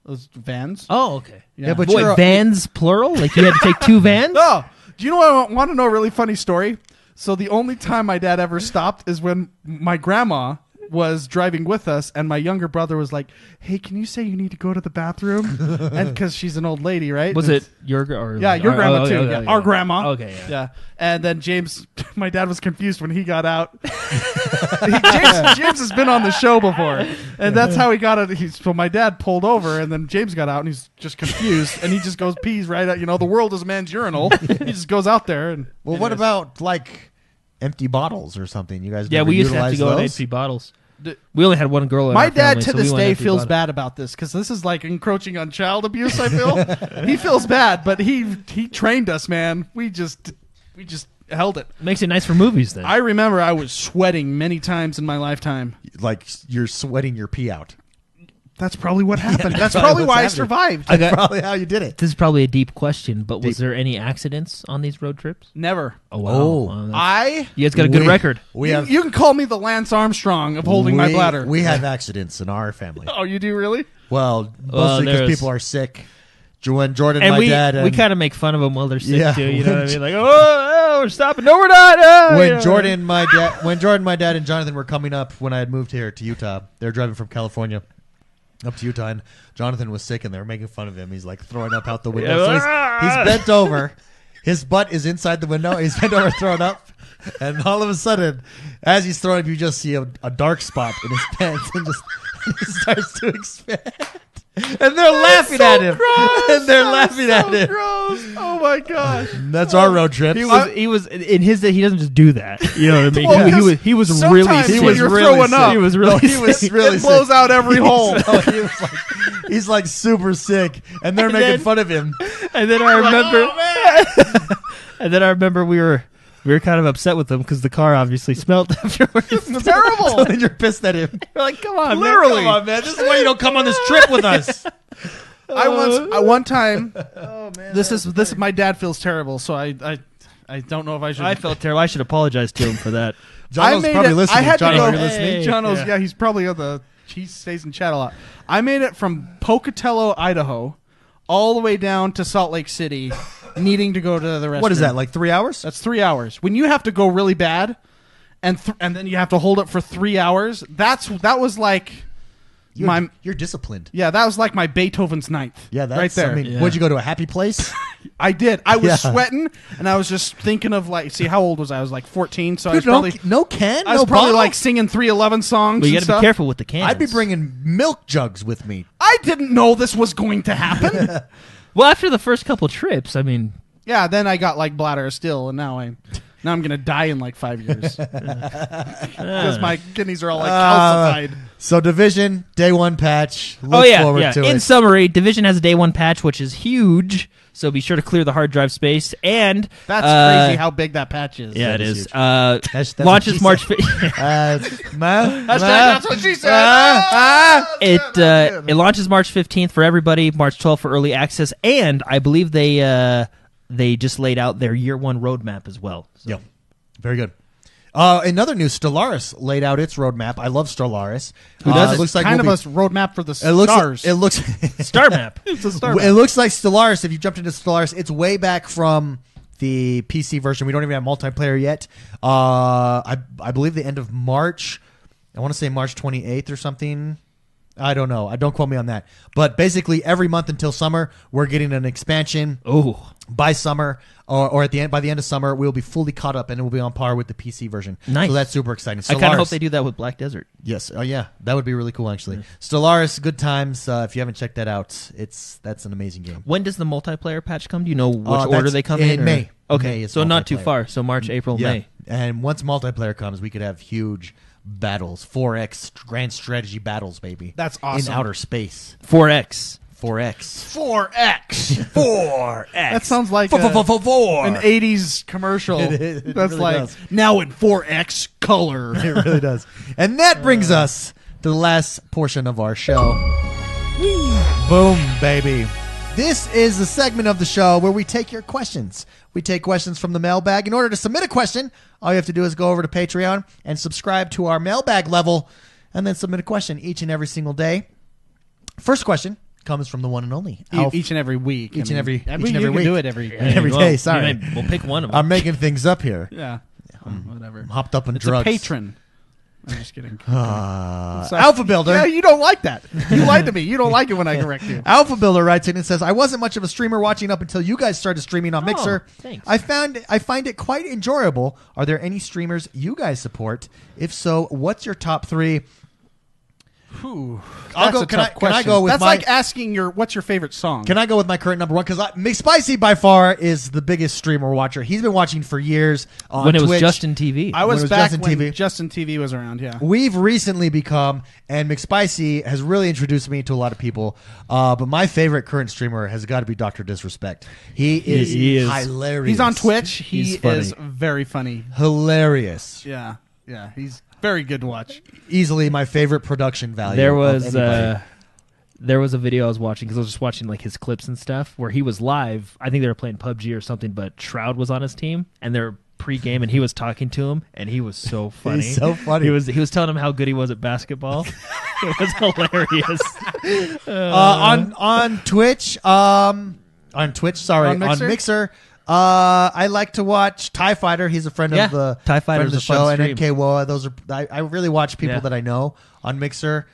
Speaker 2: Those vans.
Speaker 3: Oh, okay.
Speaker 1: Yeah, but
Speaker 3: Boy, vans plural? Like you had to take two vans?
Speaker 2: Oh, do you know what I want to know? A really funny story. So the only time my dad ever stopped is when my grandma was driving with us, and my younger brother was like, "Hey, can you say you need to go to the bathroom?" And because she's an old lady, right?
Speaker 3: Was it your or
Speaker 2: Yeah, your grandma too.
Speaker 3: okay,
Speaker 2: Yeah,
Speaker 3: okay.
Speaker 2: our grandma.
Speaker 3: Okay, yeah.
Speaker 2: And then James, my dad was confused when he got out. James has been on the show before, and that's how he got it. So my dad pulled over, and then James got out, and he's just confused, and he just goes pees right at the world is a man's urinal. He just goes out there. And
Speaker 1: Well, what about like empty bottles or something? You guys?
Speaker 3: Yeah,
Speaker 1: never
Speaker 3: we used to have to
Speaker 1: utilize
Speaker 3: go in
Speaker 1: those?
Speaker 3: empty bottles. We only had one girl in
Speaker 2: my
Speaker 3: our
Speaker 2: dad
Speaker 3: family,
Speaker 2: to
Speaker 3: so we
Speaker 2: this
Speaker 3: went
Speaker 2: day
Speaker 3: empty
Speaker 2: feels
Speaker 3: bottle.
Speaker 2: bad about this because this is like encroaching on child abuse. I feel he feels bad, but he trained us, man. We just held it.
Speaker 3: Makes it nice for movies then.
Speaker 2: I remember I was sweating many times in my lifetime.
Speaker 1: Like you're sweating your pee out.
Speaker 2: That's probably what happened.
Speaker 1: Yeah,
Speaker 2: that's
Speaker 1: that's
Speaker 2: probably
Speaker 1: what's
Speaker 2: why I
Speaker 1: happening.
Speaker 2: survived.
Speaker 3: I got-
Speaker 1: Probably how you did it.
Speaker 3: This is probably a deep question, but was
Speaker 1: Deep.
Speaker 3: there any accidents on these road trips?
Speaker 2: Never.
Speaker 3: Oh, wow.
Speaker 1: Oh.
Speaker 3: Wow, that's- you guys got a good
Speaker 1: We-
Speaker 3: record.
Speaker 1: We have.
Speaker 2: You can call me the Lance Armstrong of holding my bladder.
Speaker 1: We have accidents in our family.
Speaker 2: Oh, you do really?
Speaker 1: Well, mostly because
Speaker 3: there's-
Speaker 1: people are sick. When Jordan,
Speaker 3: And
Speaker 1: my dad,
Speaker 3: we kind of make fun of them while they're sick
Speaker 1: Yeah.
Speaker 3: too. You know what I mean? Like, oh, we're stopping. No, we're not. Oh,
Speaker 1: when
Speaker 3: you know.
Speaker 1: Jordan, my dad, and Jonathan were coming up when I had moved here to Utah. They were driving from California up to Utah, and Jonathan was sick, and they were making fun of him. He's like throwing up out the window. So he's bent over. His butt is inside the window. He's bent over, throwing up, and all of a sudden, as he's throwing up, you just see a dark spot in his pants, and just he starts to expand. And they're laughing at him. And they're laughing at him.
Speaker 2: Gross. Oh my gosh.
Speaker 1: That's our road trip.
Speaker 3: He was in his day. He doesn't just do that. You know what I mean?
Speaker 2: Well,
Speaker 3: he was
Speaker 2: sometimes
Speaker 3: really
Speaker 2: when
Speaker 3: sick.
Speaker 2: you're throwing up,
Speaker 3: He was really
Speaker 1: he was
Speaker 3: sick.
Speaker 1: really
Speaker 2: it blows
Speaker 1: sick.
Speaker 2: out every hole.
Speaker 1: So he was like, he's like super sick, and they're
Speaker 3: And
Speaker 1: making
Speaker 3: then-
Speaker 1: fun of him.
Speaker 3: And then I remember,
Speaker 1: "Oh,
Speaker 3: and then I remember we were kind of upset with him because the car obviously smelled afterwards.
Speaker 2: It's terrible.
Speaker 1: And you're pissed at him.
Speaker 3: We're like, come on,
Speaker 2: Literally.
Speaker 1: Come on, man. This is why you don't come on this trip with us.
Speaker 2: One time. Oh man. This my dad feels terrible, so I don't know if I should.
Speaker 3: I felt terrible. I should apologize to him for that.
Speaker 1: Jono's probably listening.
Speaker 2: I had
Speaker 1: Jono,
Speaker 2: to go.
Speaker 1: are you listening?
Speaker 2: Jono's,
Speaker 3: Yeah.
Speaker 2: yeah, he's probably on the. He stays in chat a lot. I made it from Pocatello, Idaho, all the way down to Salt Lake City, needing to go to the restroom.
Speaker 1: What is that, like 3 hours?
Speaker 2: That's 3 hours. When you have to go really bad, and then you have to hold it for 3 hours. That was like
Speaker 1: You're disciplined.
Speaker 2: that was like my Beethoven's Ninth.
Speaker 1: Yeah, that's
Speaker 2: right there.
Speaker 1: I mean,
Speaker 3: Yeah.
Speaker 1: would you go to a happy place?
Speaker 2: I did. I was
Speaker 1: Yeah.
Speaker 2: sweating, and I was just thinking of like, see, how old was I? I was like 14, so I was
Speaker 1: Dude,
Speaker 2: probably
Speaker 1: no can,
Speaker 2: I was
Speaker 1: no
Speaker 2: probably
Speaker 1: bottle?
Speaker 2: like singing 311 songs.
Speaker 3: But you
Speaker 2: and
Speaker 3: got to be
Speaker 2: stuff.
Speaker 3: careful with the cans.
Speaker 1: I'd be bringing milk jugs with me.
Speaker 2: I didn't know this was going to happen.
Speaker 3: Well, after the first couple trips, I mean,
Speaker 2: Yeah, then I got like bladder still, and now I'm gonna die in like 5 years because my kidneys are all like calcified.
Speaker 1: So Division, day one patch. Look
Speaker 3: oh yeah,
Speaker 1: forward
Speaker 3: yeah.
Speaker 1: to
Speaker 3: In
Speaker 1: it.
Speaker 3: summary, Division has a day one patch, which is huge. So be sure to clear the hard drive space. And
Speaker 2: That's crazy how big that patch is.
Speaker 3: yeah,
Speaker 1: That
Speaker 3: it
Speaker 1: is
Speaker 3: is.
Speaker 1: huge. That's
Speaker 3: Launches
Speaker 1: what she
Speaker 3: March.
Speaker 2: That's what she said.
Speaker 3: It launches March 15th for everybody. March 12th for early access, and I believe they just laid out their year one roadmap as well. So.
Speaker 1: Yep. Very good. Another news, Stellaris laid out its roadmap. I love Stellaris.
Speaker 3: Who doesn't?
Speaker 1: It looks like
Speaker 2: kind of
Speaker 1: we'll
Speaker 2: a roadmap for the
Speaker 1: it looks
Speaker 2: stars.
Speaker 1: It looks
Speaker 3: Star map.
Speaker 2: It's a star
Speaker 1: It
Speaker 2: map.
Speaker 1: looks like Stellaris. If you jumped into Stellaris, it's way back from the PC version. We don't even have multiplayer yet. I believe the end of March. I want to say March 28th or something. I don't know. Don't quote me on that. But basically, every month until summer, we're getting an expansion.
Speaker 3: Oh,
Speaker 1: By summer, or at the end, by the end of summer, we'll be fully caught up and it will be on par with the PC version.
Speaker 3: Nice.
Speaker 1: So that's super exciting.
Speaker 3: I kind of hope they do that with Black Desert.
Speaker 1: Yes. Oh yeah, that would be really cool actually. Stellaris, good times. If you haven't checked that out, that's an amazing game.
Speaker 3: When does the multiplayer patch come? Do you know which order they come in?
Speaker 1: In May.
Speaker 3: Okay,
Speaker 1: May is
Speaker 3: so not too
Speaker 1: multiplayer.
Speaker 3: far. So March, April,
Speaker 1: Yeah.
Speaker 3: May.
Speaker 1: And once multiplayer comes, we could have huge battles, 4X grand strategy battles, baby.
Speaker 2: That's awesome.
Speaker 1: In outer space,
Speaker 3: 4X.
Speaker 1: 4X.
Speaker 2: 4X.
Speaker 1: 4X.
Speaker 2: That sounds like
Speaker 1: Four.
Speaker 2: an 80s commercial.
Speaker 1: It
Speaker 2: That's
Speaker 1: really
Speaker 2: like,
Speaker 1: does.
Speaker 2: now in 4X color.
Speaker 1: It really does. And that brings us to the last portion of our show. Boom, baby. This is the segment of the show where we take your questions. We take questions from the mailbag. In order to submit a question, all you have to do is go over to Patreon and subscribe to our mailbag level and then submit a question each and every single day. First question comes from the one and only Alf.
Speaker 2: Each and every week.
Speaker 1: Each and every
Speaker 2: you
Speaker 1: week.
Speaker 2: can do it every
Speaker 1: Every day, sorry.
Speaker 3: We'll pick one of them.
Speaker 1: I'm making things up here.
Speaker 2: Yeah. Whatever.
Speaker 1: I'm hopped up on
Speaker 2: It's
Speaker 1: drugs.
Speaker 2: a patron. I'm just kidding.
Speaker 1: Alpha Builder.
Speaker 2: Yeah, you don't like that. You lied to me. You don't like it when I correct you.
Speaker 1: Alpha Builder writes in and says, I wasn't much of a streamer watching up until you guys started streaming on Mixer.
Speaker 3: Thanks.
Speaker 1: I find it quite enjoyable. Are there any streamers you guys support? If so, what's your top three?
Speaker 2: I'll
Speaker 1: go- can I go with
Speaker 2: That's
Speaker 1: my-
Speaker 2: like asking what's your favorite song?
Speaker 1: Can I go with my current number one? Because McSpicy by far is the biggest streamer watcher. He's been watching for years on
Speaker 3: when it was
Speaker 1: Twitch.
Speaker 3: Justin TV.
Speaker 2: I
Speaker 1: when
Speaker 2: was
Speaker 1: it was
Speaker 2: back
Speaker 1: Justin
Speaker 2: when
Speaker 1: TV.
Speaker 2: Justin TV was around, yeah.
Speaker 1: We've recently become, and McSpicy has really introduced me to a lot of people, but my favorite current streamer has got to be Dr. Disrespect. He is hilarious.
Speaker 2: He's on Twitch. He
Speaker 3: He's funny.
Speaker 2: is very funny.
Speaker 1: Hilarious.
Speaker 2: Yeah. Yeah. He's very good to watch.
Speaker 1: Easily my favorite production value.
Speaker 3: There
Speaker 1: of
Speaker 3: was
Speaker 1: anybody.
Speaker 3: there was a video I was watching because I was just watching like his clips and stuff where he was live. I think they were playing PUBG or something, but Shroud was on his team and they're pre-game and he was talking to him and he was so funny.
Speaker 1: He's so funny.
Speaker 3: He was telling him how good he was at basketball. It was hilarious.
Speaker 1: On Twitch, on Mixer. I like to watch TIE Fighter. He's a friend
Speaker 3: Yeah,
Speaker 1: of the
Speaker 3: TIE
Speaker 1: friend of
Speaker 3: Fighter's
Speaker 1: the
Speaker 3: a fun
Speaker 1: show, and
Speaker 3: stream.
Speaker 1: MK Woa. Those are I really watch people
Speaker 3: Yeah.
Speaker 1: that I know on Mixer.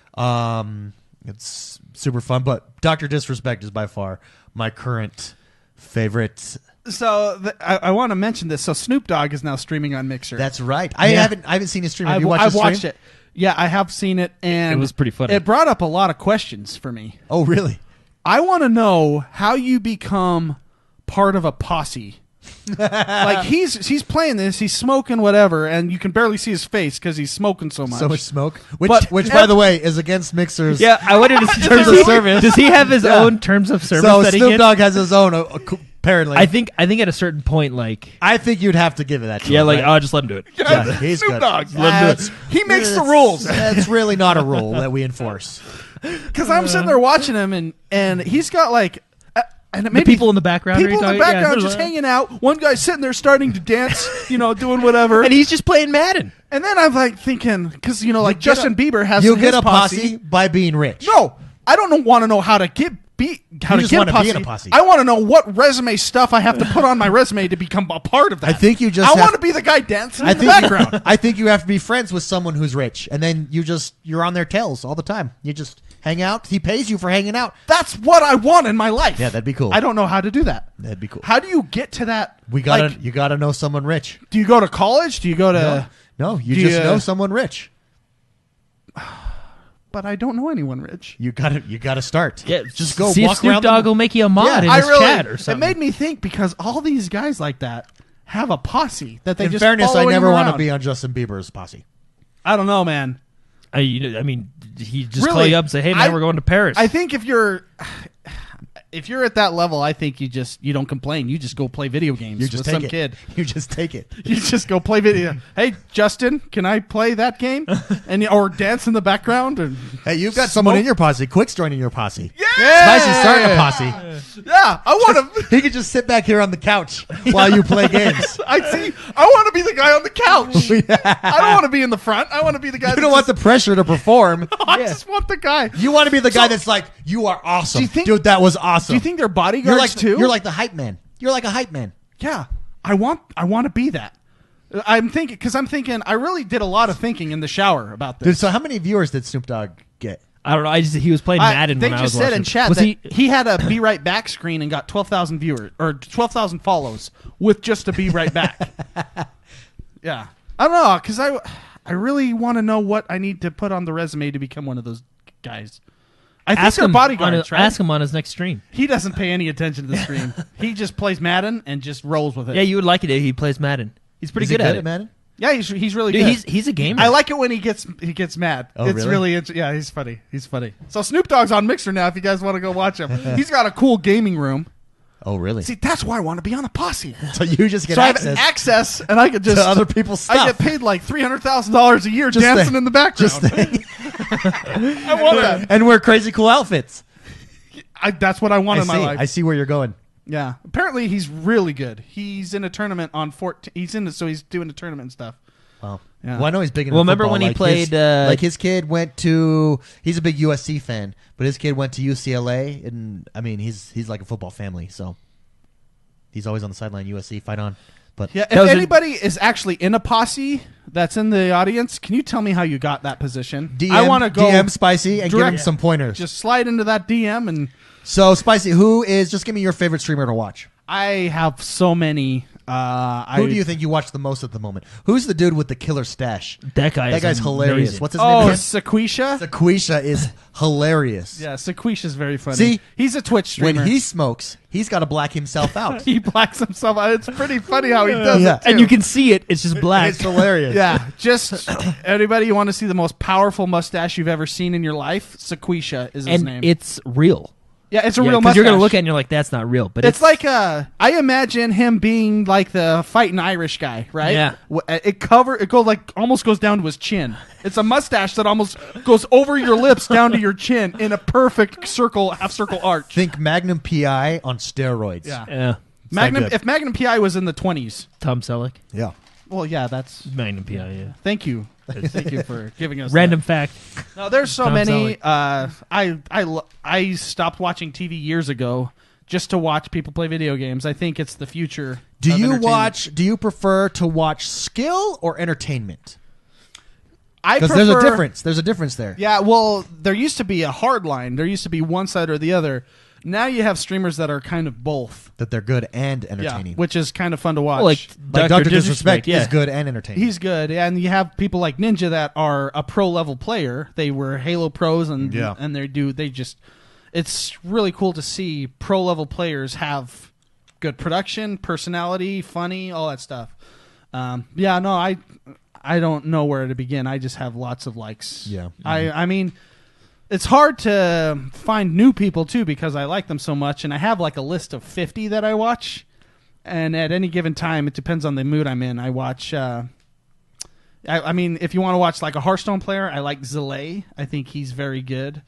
Speaker 1: It's super fun. But Dr. Disrespect is by far my current favorite.
Speaker 2: So I want to mention this. So Snoop Dogg is now streaming on Mixer.
Speaker 1: That's right. I haven't seen his stream. Have you watched
Speaker 2: I've
Speaker 1: his stream?
Speaker 2: watched it. Yeah, I have seen it, and
Speaker 3: It was pretty funny.
Speaker 2: It brought up a lot of questions for me.
Speaker 1: Oh, really?
Speaker 2: I want to know how you become part of a posse. Like he's playing this, he's smoking whatever, and you can barely see his face because he's smoking so much.
Speaker 1: So much smoke. Which,
Speaker 2: But-
Speaker 1: by the way, is against Mixer's
Speaker 3: Yeah, I wanted to see
Speaker 1: terms of service.
Speaker 3: Does he have his
Speaker 1: Yeah.
Speaker 3: own terms of service
Speaker 1: So
Speaker 3: that he
Speaker 1: Snoop
Speaker 3: gets?
Speaker 1: Dogg has his own, apparently.
Speaker 3: I think at a certain point, like
Speaker 1: I think you'd have to give it that to
Speaker 3: yeah,
Speaker 1: him,
Speaker 3: like
Speaker 1: right?
Speaker 3: I'll just let him do it.
Speaker 1: Yeah, he's
Speaker 2: Snoop
Speaker 1: good.
Speaker 2: Dogg.
Speaker 1: That's-
Speaker 2: He makes the
Speaker 1: that's-
Speaker 2: rules.
Speaker 1: That's really not a rule that we enforce.
Speaker 2: Because I'm sitting there watching him, and he's got like. And it
Speaker 3: The
Speaker 2: made
Speaker 3: people
Speaker 2: me,
Speaker 3: in the background.
Speaker 2: people in the background just
Speaker 3: hanging.
Speaker 2: hanging out. One guy's sitting there starting to dance, doing whatever.
Speaker 3: And he's just playing Madden.
Speaker 2: And then I'm like thinking, because like
Speaker 1: get
Speaker 2: Justin Bieber has
Speaker 1: You
Speaker 2: his
Speaker 1: get a posse by being rich.
Speaker 2: No, I don't want to know how to get how to
Speaker 1: just
Speaker 2: get
Speaker 1: wanna
Speaker 2: a
Speaker 1: be
Speaker 2: posse.
Speaker 1: in a posse.
Speaker 2: I want to know what resume stuff I have to put on my resume to become a part of that.
Speaker 1: I think you just
Speaker 2: I
Speaker 1: have-
Speaker 2: want to be the guy dancing
Speaker 1: I
Speaker 2: in the
Speaker 1: think
Speaker 2: background.
Speaker 1: I think you have to be friends with someone who's rich, and then you're on their tails all the time. You just hang out. He pays you for hanging out.
Speaker 2: That's what I want in my life.
Speaker 1: Yeah, that'd be cool.
Speaker 2: I don't know how to do that.
Speaker 1: That'd be cool.
Speaker 2: How do you get to that?
Speaker 1: You gotta know someone rich.
Speaker 2: Do you go to college? Do you go to?
Speaker 1: No, you
Speaker 2: do
Speaker 1: just
Speaker 2: you-
Speaker 1: know someone rich.
Speaker 2: But I don't know anyone rich.
Speaker 1: You gotta start.
Speaker 3: Yeah,
Speaker 1: just go
Speaker 3: see
Speaker 1: walk
Speaker 3: if Snoop
Speaker 1: around.
Speaker 3: Dogg will make you a mod in
Speaker 2: I
Speaker 3: his
Speaker 2: really.
Speaker 3: chat or
Speaker 2: It
Speaker 3: something.
Speaker 2: made me think because all these guys like that have a posse that they
Speaker 1: In
Speaker 2: just.
Speaker 1: fairness, I
Speaker 2: following
Speaker 1: never
Speaker 2: him
Speaker 1: want to
Speaker 2: around.
Speaker 1: be on Justin Bieber's posse.
Speaker 2: I don't know, man.
Speaker 3: I mean, he just
Speaker 2: Really,
Speaker 3: call you up and say, "Hey, man, we're going to Paris."
Speaker 2: I think if you're at that level, I think you don't complain. You just go play video games
Speaker 1: You just
Speaker 2: with
Speaker 1: take
Speaker 2: some
Speaker 1: it.
Speaker 2: kid.
Speaker 1: You just take it.
Speaker 2: You just go play video. Hey, Justin, can I play that game? Or dance in the background? And
Speaker 1: Hey, you've got someone in your posse. Quick's joining your posse.
Speaker 2: yeah,
Speaker 1: Nice, he's starting a posse.
Speaker 2: Yeah, I want to.
Speaker 1: He could just sit back here on the couch while you play games.
Speaker 2: I want to be the guy on the couch. I don't want to be in the front. I want to be the guy.
Speaker 1: You don't want the pressure to perform.
Speaker 2: I just want the guy.
Speaker 1: You want to be the guy that's like, you are awesome.
Speaker 2: Do you think-
Speaker 1: Dude, that was awesome.
Speaker 2: Do you think they're bodyguards
Speaker 1: you're like
Speaker 2: too?
Speaker 1: You're like the hype man. You're like a hype man.
Speaker 2: Yeah, I want to be that. I'm thinking I really did a lot of thinking in the shower about this.
Speaker 1: Dude, so how many viewers did Snoop Dogg get?
Speaker 3: I don't know. He was playing Madden
Speaker 2: They
Speaker 3: when I was
Speaker 2: just said
Speaker 3: watching.
Speaker 2: in chat
Speaker 3: Was
Speaker 2: that he had a Be Right Back screen and got 12,000 viewers or 12,000 follows with just a Be Right Back. Yeah, I don't know because I really want to know what I need to put on the resume to become one of those guys. I think they're bodyguards, right?
Speaker 3: Ask him on his next stream.
Speaker 2: He doesn't pay any attention to the stream. He just plays Madden and just rolls with it.
Speaker 3: Yeah, you would like it if he plays Madden. He's pretty good at it.
Speaker 1: Madden?
Speaker 2: Yeah, he's really
Speaker 3: Dude,
Speaker 2: good.
Speaker 3: he's a gamer.
Speaker 2: I like it when he gets mad.
Speaker 1: Oh,
Speaker 2: it's
Speaker 1: really?
Speaker 2: Yeah, he's funny. He's funny. So Snoop Dogg's on Mixer now. If you guys want to go watch him, he's got a cool gaming room.
Speaker 1: Oh, really?
Speaker 2: See, that's why I want to be on a posse.
Speaker 1: So you just get
Speaker 2: So I
Speaker 1: access,
Speaker 2: have access, and I could just
Speaker 1: to other people's stuff.
Speaker 2: I get paid like $300,000 a year
Speaker 1: Just
Speaker 2: dancing in the background. I want that.
Speaker 1: and wear crazy cool outfits.
Speaker 2: That's what I want in my life.
Speaker 1: I see where you're going.
Speaker 2: Yeah. Apparently, he's really good. He's in a tournament on 14. So he's doing a tournament and stuff.
Speaker 1: Wow.
Speaker 2: Yeah.
Speaker 1: Well, I know he's big into
Speaker 3: remember
Speaker 1: football.
Speaker 3: when he
Speaker 1: Like
Speaker 3: played?
Speaker 1: his kid went to. He's a big USC fan, but his kid went to UCLA, and I mean, he's like a football family, so he's always on the sideline. USC, fight on. But
Speaker 2: Yeah, if anybody is actually in a posse that's in the audience, can you tell me how you got that position? I want to go
Speaker 1: DM Spicy and give him some pointers.
Speaker 2: Just slide into that DM and
Speaker 1: So Spicy, just give me your favorite streamer to watch.
Speaker 2: I have so many.
Speaker 1: Who do you think you watch the most at the moment? Who's the dude with the killer stash?
Speaker 3: That guy's
Speaker 1: hilarious.
Speaker 3: amazing.
Speaker 1: What's his name? again?
Speaker 2: Sequisha?
Speaker 1: Sequisha is hilarious.
Speaker 2: Yeah, Sequisha's very funny.
Speaker 1: See,
Speaker 2: he's a Twitch streamer.
Speaker 1: When he smokes, he's got to black himself out.
Speaker 2: he blacks himself out. It's pretty funny how he does
Speaker 1: Yeah.
Speaker 2: it, too.
Speaker 3: And you can see it. It's just black.
Speaker 1: It's hilarious.
Speaker 2: Yeah, just anybody you want to see the most powerful mustache you've ever seen in your life, Sequisha is his
Speaker 3: and
Speaker 2: name.
Speaker 3: it's real.
Speaker 2: Yeah, it's a real
Speaker 3: Because
Speaker 2: mustache.
Speaker 3: you're going to look at it and you're like, that's not real. But
Speaker 2: It's like I imagine him being like the fighting Irish guy, right?
Speaker 3: Yeah.
Speaker 2: It almost goes down to his chin. It's a mustache that almost goes over your lips down to your chin in a perfect half circle arch.
Speaker 1: Think Magnum PI on steroids.
Speaker 3: Yeah.
Speaker 2: Magnum.
Speaker 1: good.
Speaker 2: If Magnum PI was in the 20s,
Speaker 3: Tom Selleck.
Speaker 1: Yeah.
Speaker 2: well, yeah, that's.
Speaker 3: Magnum PI, yeah.
Speaker 2: Thank you. Thank you for giving us
Speaker 3: Random
Speaker 2: that.
Speaker 3: fact.
Speaker 2: No, there's so
Speaker 3: Tom
Speaker 2: many.
Speaker 3: Selleck.
Speaker 2: I stopped watching TV years ago just to watch people play video games. I think it's the future.
Speaker 1: Do
Speaker 2: of
Speaker 1: you
Speaker 2: entertainment.
Speaker 1: do you prefer to watch skill or entertainment?
Speaker 2: I
Speaker 1: Because
Speaker 2: prefer.
Speaker 1: there's a difference. There's a difference there.
Speaker 2: Yeah, well, there used to be a hard line. There used to be one side or the other. Now you have streamers that are kind of both.
Speaker 1: That they're good and entertaining.
Speaker 2: Which is kind of fun to watch.
Speaker 3: Well, like
Speaker 1: Dr. Disrespect
Speaker 3: yeah.
Speaker 1: is good and entertaining.
Speaker 2: He's good, and you have people like Ninja that are a pro level player. They were Halo pros, and it's really cool to see pro level players have good production, personality, funny, all that stuff. I don't know where to begin. I just have lots of likes.
Speaker 1: Yeah.
Speaker 2: I mean, it's hard to find new people too because I like them so much, and I have like a list of 50 that I watch. And at any given time, it depends on the mood I'm in. I watch. I mean, if you want to watch like a Hearthstone player, I like Zilay. I think he's very good.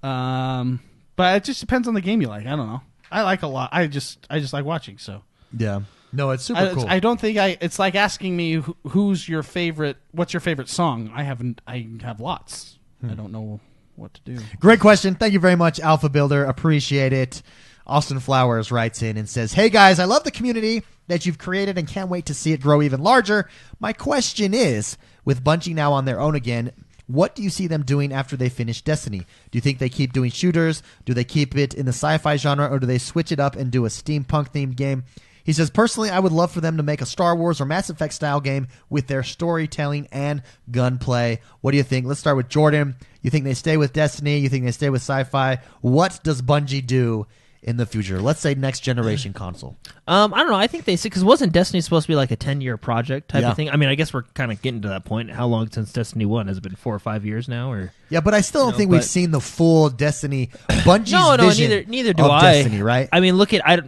Speaker 2: But it just depends on the game you like. I don't know. I like a lot. I just like watching. So
Speaker 1: Yeah. No, it's super cool.
Speaker 2: I don't think it's like asking me who's your favorite. What's your favorite song? I have lots. I don't know what to do.
Speaker 1: Great question. Thank you very much, Alpha Builder. Appreciate it. Austin Flowers writes in and says, "Hey guys, I love the community that you've created and can't wait to see it grow even larger. My question is, with Bungie now on their own again, what do you see them doing after they finish Destiny? Do you think they keep doing shooters? Do they keep it in the sci-fi genre, or do they switch it up and do a steampunk-themed game?" He says, "Personally, I would love for them to make a Star Wars or Mass Effect style game with their storytelling and gunplay. What do you think?" Let's start with Jordan. You think they stay with Destiny? You think they stay with sci-fi? What does Bungie do in the future? Let's say next generation console.
Speaker 3: I don't know. I think because wasn't Destiny supposed to be like a 10-year project type of thing? I mean, I guess we're kind of getting to that point. How long since Destiny 1? Has it been 4 or 5 years now? Or
Speaker 1: Yeah, but I still don't think we've seen the full Destiny Bungie's
Speaker 3: no,
Speaker 1: vision
Speaker 3: neither do
Speaker 1: of
Speaker 3: I.
Speaker 1: Destiny, right?
Speaker 3: I mean, look at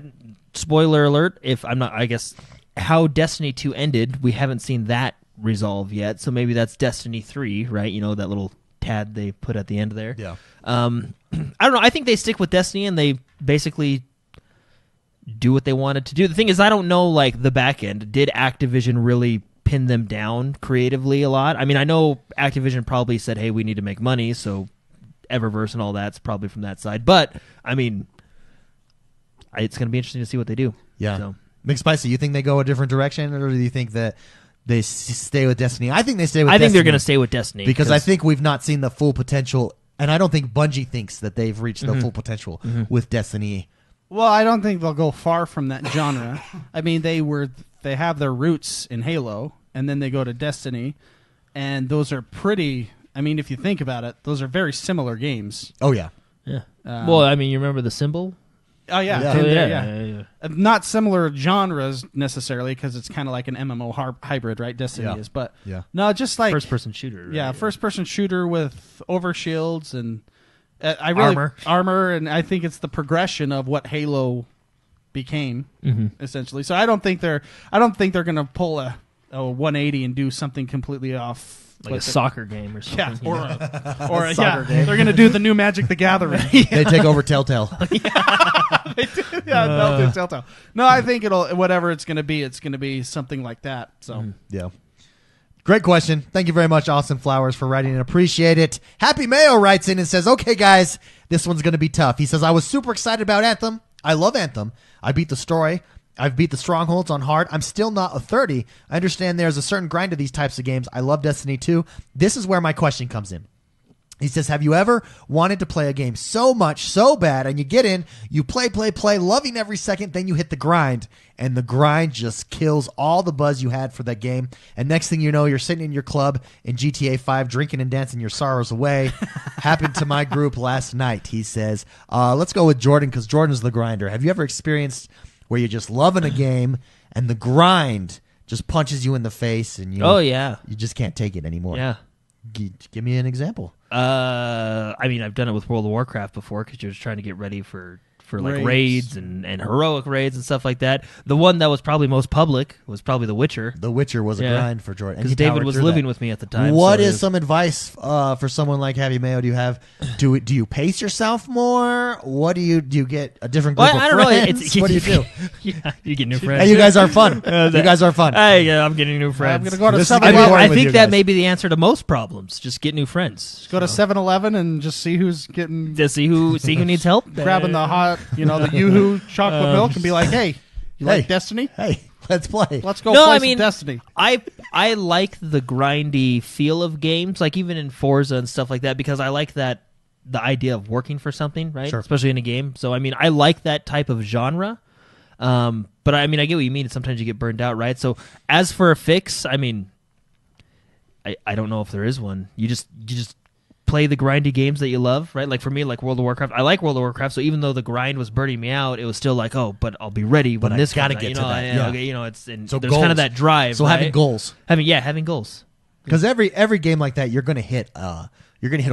Speaker 3: spoiler alert. If I'm not, I guess how Destiny 2 ended, we haven't seen that resolve yet. So maybe that's Destiny 3, right? You know, that little tad they put at the end there.
Speaker 1: Yeah.
Speaker 3: I don't know. I think they stick with Destiny and they basically do what they wanted to do. The thing is, I don't know, like, the back end. Did Activision really pin them down creatively a lot? I mean, I know Activision probably said, hey, we need to make money, so Eververse and all that's probably from that side. But, I mean, it's going to be interesting to see what they do.
Speaker 1: Yeah.
Speaker 3: So.
Speaker 1: McSpicy, you think they go a different direction, or do you think that they stay with Destiny? I think they stay with
Speaker 3: I
Speaker 1: Destiny.
Speaker 3: think they're going to stay with Destiny.
Speaker 1: Because I think we've not seen the full potential And I don't think Bungie thinks that they've reached the full potential with Destiny.
Speaker 2: Well, I don't think they'll go far from that genre. I mean, they have their roots in Halo, and then they go to Destiny, and those are pretty. I mean, if you think about it, those are very similar games.
Speaker 1: Oh yeah.
Speaker 3: Yeah. Well, I mean, you remember the symbol?
Speaker 2: Oh yeah,
Speaker 1: Yeah.
Speaker 2: and
Speaker 3: Yeah,
Speaker 2: they're-
Speaker 3: yeah.
Speaker 2: Not similar genres necessarily because it's kind of like an MMO hybrid, right? Destiny
Speaker 1: Yeah.
Speaker 2: is, but
Speaker 1: Yeah.
Speaker 2: no, just like
Speaker 3: First-person shooter. Right?
Speaker 2: yeah, first-person shooter with overshields and armor, and I think it's the progression of what Halo became essentially. So I don't think they're going to pull a 180 and do something completely off.
Speaker 3: Like a
Speaker 2: with it.
Speaker 3: soccer game or something.
Speaker 2: Yeah, or a
Speaker 1: Soccer game.
Speaker 2: They're going to do the new Magic the Gathering.
Speaker 1: They take over Telltale.
Speaker 2: They'll do Telltale. No, I think whatever it's going to be something like that. So
Speaker 1: Yeah. Great question. Thank you very much, Austin Flowers, for writing in. Appreciate it. Happy Mayo writes in and says, okay, guys, this one's going to be tough. He says, I was super excited about Anthem. I love Anthem. I beat the story. I've beat the strongholds on hard. I'm still not a 30. I understand there's a certain grind to these types of games. I love Destiny 2. This is where my question comes in. He says, have you ever wanted to play a game so much, so bad, and you get in, you play, loving every second, then you hit the grind, and the grind just kills all the buzz you had for that game, and next thing you know, you're sitting in your club in GTA 5 drinking and dancing your sorrows away. Happened to my group last night, he says. Let's go with Jordan, because Jordan's the grinder. Have you ever experienced where you're just loving a game, and the grind just punches you in the face, and you just can't take it anymore?
Speaker 3: Yeah.
Speaker 1: Give me an example.
Speaker 3: I mean, I've done it with World of Warcraft before because you're just trying to get ready for like raids and heroic raids and stuff like that. The one that was probably most public was probably The Witcher.
Speaker 1: The Witcher was a grind for Jordan.
Speaker 3: Because David was living with me at the time.
Speaker 1: What is some advice for someone like Happy Mayo? Do you have? Do you pace yourself more? What do you get a different group of
Speaker 3: I don't
Speaker 1: friends?
Speaker 3: know.
Speaker 1: What do you do?
Speaker 3: Yeah, you get new friends.
Speaker 1: Hey, you guys are fun. You guys are fun.
Speaker 3: Hey, I'm getting new friends.
Speaker 2: I'm going to go to
Speaker 1: This is
Speaker 2: 7-Eleven.
Speaker 1: boring
Speaker 3: I
Speaker 1: with
Speaker 3: think
Speaker 1: you
Speaker 3: that
Speaker 1: guys.
Speaker 3: may be the answer to most problems. Just get new friends.
Speaker 2: Go to 7-Eleven and just see who's getting
Speaker 3: To see who needs help.
Speaker 2: grabbing the hot, the Yoo-Hoo chocolate milk and be like, hey, you like Destiny?
Speaker 1: Hey, let's play.
Speaker 2: Let's go play some Destiny.
Speaker 3: I like the grindy feel of games, like even in Forza and stuff like that, because I like the idea of working for something, right?
Speaker 1: Sure.
Speaker 3: Especially in a game. So I mean, I like that type of genre. But I mean, I get what you mean. Sometimes you get burned out, right? So as for a fix, I mean, I don't know if there is one. You just play the grindy games that you love, right? Like for me, like World of Warcraft. I like World of Warcraft, so even though the grind was burning me out, it was still like, oh, but I'll be ready when
Speaker 1: But I
Speaker 3: this
Speaker 1: gotta
Speaker 3: comes out,
Speaker 1: get to that, yeah.
Speaker 3: It's
Speaker 1: So
Speaker 3: there's kind
Speaker 1: goals.
Speaker 3: of that drive.
Speaker 1: So
Speaker 3: right?
Speaker 1: having goals,
Speaker 3: having goals.
Speaker 1: because every game like that, you're gonna hit a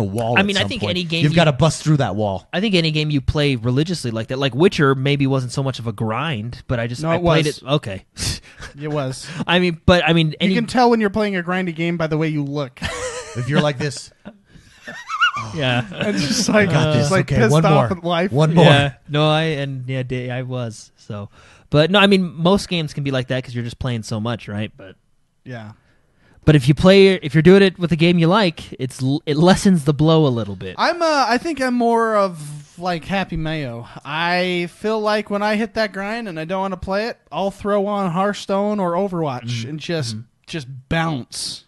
Speaker 1: wall.
Speaker 3: I
Speaker 1: at
Speaker 3: mean, I
Speaker 1: some
Speaker 3: think
Speaker 1: point.
Speaker 3: any game
Speaker 1: you've got to bust through that wall.
Speaker 3: I think any game you play religiously like that, like Witcher, maybe wasn't so much of a grind, but I
Speaker 2: No,
Speaker 3: I
Speaker 2: it
Speaker 3: played
Speaker 2: was.
Speaker 3: it. Okay,
Speaker 2: It was.
Speaker 3: I mean,
Speaker 2: You can tell when you're playing a grindy game by the way you look.
Speaker 1: If you're like this,
Speaker 3: yeah.
Speaker 2: It's just like,
Speaker 1: got this.
Speaker 2: just like
Speaker 1: Okay,
Speaker 2: pissed
Speaker 1: one
Speaker 2: off
Speaker 1: more.
Speaker 2: at life.
Speaker 1: One more.
Speaker 3: Yeah, no, I was so, but no, I mean, most games can be like that because you're just playing so much, right?
Speaker 2: Yeah.
Speaker 3: But if you're doing it with a game you like, it lessens the blow a little bit.
Speaker 2: I think I'm more of like Happy Mayo. I feel like when I hit that grind and I don't want to play it, I'll throw on Hearthstone or Overwatch and just bounce.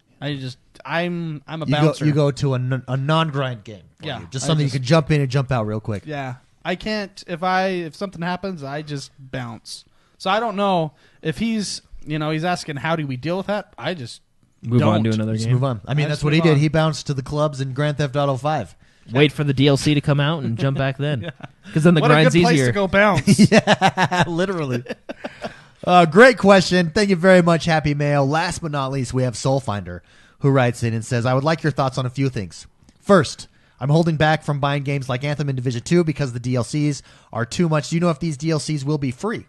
Speaker 2: I'm a bouncer.
Speaker 1: You go to a non-grind game. for
Speaker 2: Yeah,
Speaker 1: you. Just
Speaker 2: I
Speaker 1: something
Speaker 2: just-
Speaker 1: you can jump in and jump out real quick.
Speaker 2: Yeah, I can't. If something happens, I just bounce. So I don't know if he's asking how do we deal with that. I just
Speaker 3: Move on to
Speaker 2: don't.
Speaker 3: another
Speaker 1: Just
Speaker 3: game.
Speaker 1: move on. I mean,
Speaker 2: I
Speaker 1: that's
Speaker 2: just
Speaker 1: what he
Speaker 2: move
Speaker 1: did.
Speaker 2: on.
Speaker 1: He bounced to the clubs in Grand Theft Auto 5.
Speaker 3: Wait for the DLC to come out and jump back then, because then the
Speaker 2: What a
Speaker 3: grind's
Speaker 2: good place
Speaker 3: easier.
Speaker 2: to go bounce.
Speaker 1: Yeah, literally. Great question. Thank you very much, Happy Mail. Last but not least, we have Soulfinder, who writes in and says, I would like your thoughts on a few things. First, I'm holding back from buying games like Anthem and Division 2 because the DLCs are too much. Do you know if these DLCs will be free?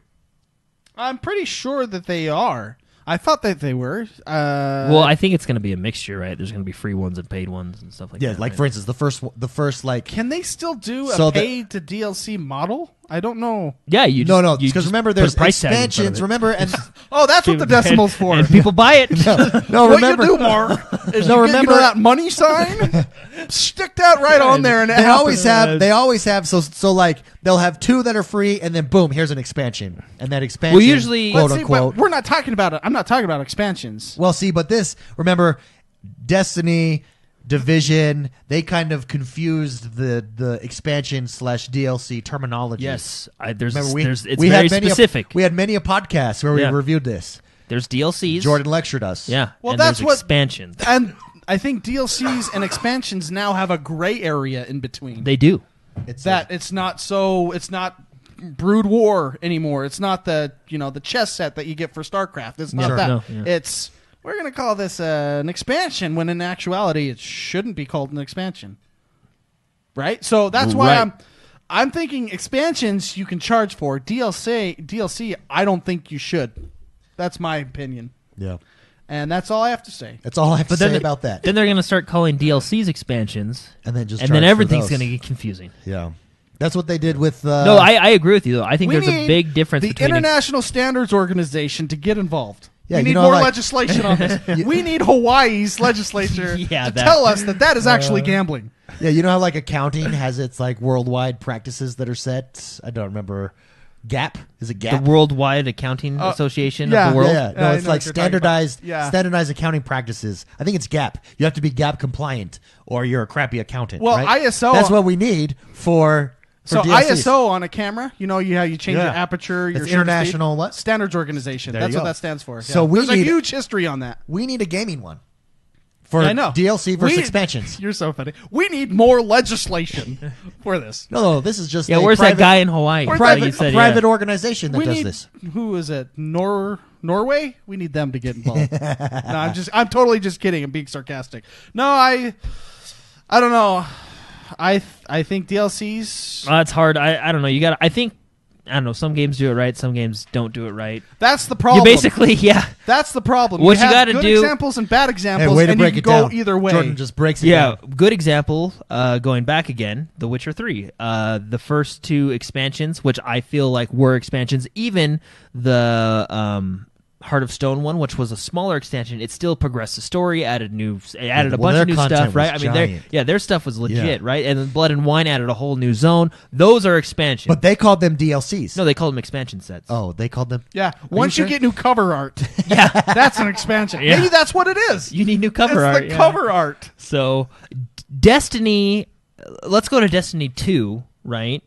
Speaker 2: I'm pretty sure that they are. I thought that they were.
Speaker 3: Well, I think it's going to be a mixture, right? There's going to be free ones and paid ones and stuff like
Speaker 1: Yeah,
Speaker 3: that.
Speaker 1: like
Speaker 3: right?
Speaker 1: for instance, the first like
Speaker 2: can they still do a
Speaker 1: So the-
Speaker 2: paid to DLC model? I don't know.
Speaker 3: Yeah, you
Speaker 1: no,
Speaker 3: just- you
Speaker 1: because
Speaker 3: just
Speaker 1: remember
Speaker 3: put a
Speaker 1: there's
Speaker 3: price tag in front of
Speaker 1: expansions.
Speaker 3: it.
Speaker 1: Remember, and
Speaker 2: Oh, that's what the decimal's for.
Speaker 3: And people buy it.
Speaker 1: no,
Speaker 2: What
Speaker 1: remember,
Speaker 2: you do, Mark, is
Speaker 1: No,
Speaker 2: you
Speaker 1: remember-
Speaker 2: get, that money sign, stick that right on there, and it
Speaker 1: they
Speaker 2: happens.
Speaker 1: always have so like they'll have two that are free, and then boom, here's an expansion, and that expansion,
Speaker 3: Well, usually-
Speaker 1: quote
Speaker 2: Let's see,
Speaker 1: unquote.
Speaker 2: but we're not talking about it. I'm not talking about expansions.
Speaker 1: Well, see, but this, remember, Destiny Division. They kind of confused the expansion / DLC terminology.
Speaker 3: Yes, it's
Speaker 1: we
Speaker 3: very
Speaker 1: had many
Speaker 3: specific.
Speaker 1: We had many a podcast where we reviewed this.
Speaker 3: There's DLCs.
Speaker 1: Jordan lectured us.
Speaker 3: Yeah.
Speaker 2: Well,
Speaker 3: and
Speaker 2: that's
Speaker 3: there's
Speaker 2: what
Speaker 3: expansions.
Speaker 2: And I think DLCs and expansions now have a gray area in between.
Speaker 3: They do.
Speaker 2: It's not Brood War anymore. It's not the chess set that you get for StarCraft. It's not that.
Speaker 3: No, yeah.
Speaker 2: It's we're going to call this an expansion when in actuality it shouldn't be called an expansion. Right? So that's why I'm thinking expansions you can charge for. DLC I don't think you should. That's my opinion.
Speaker 1: Yeah.
Speaker 2: And that's all I have to say.
Speaker 1: That's all I have to say about that.
Speaker 3: Then they're going to start calling DLCs expansions,
Speaker 1: and
Speaker 3: then everything's going to get confusing.
Speaker 1: Yeah. That's what they did with...
Speaker 3: No, I agree with you, though. I think there's a big difference between...
Speaker 2: the International Standards Organization to get involved.
Speaker 1: Yeah,
Speaker 2: we need more legislation on this. We need Hawaii's legislature to tell us that is actually gambling.
Speaker 1: Yeah, you know how accounting has its worldwide practices that are set? I don't remember. GAP? Is it GAP?
Speaker 3: The Worldwide Accounting Association of the World?
Speaker 1: Yeah. No, it's standardized accounting practices. I think it's GAP. You have to be GAP compliant or you're a crappy accountant.
Speaker 2: Well,
Speaker 1: right?
Speaker 2: ISO...
Speaker 1: That's what we need for
Speaker 2: So
Speaker 1: DLCs.
Speaker 2: ISO on a camera, you change your aperture, your
Speaker 1: International
Speaker 2: speed. Standards Organization. That's what that stands for.
Speaker 1: So
Speaker 2: there's a huge history on that.
Speaker 1: We need a gaming one for DLC versus expansions.
Speaker 2: You're so funny. We need more legislation for this.
Speaker 1: No, this is just
Speaker 3: where's that guy in Hawaii?
Speaker 1: Private organization that does this.
Speaker 2: Who is it? Norway? We need them to get involved. No, I'm totally just kidding. I'm being sarcastic. No, I don't know. I think DLCs.
Speaker 3: It's hard. I don't know. I don't know. Some games do it right. Some games don't do it right.
Speaker 2: That's the problem.
Speaker 3: You basically,
Speaker 2: That's the problem.
Speaker 3: What you
Speaker 2: have
Speaker 3: got to
Speaker 2: good
Speaker 3: do?
Speaker 2: examples and bad examples,
Speaker 1: way to
Speaker 2: and
Speaker 1: break
Speaker 2: you
Speaker 1: it
Speaker 2: can go
Speaker 1: down.
Speaker 2: either way.
Speaker 1: Jordan just breaks it down.
Speaker 3: Good example. Going back again, The Witcher 3. The first two expansions, which I feel like were expansions, even the Heart of Stone one, which was a smaller extension, it still progressed the story, added a bunch of new stuff, right? I mean, their stuff was legit, right? And then Blood and Wine added a whole new zone. Those are expansions.
Speaker 1: But they called them DLCs.
Speaker 3: No, they called them expansion sets.
Speaker 1: Oh, they called them?
Speaker 2: Yeah. Once you get new cover art, that's an expansion.
Speaker 3: Yeah.
Speaker 2: Maybe that's what it is.
Speaker 3: You need new cover art.
Speaker 2: It's the cover art.
Speaker 3: So, Destiny, let's go to Destiny 2, right?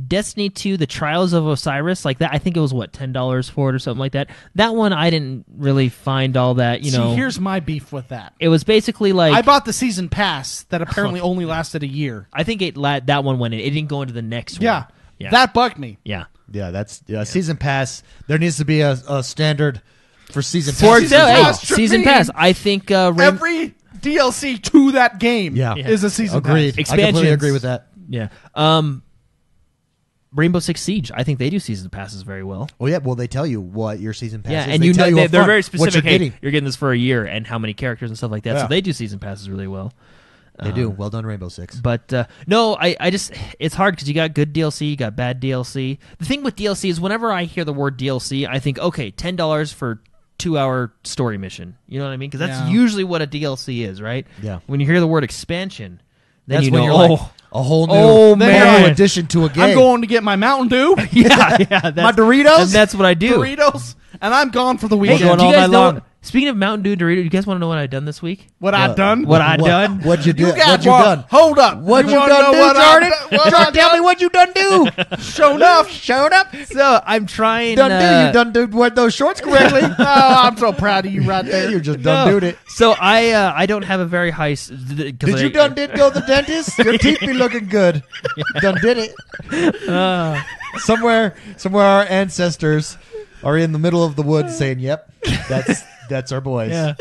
Speaker 3: Destiny 2, The Trials of Osiris, like that, I think it was, $10 for it or something like that. That one, I didn't really find all that,
Speaker 2: See, here's my beef with that.
Speaker 3: It was basically like...
Speaker 2: I bought the season pass that apparently only lasted a year.
Speaker 3: I think that one went in. It didn't go into the next one.
Speaker 2: Yeah. That bugged me.
Speaker 3: Yeah.
Speaker 1: Yeah, season pass. There needs to be a standard for season pass.
Speaker 3: For example, season pass. I think...
Speaker 2: every DLC to that game is a season
Speaker 1: Agreed.
Speaker 2: pass.
Speaker 3: Expansions.
Speaker 1: I completely agree with that.
Speaker 3: Yeah. Rainbow Six Siege, I think they do season passes very well.
Speaker 1: Oh yeah, well they tell you what your season pass is.
Speaker 3: Yeah, and they're very specific. You're getting this for a year and how many characters and stuff like that. Yeah. So they do season passes really well.
Speaker 1: They do. Well done, Rainbow Six.
Speaker 3: But no, I just it's hard because you got good DLC, you got bad DLC. The thing with DLC is whenever I hear the word DLC, I think okay, $10 for 2-hour story mission. You know what I mean? Because that's usually what a DLC is, right?
Speaker 1: Yeah.
Speaker 3: When you hear the word expansion, then
Speaker 1: that's
Speaker 3: you
Speaker 1: when
Speaker 3: know,
Speaker 1: you're like, a whole new addition to a game.
Speaker 2: I'm going to get my Mountain Dew.
Speaker 3: my
Speaker 2: Doritos.
Speaker 3: And that's what I do.
Speaker 2: Doritos, and I'm gone for the
Speaker 3: Hey,
Speaker 2: weekend.
Speaker 3: do you guys know? Speaking of Mountain Dew Doritos, you guys want to know what I've done this week?
Speaker 2: What I done?
Speaker 1: What'd you do? What'd you done?
Speaker 2: Hold up.
Speaker 1: What'd you done do, Jordan? Tell me what you done do.
Speaker 2: Shown up.
Speaker 3: So I'm trying.
Speaker 1: You done do wear those shorts correctly.
Speaker 2: Oh, I'm so proud of you right there.
Speaker 1: You just done doed it.
Speaker 3: So I don't have a very high.
Speaker 1: Did you go to the dentist? Your teeth be looking good. Done did it. Somewhere our ancestors are in the middle of the woods saying, "Yep, that's our boys."
Speaker 3: Yeah.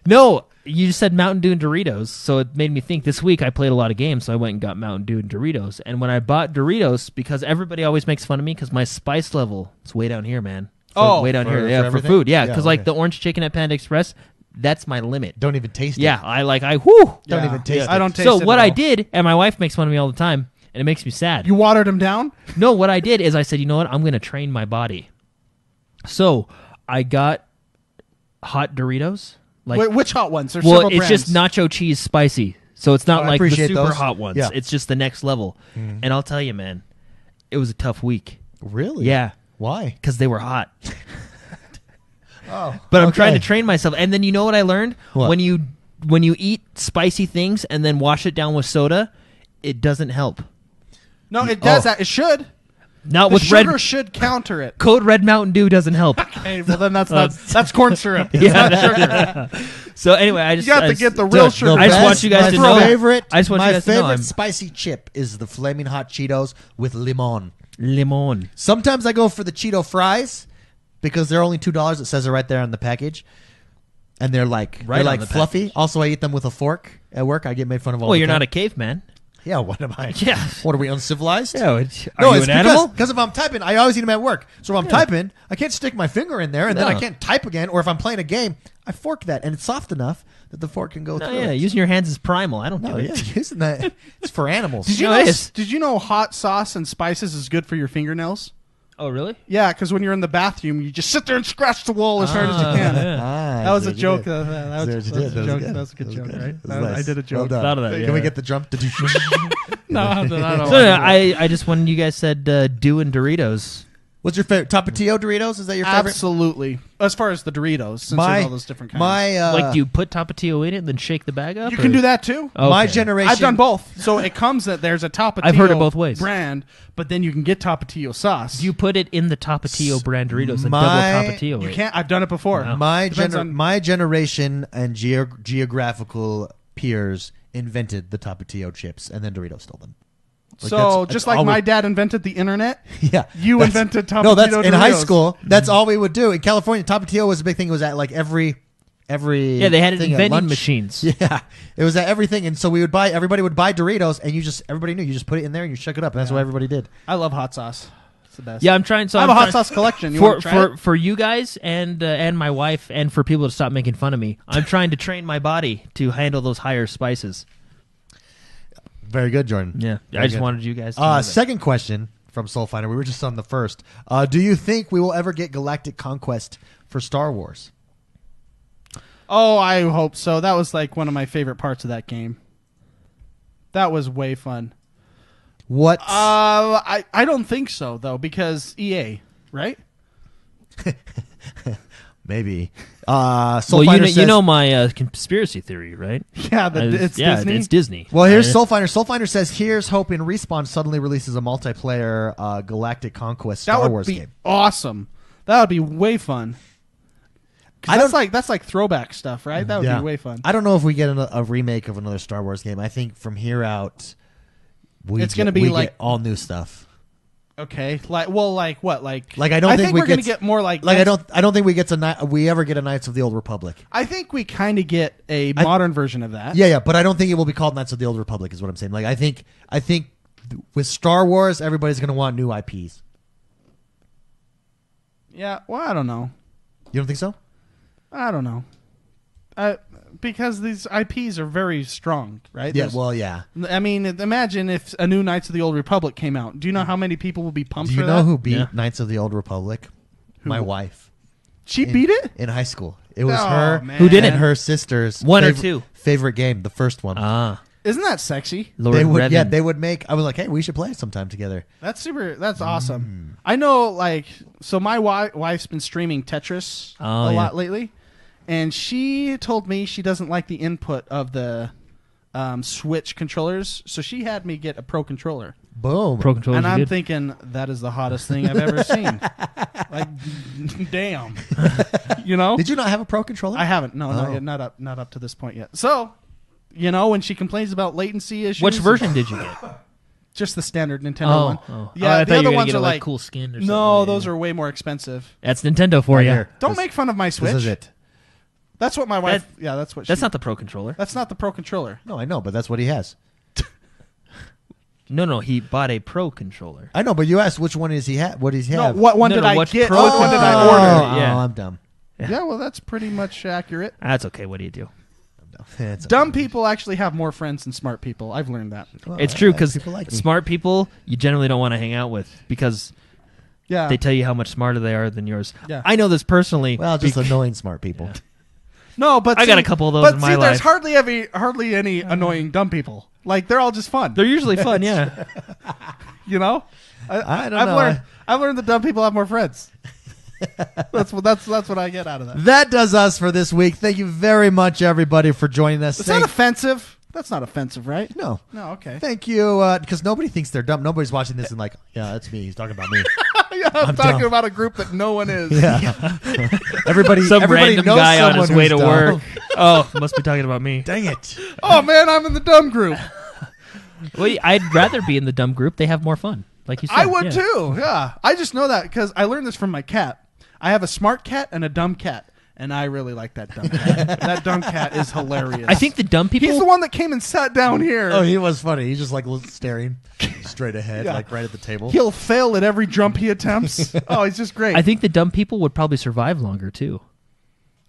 Speaker 3: No, you just said Mountain Dew and Doritos, so it made me think this week I played a lot of games, so I went and got Mountain Dew and Doritos. And when I bought Doritos, because everybody always makes fun of me because my spice level is way down here, man. Way down here. Yeah, for food. Yeah, because like the orange chicken at Panda Express, that's my limit.
Speaker 1: Don't even taste it.
Speaker 3: Yeah, Don't
Speaker 1: even taste it.
Speaker 2: I don't taste
Speaker 3: it. So
Speaker 2: it
Speaker 3: what
Speaker 2: at
Speaker 3: I
Speaker 2: all.
Speaker 3: did, and my wife makes fun of me all the time, and it makes me sad.
Speaker 2: You watered them down?
Speaker 3: No, what I did is I said, you know what? I'm going to train my body. So I got hot Doritos.
Speaker 2: Like, wait, which hot ones? There's
Speaker 3: well,
Speaker 2: several
Speaker 3: it's
Speaker 2: brands.
Speaker 3: just nacho cheese spicy. So it's not like the super
Speaker 1: those.
Speaker 3: hot ones.
Speaker 1: Yeah.
Speaker 3: It's just the next level. And I'll tell you, man, it was a tough week.
Speaker 1: Really?
Speaker 3: Yeah.
Speaker 1: Why?
Speaker 3: Because they were hot.
Speaker 1: Oh.
Speaker 3: But I'm trying to train myself. And then you know what I learned?
Speaker 1: What?
Speaker 3: When you when you eat spicy things and then wash it down with soda, it doesn't help.
Speaker 2: No, it does that. It should.
Speaker 3: Not
Speaker 2: The
Speaker 3: with
Speaker 2: sugar
Speaker 3: red.
Speaker 2: should counter it.
Speaker 3: Code Red Mountain Dew doesn't help.
Speaker 2: Okay, well then that's corn syrup. It's not sugar.
Speaker 3: So anyway, I just
Speaker 2: You got to get the real sugar.
Speaker 3: I just want you guys to know.
Speaker 1: My favorite
Speaker 3: I'm-
Speaker 1: spicy chip is the Flaming Hot Cheetos with limon.
Speaker 3: Limon.
Speaker 1: Sometimes I go for the Cheeto fries because they're only $2. It says it right there on the package, and they're like
Speaker 3: Right on the
Speaker 1: fluffy.
Speaker 3: package.
Speaker 1: Also, I eat them with a fork at work. I get made fun of all.
Speaker 3: Well,
Speaker 1: the
Speaker 3: you're
Speaker 1: time.
Speaker 3: not a caveman.
Speaker 1: Yeah, what am I?
Speaker 3: Yeah.
Speaker 1: What are we, uncivilized?
Speaker 3: Yeah. Are
Speaker 1: No,
Speaker 3: you
Speaker 1: it's
Speaker 3: an animal?
Speaker 1: because if I'm typing, I always eat them at work. So if I'm typing, I can't stick my finger in there, and then
Speaker 3: No.
Speaker 1: I can't type again. Or if I'm playing a game, I fork that, and it's soft enough that the fork can go
Speaker 3: No,
Speaker 1: through.
Speaker 3: yeah,
Speaker 1: it.
Speaker 3: using your hands is primal. I don't
Speaker 1: No,
Speaker 3: do
Speaker 1: yeah,
Speaker 3: it.
Speaker 1: using that. It's for animals.
Speaker 2: Did you know hot sauce and spices is good for your fingernails?
Speaker 3: Oh, really?
Speaker 2: Yeah, because when you're in the bathroom, you just sit there and scratch the wall as hard as you can.
Speaker 3: Yeah.
Speaker 2: That was a
Speaker 1: see what you
Speaker 2: joke.
Speaker 1: did.
Speaker 2: That was
Speaker 1: See what you
Speaker 2: a
Speaker 1: did.
Speaker 2: joke.
Speaker 1: good.
Speaker 2: That was a good
Speaker 1: That
Speaker 2: joke,
Speaker 1: good.
Speaker 2: right?
Speaker 1: That was
Speaker 2: I
Speaker 1: nice.
Speaker 2: did a joke.
Speaker 1: Well done.
Speaker 3: Thought of that,
Speaker 1: Can
Speaker 3: yeah.
Speaker 1: we get the drum?
Speaker 2: No, I don't
Speaker 3: So I just when you guys said Dew and Doritos.
Speaker 1: What's your favorite? Tapatio Doritos? Is that your favorite?
Speaker 2: Absolutely. As far as the Doritos, since there's all those different kinds.
Speaker 3: Like, do you put Tapatio in it and then shake the bag up?
Speaker 2: You can do that too.
Speaker 3: Okay.
Speaker 1: My generation.
Speaker 2: I've done both. So it comes that there's a Tapatio
Speaker 3: I've heard it both ways.
Speaker 2: brand, but then you can get Tapatio sauce.
Speaker 3: Do you put it in the Tapatio brand Doritos and
Speaker 1: My-
Speaker 3: double Tapatio?
Speaker 2: You
Speaker 3: it?
Speaker 2: can't. I've done it before.
Speaker 3: Wow.
Speaker 1: My generation and geographical peers invented the Tapatio chips, and then Doritos stole them. Like,
Speaker 2: So
Speaker 1: that's
Speaker 2: just
Speaker 1: all
Speaker 2: like
Speaker 1: we-
Speaker 2: my dad invented the internet,
Speaker 1: Yeah,
Speaker 2: you
Speaker 1: that's-
Speaker 2: invented Tapatio
Speaker 1: No, that's in high
Speaker 2: Doritos.
Speaker 1: school. That's all we would do in California. Tapatio was a big thing. It was at like every.
Speaker 3: Yeah, they had it
Speaker 1: thing
Speaker 3: in
Speaker 1: at
Speaker 3: vending
Speaker 1: lunch.
Speaker 3: machines.
Speaker 1: Yeah, it was at everything, and so we would buy. Everybody would buy Doritos, and everybody knew you just put it in there and you shook it up, and that's what everybody did.
Speaker 2: I love hot sauce. It's the best.
Speaker 3: Yeah, I'm trying. So
Speaker 2: I have
Speaker 3: I'm
Speaker 2: a hot
Speaker 3: trying-
Speaker 2: sauce collection. You want to try it?
Speaker 3: for you guys and my wife and for people to stop making fun of me. I'm trying to train my body to handle those higher spices.
Speaker 1: Very good, Jordan.
Speaker 3: Yeah,
Speaker 1: Very
Speaker 3: I just
Speaker 1: good.
Speaker 3: wanted you guys to know that.
Speaker 1: Second question from Soul Finder. We were just on the first. Do you think we will ever get Galactic Conquest for Star Wars?
Speaker 2: Oh, I hope so. That was like one of my favorite parts of that game. That was way fun.
Speaker 1: What?
Speaker 2: I don't think so though, because EA, right?
Speaker 1: Maybe. Soul
Speaker 3: Well,
Speaker 1: Finder
Speaker 3: you
Speaker 1: says,
Speaker 3: know my conspiracy theory, right?
Speaker 2: Yeah, it's Disney.
Speaker 3: It's Disney.
Speaker 1: Well, here's Soul Finder. Soul Finder says, "Here's hoping Respawn suddenly releases a multiplayer Galactic Conquest
Speaker 2: That
Speaker 1: Star
Speaker 2: would
Speaker 1: Wars
Speaker 2: be
Speaker 1: game."
Speaker 2: awesome. That would be way fun. That's like throwback stuff, right? That would
Speaker 1: Yeah.
Speaker 2: be way fun.
Speaker 1: I don't know if we get a remake of another Star Wars game. I think from here out,
Speaker 2: It's gonna be
Speaker 1: we
Speaker 2: like-
Speaker 1: get all new stuff.
Speaker 2: Okay, like what? Like
Speaker 1: Like I think
Speaker 2: we're
Speaker 1: we
Speaker 2: gonna get more like
Speaker 1: I don't think we ever get a Knights of the Old Republic.
Speaker 2: I think we kind of get a modern version of that.
Speaker 1: Yeah, but I don't think it will be called Knights of the Old Republic. Is what I'm saying. Like I think with Star Wars, everybody's going to want new IPs.
Speaker 2: Yeah. Well, I don't know.
Speaker 1: You don't think so?
Speaker 2: I don't know. Because these IPs are very strong, right?
Speaker 1: Yeah. Well, yeah.
Speaker 2: I mean, imagine if a new Knights of the Old Republic came out. Do you know how many people will be pumped
Speaker 1: Do you
Speaker 2: for
Speaker 1: know
Speaker 2: that?
Speaker 1: who beat
Speaker 3: Yeah.
Speaker 1: Knights of the Old Republic? My wife.
Speaker 2: She beat it?
Speaker 1: In high school. It was
Speaker 2: Oh,
Speaker 1: her.
Speaker 2: man.
Speaker 3: Who did it?
Speaker 1: And her sister's
Speaker 3: One or two?
Speaker 1: favorite game, the first one.
Speaker 2: Isn't that sexy?
Speaker 3: Lord
Speaker 1: they would,
Speaker 3: Revan.
Speaker 1: yeah, they would make. I was like, hey, we should play sometime together.
Speaker 2: That's super. That's awesome. I know, like, so my wife's been streaming Tetris a lot lately, and she told me she doesn't like the input of the Switch controllers, so she had me get a Pro controller.
Speaker 1: Boom.
Speaker 3: Pro controllers
Speaker 2: And
Speaker 3: are
Speaker 2: I'm
Speaker 3: good.
Speaker 2: thinking that is the hottest thing I've ever seen. Like, damn. You know?
Speaker 1: Did you not have a Pro controller?
Speaker 2: I haven't. No, not
Speaker 1: Oh.
Speaker 2: yet. Not up to this point yet. So, you know, when she complains about latency issues,
Speaker 3: Which version did you get?
Speaker 2: Just the standard Nintendo one.
Speaker 3: Oh.
Speaker 2: Yeah,
Speaker 3: I
Speaker 2: the
Speaker 3: thought you
Speaker 2: other
Speaker 3: were gonna
Speaker 2: ones
Speaker 3: get
Speaker 2: are
Speaker 3: a,
Speaker 2: like
Speaker 3: cool skin or something.
Speaker 2: No,
Speaker 3: Yeah.
Speaker 2: those are way more expensive.
Speaker 3: That's Nintendo for you.
Speaker 1: Here.
Speaker 2: Don't
Speaker 1: This-
Speaker 2: make fun of my Switch.
Speaker 1: This is it.
Speaker 2: That's what my wife. Yeah, that's what.
Speaker 3: That's not the Pro controller.
Speaker 2: That's not the Pro controller.
Speaker 1: No, I know, but that's what he has.
Speaker 3: No, he bought a Pro controller.
Speaker 1: I know, but you asked which one is he have? What does he
Speaker 2: No,
Speaker 1: have?
Speaker 2: what one
Speaker 3: No,
Speaker 2: did
Speaker 3: no,
Speaker 2: I
Speaker 3: what
Speaker 2: get?
Speaker 3: Pro
Speaker 2: What one did I
Speaker 3: controller?
Speaker 2: order?
Speaker 3: Yeah.
Speaker 1: Oh, I'm dumb.
Speaker 2: Yeah, well, that's pretty much accurate.
Speaker 3: That's okay. What do you do?
Speaker 1: It's
Speaker 2: Dumb people actually have more friends than smart people. I've learned that.
Speaker 1: Well,
Speaker 3: It's true because
Speaker 1: people like me.
Speaker 3: smart people you generally don't want to hang out with because
Speaker 2: Yeah.
Speaker 3: they tell you how much smarter they are than yours.
Speaker 2: Yeah.
Speaker 3: I know this personally.
Speaker 1: Well, just
Speaker 3: bec-
Speaker 1: annoying smart people.
Speaker 3: Yeah.
Speaker 2: No, but
Speaker 3: I got
Speaker 2: see-
Speaker 3: a couple of those
Speaker 2: but
Speaker 3: in
Speaker 2: see,
Speaker 3: my
Speaker 2: there's
Speaker 3: life.
Speaker 2: hardly any annoying dumb people. Like they're all just fun.
Speaker 3: They're usually fun, yeah.
Speaker 2: You know,
Speaker 1: I don't know.
Speaker 2: I've learned that dumb people have more friends. That's what I get out of that.
Speaker 1: That does us for this week. Thank you very much, everybody, for joining us.
Speaker 2: Is that offensive? That's not offensive, right?
Speaker 1: No.
Speaker 2: No, okay.
Speaker 1: Thank you, because nobody thinks they're dumb. Nobody's watching this and like, yeah, that's me. He's talking about me.
Speaker 2: Yeah, I'm talking
Speaker 1: dumb.
Speaker 2: about a group that no one is.
Speaker 1: Yeah. everybody
Speaker 3: Random
Speaker 1: knows
Speaker 3: guy on his
Speaker 1: someone
Speaker 3: way
Speaker 1: who's
Speaker 3: to
Speaker 1: dumb.
Speaker 3: work. Oh, must be talking about me.
Speaker 1: Dang it.
Speaker 2: Oh, man, I'm in the dumb group.
Speaker 3: Well, I'd rather be in the dumb group. They have more fun, like you said.
Speaker 2: I would
Speaker 3: yeah.
Speaker 2: too. Yeah, I just know that because I learned this from my cat. I have a smart cat and a dumb cat, and I really like that dumb cat. That dumb cat is hilarious.
Speaker 3: I think the dumb people.
Speaker 2: he's the one that came and sat down here.
Speaker 1: Oh, he was funny. He's just like staring straight ahead,
Speaker 2: Yeah.
Speaker 1: like right at the table.
Speaker 2: He'll fail at every jump he attempts. Oh, he's just great.
Speaker 3: I think the dumb people would probably survive longer too.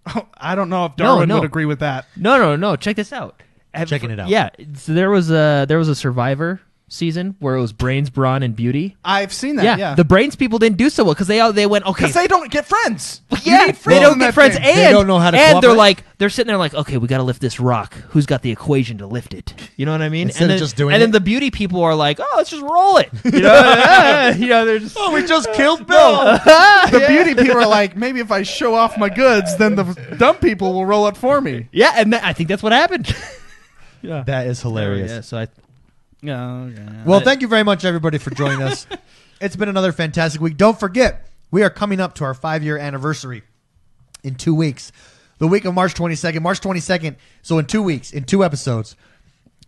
Speaker 2: Oh, I don't know if Darwin
Speaker 3: No.
Speaker 2: would agree with that.
Speaker 3: No. Check this out.
Speaker 1: Checking it out.
Speaker 3: Yeah. So there was a Survivor season where it was brains, brawn, and beauty.
Speaker 2: I've seen that. Yeah,
Speaker 3: The brains people didn't do so well because they went okay.
Speaker 2: because they don't get friends. You
Speaker 3: Yeah,
Speaker 2: need
Speaker 3: they
Speaker 2: friends
Speaker 3: don't
Speaker 2: in
Speaker 3: get
Speaker 2: that
Speaker 3: friends,
Speaker 2: thing.
Speaker 3: and
Speaker 1: They don't know how to
Speaker 3: and
Speaker 1: cooperate.
Speaker 3: they're sitting there like, okay, we got to lift this rock. Who's got the equation to lift it? You know what I mean?
Speaker 1: Instead
Speaker 3: and
Speaker 1: of
Speaker 3: then,
Speaker 1: just doing
Speaker 3: and then
Speaker 1: it.
Speaker 3: the beauty people are like, oh, let's just roll it. You know, they're just
Speaker 1: Oh, we just killed Bill.
Speaker 2: The beauty people are like, maybe if I show off my goods, then the dumb people will roll it for me.
Speaker 3: yeah, and I think that's what happened. Yeah,
Speaker 1: That is hilarious.
Speaker 3: Yeah, so
Speaker 1: Well, thank you very much, everybody, for joining us. It's been another fantastic week. Don't forget, we are coming up to our 5-year anniversary in 2 weeks. The week of March 22nd. March 22nd. So in 2 weeks, in 2 episodes,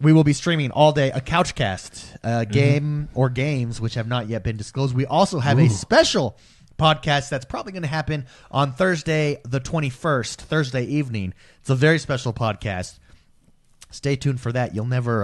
Speaker 1: we will be streaming all day a Couchcast, a game or games which have not yet been disclosed. We also have a special podcast that's probably going to happen on Thursday, the 21st, Thursday evening. It's a very special podcast. Stay tuned for that. You'll never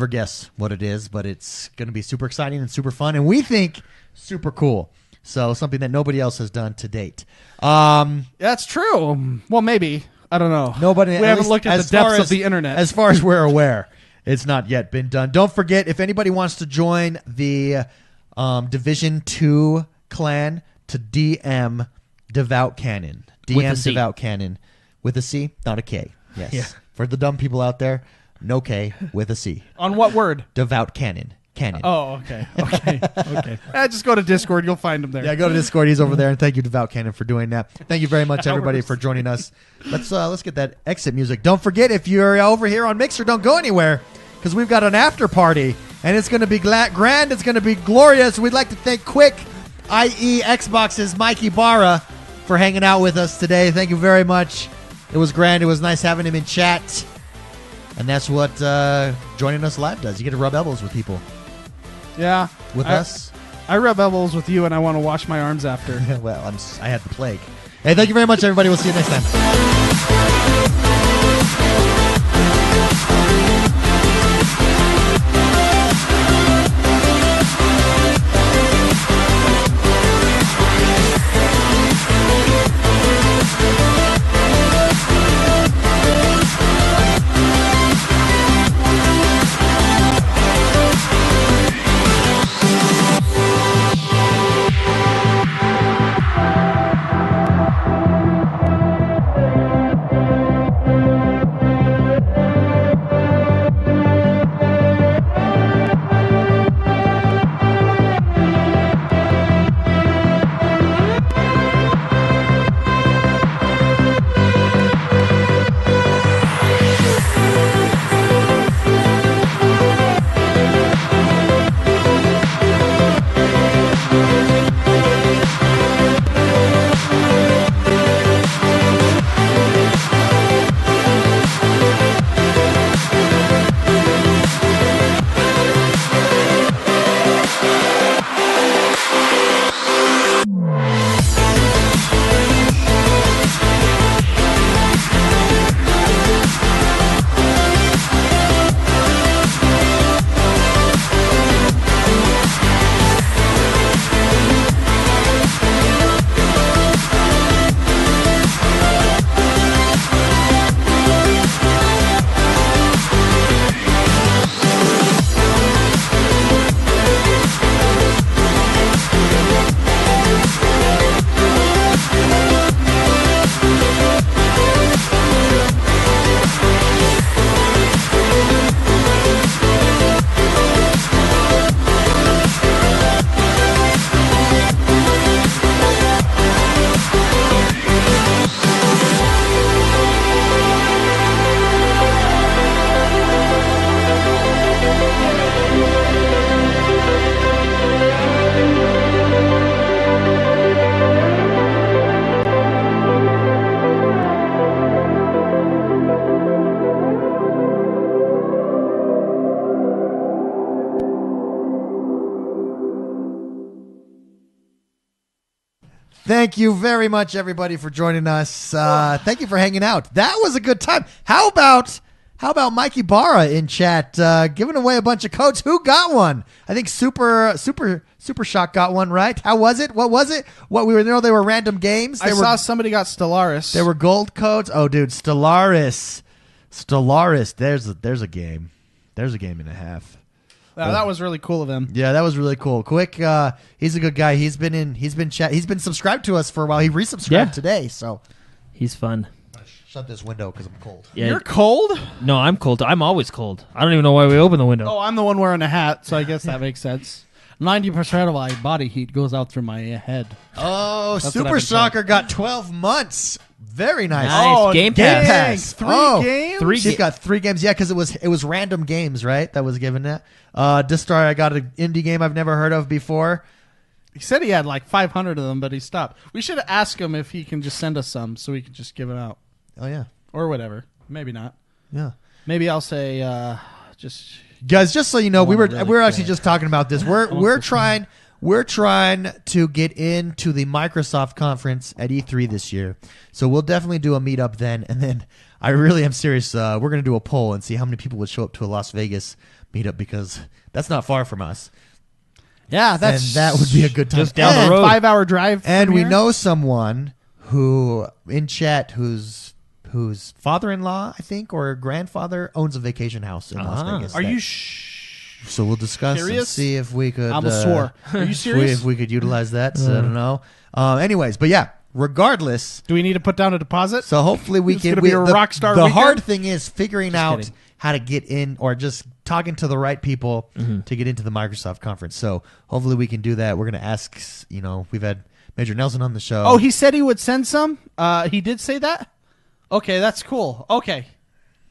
Speaker 1: guess what it is, but it's going to be super exciting and super fun, and we think super cool. So something that nobody else has done to date.
Speaker 2: That's true. Well, maybe. I don't know.
Speaker 1: Nobody.
Speaker 2: We
Speaker 1: at
Speaker 2: haven't
Speaker 1: least
Speaker 2: looked at
Speaker 1: as
Speaker 2: the depths
Speaker 1: far
Speaker 2: of
Speaker 1: as-
Speaker 2: the internet.
Speaker 1: As far as we're aware, it's not yet been done. Don't forget, if anybody wants to join the Division 2 clan, to DM Devout Cannon.
Speaker 3: With a
Speaker 1: DM
Speaker 3: C.
Speaker 1: Devout Cannon with a C, not a K. Yes.
Speaker 3: Yeah.
Speaker 1: For the dumb people out there, no K with a C.
Speaker 2: On what word?
Speaker 1: Devout Cannon. Cannon.
Speaker 2: Oh, okay. Okay. Just go to Discord. You'll find him there.
Speaker 1: Yeah, go to Discord. He's over there, and thank you, Devout Cannon, for doing that. Thank you very much, everybody, for joining us. Let's get that exit music. Don't forget, if you're over here on Mixer, don't go anywhere, because we've got an after party, and it's going to be grand. It's going to be glorious. We'd like to thank Quick, i.e. Xbox's Mikey Barra, for hanging out with us today. Thank you very much. It was grand. It was nice having him in chat, and that's what joining us live does. You get to rub elbows with people.
Speaker 2: Yeah.
Speaker 1: With us.
Speaker 2: I rub elbows with you, and I want to wash my arms after.
Speaker 1: Well, I had the plague. Hey, thank you very much, everybody. We'll see you next time. Thank you very much, everybody, for joining us. Thank you for hanging out. That was a good time. How about Mikey Barra in chat giving away a bunch of codes? Who got one? I think Super Shock got one, right? How was it? What was it? What we were there? They were random games.
Speaker 2: I saw somebody got Stellaris.
Speaker 1: They were gold codes. Oh, dude, Stellaris. There's a game. There's a game and a half.
Speaker 2: That was really cool of him.
Speaker 1: Yeah, that was really cool. Quick, he's a good guy. He's been subscribed to us for a while. He resubscribed today, so
Speaker 3: He's fun.
Speaker 1: shut this window because I'm cold.
Speaker 3: Yeah.
Speaker 2: You're cold?
Speaker 3: No, I'm cold. I'm always cold. I don't even know why we open the window.
Speaker 2: Oh, I'm the one wearing a hat, so I guess that makes sense. 90% of my body heat goes out through my head.
Speaker 1: Oh,
Speaker 2: That's what
Speaker 1: Super
Speaker 2: I've been
Speaker 1: Shocker got 12 months. Very nice.
Speaker 3: Nice.
Speaker 2: Oh,
Speaker 3: Game
Speaker 2: dang.
Speaker 3: Pass.
Speaker 2: Three games?
Speaker 1: She's got 3 games. Yeah, because it was random games, right? That was given that. Distar, I got an indie game I've never heard of before.
Speaker 2: He said he had like 500 of them, but he stopped. We should ask him if he can just send us some so we can just give it out.
Speaker 1: Oh, yeah.
Speaker 2: Or whatever. Maybe not.
Speaker 1: Yeah.
Speaker 2: Maybe I'll say just...
Speaker 1: Guys, just so you know, we were
Speaker 2: really
Speaker 1: actually
Speaker 2: play.
Speaker 1: just talking about this. We're trying to get into the Microsoft conference at E3 this year. So we'll definitely do a meetup then, and then I really am serious. We're going to do a poll and see how many people would show up to a Las Vegas meetup because that's not far from us.
Speaker 2: Yeah,
Speaker 1: And that would be a good time.
Speaker 3: Just down the road.
Speaker 2: 5-hour drive.
Speaker 1: And
Speaker 2: from
Speaker 1: we
Speaker 2: here?
Speaker 1: know someone who in chat whose father-in-law, I think, or grandfather owns a vacation house in Las Vegas.
Speaker 2: Are you
Speaker 1: So we'll discuss and
Speaker 2: serious?
Speaker 1: see if we could.
Speaker 2: I'm a swore. Are you serious?
Speaker 1: If we could utilize that. So I don't know. Anyways, but yeah. Regardless,
Speaker 2: Do we need to put down a deposit?
Speaker 1: so hopefully we
Speaker 2: It's
Speaker 1: can.
Speaker 2: gonna be a rock star
Speaker 1: The
Speaker 2: weekend?
Speaker 1: hard thing is figuring out
Speaker 3: kidding.
Speaker 1: how to get in, or just talking to the right people to get into the Microsoft conference. So hopefully we can do that. We're going to ask. We've had Major Nelson on the show.
Speaker 2: Oh, he said he would send some? He did say that? Okay, that's cool. Okay.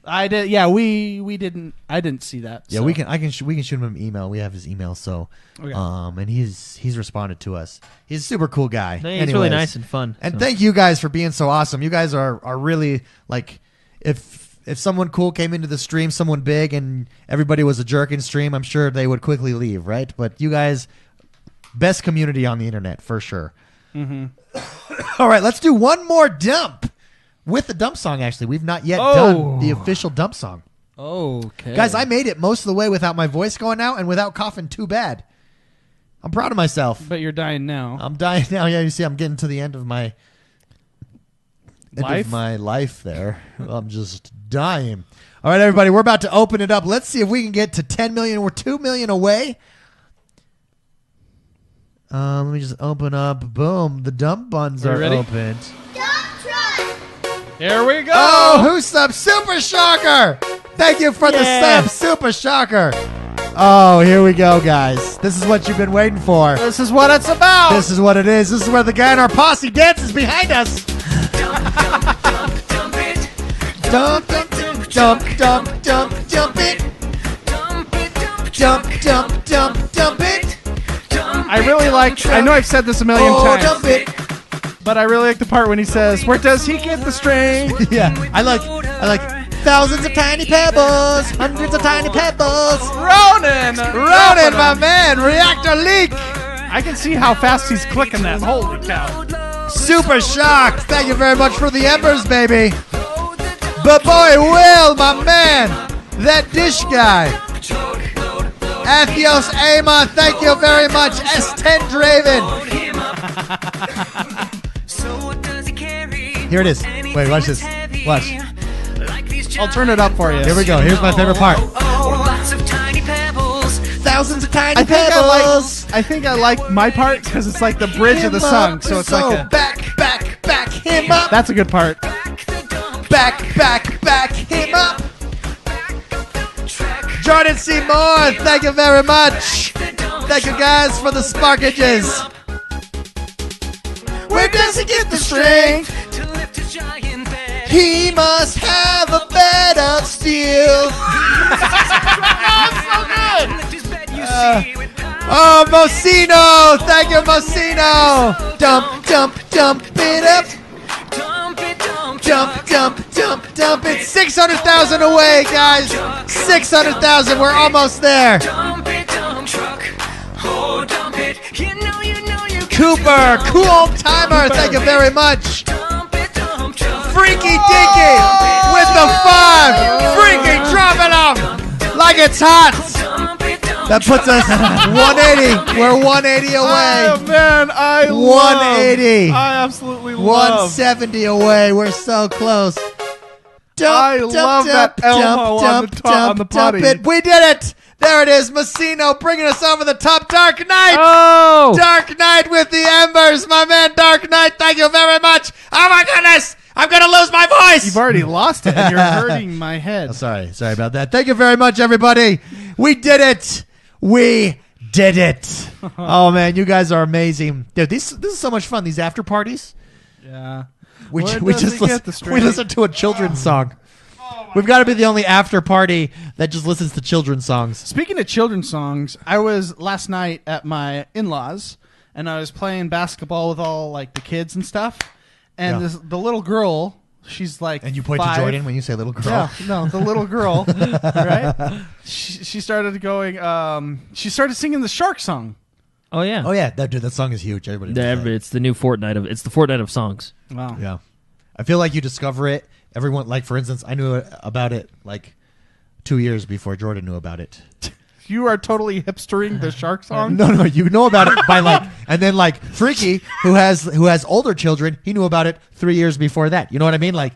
Speaker 2: I did. Yeah, we didn't. I didn't see that.
Speaker 1: Yeah,
Speaker 2: so.
Speaker 1: we can shoot him an email. We have his email, so
Speaker 2: Okay.
Speaker 1: and he's responded to us. He's a super cool guy.
Speaker 3: No, he's really
Speaker 1: Anyways.
Speaker 3: nice and fun.
Speaker 1: And
Speaker 3: so.
Speaker 1: thank you guys for being so awesome. You guys are really like if someone cool came into the stream, someone big, and everybody was a jerk in stream, I'm sure they would quickly leave, right? But you guys, best community on the internet for sure. All right, let's do one more dump. With the dump song, actually. We've not yet done the official dump song.
Speaker 3: Okay.
Speaker 1: Guys, I made it most of the way without my voice going out and without coughing too bad. I'm proud of myself.
Speaker 2: But you're dying now.
Speaker 1: I'm dying now. Yeah, you see, I'm getting to the end of my
Speaker 2: Life?
Speaker 1: life there. I'm just dying. All right, everybody, we're about to open it up. Let's see if we can get to 10 million. We're 2 million away. Let me just open up. Boom. The dump buns
Speaker 2: Are
Speaker 1: are
Speaker 2: you ready?
Speaker 1: opened.
Speaker 2: Here we go.
Speaker 1: Oh, who subbed? Super Shocker! Thank you for the sub, Super Shocker. Oh, here we go, guys. This is what you've been waiting for.
Speaker 2: This is what it's about.
Speaker 1: This is what it is. This is where the guy in our posse dances behind us.
Speaker 4: Dump it.
Speaker 1: Dump, dump, dump, dump, dump, dump it.
Speaker 4: Dump it.
Speaker 1: Dump, dump, dump, dump it.
Speaker 2: I really like. I know I've said this a million
Speaker 1: Oh,
Speaker 2: times,
Speaker 1: dump it.
Speaker 2: but I really like the part when he says, "Where does he get the string?"
Speaker 1: Yeah, I like thousands of tiny pebbles, hundreds of tiny pebbles.
Speaker 2: Ronan,
Speaker 1: Ronan, my man, reactor leak.
Speaker 2: I can see how fast he's clicking that. Holy cow!
Speaker 1: Super shocked. Thank you very much for the embers, baby. But boy, Will, my man, that dish guy. Athios Ama, thank you very much. S10 Draven. Here it is. Wait, watch this. Watch.
Speaker 2: I'll turn it up for you.
Speaker 1: Here we go. Here's my favorite part.
Speaker 4: Lots of tiny pebbles.
Speaker 1: Thousands of tiny
Speaker 2: I think
Speaker 1: pebbles.
Speaker 2: I think I like my part because it's like the bridge of the song, so it's like a.
Speaker 1: back him up.
Speaker 2: That's a good part.
Speaker 1: Back him up. Jordan Seymour, thank you very much. Thank you guys for the sparkages. Where does he get the strength?
Speaker 4: To lift a giant bed.
Speaker 1: He must have a bed of steel.
Speaker 4: Lift his bed, you see, with power.
Speaker 1: Oh, Mocino, thank you, Mocino. Dump it up.
Speaker 4: Dump it,
Speaker 1: Dump it. 600,000 away, guys. 600,000. We're almost there.
Speaker 4: dump it, dump truck. Oh, dump it. You know you
Speaker 1: Cooper, Cool Timer, thank you very much.
Speaker 4: Dump it, dump, dump.
Speaker 1: Freaky Dinky with the 5. Freaky dropping them like it's hot.
Speaker 4: Dump it, dump,
Speaker 1: That puts us 180. We're 180
Speaker 2: Oh,
Speaker 1: away.
Speaker 2: man, I
Speaker 1: 180.
Speaker 2: I absolutely love.
Speaker 1: 170 away. We're so close.
Speaker 2: I love that elbow on the potty.
Speaker 1: it. We did it. There it is. Messino bringing us over the top. Dark Knight.
Speaker 3: Oh!
Speaker 1: Dark Knight with the embers. My man, Dark Knight. Thank you very much. Oh, my goodness. I'm going to lose my voice.
Speaker 2: You've already lost it, and you're hurting my head.
Speaker 1: Oh, sorry about that. Thank you very much, everybody. We did it. We did it. Oh, man. You guys are amazing. Dude, this is so much fun. These after parties.
Speaker 2: Yeah.
Speaker 1: We
Speaker 2: Where
Speaker 1: we
Speaker 2: does
Speaker 1: just
Speaker 2: he get the
Speaker 1: listen,
Speaker 2: straight-
Speaker 1: we listen to a children's song. We've got to be the only after party that just listens to children's songs.
Speaker 2: Speaking of children's songs, I was last night at my in-laws, and I was playing basketball with all like the kids and stuff. And
Speaker 1: Yeah.
Speaker 2: the little girl, she's like,
Speaker 1: And you point
Speaker 2: 5.
Speaker 1: to Jordan when you say little girl.
Speaker 2: Yeah, no, the little girl, right? She started going. She started singing the shark song.
Speaker 3: Oh yeah.
Speaker 1: Oh yeah, that song is huge. Everybody knows that.
Speaker 3: It's the new Fortnite it's the Fortnite of songs.
Speaker 2: Wow.
Speaker 1: Yeah, I feel like you discover it. Everyone, like for instance, I knew about it like 2 years before Jordan knew about it.
Speaker 2: You are totally hipstering the shark song.
Speaker 1: No, you know about it by like, and then like Freaky, who has older children, he knew about it 3 years before that. You know what I mean? Like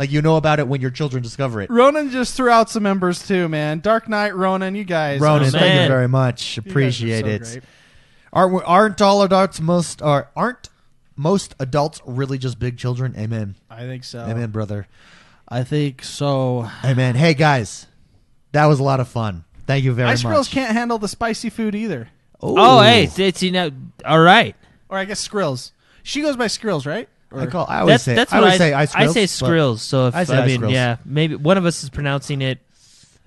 Speaker 1: you know about it when your children discover it.
Speaker 2: Ronan just threw out some members too, man. Dark Knight, Ronan, you guys.
Speaker 1: Ronan,
Speaker 2: are
Speaker 1: thank you
Speaker 3: man.
Speaker 1: very much.
Speaker 2: you guys are
Speaker 1: Appreciate
Speaker 2: so
Speaker 1: it.
Speaker 2: great.
Speaker 1: Aren't most adults really just big children? Amen.
Speaker 2: I think so.
Speaker 1: Amen, brother.
Speaker 2: I think so.
Speaker 1: Amen. Hey guys, that was a lot of fun. Thank you very
Speaker 2: Ice
Speaker 1: much.
Speaker 2: Grills can't handle the spicy food either.
Speaker 3: Oh, hey, it's all right.
Speaker 2: Or I guess Skrills. She goes by Skrills, right? Or,
Speaker 1: I always say
Speaker 3: That's
Speaker 1: I
Speaker 3: what
Speaker 1: always say ice
Speaker 3: I
Speaker 1: grills,
Speaker 3: say
Speaker 1: but
Speaker 3: skrills. So if
Speaker 1: I say ice grills.
Speaker 3: yeah, maybe one of us is pronouncing it.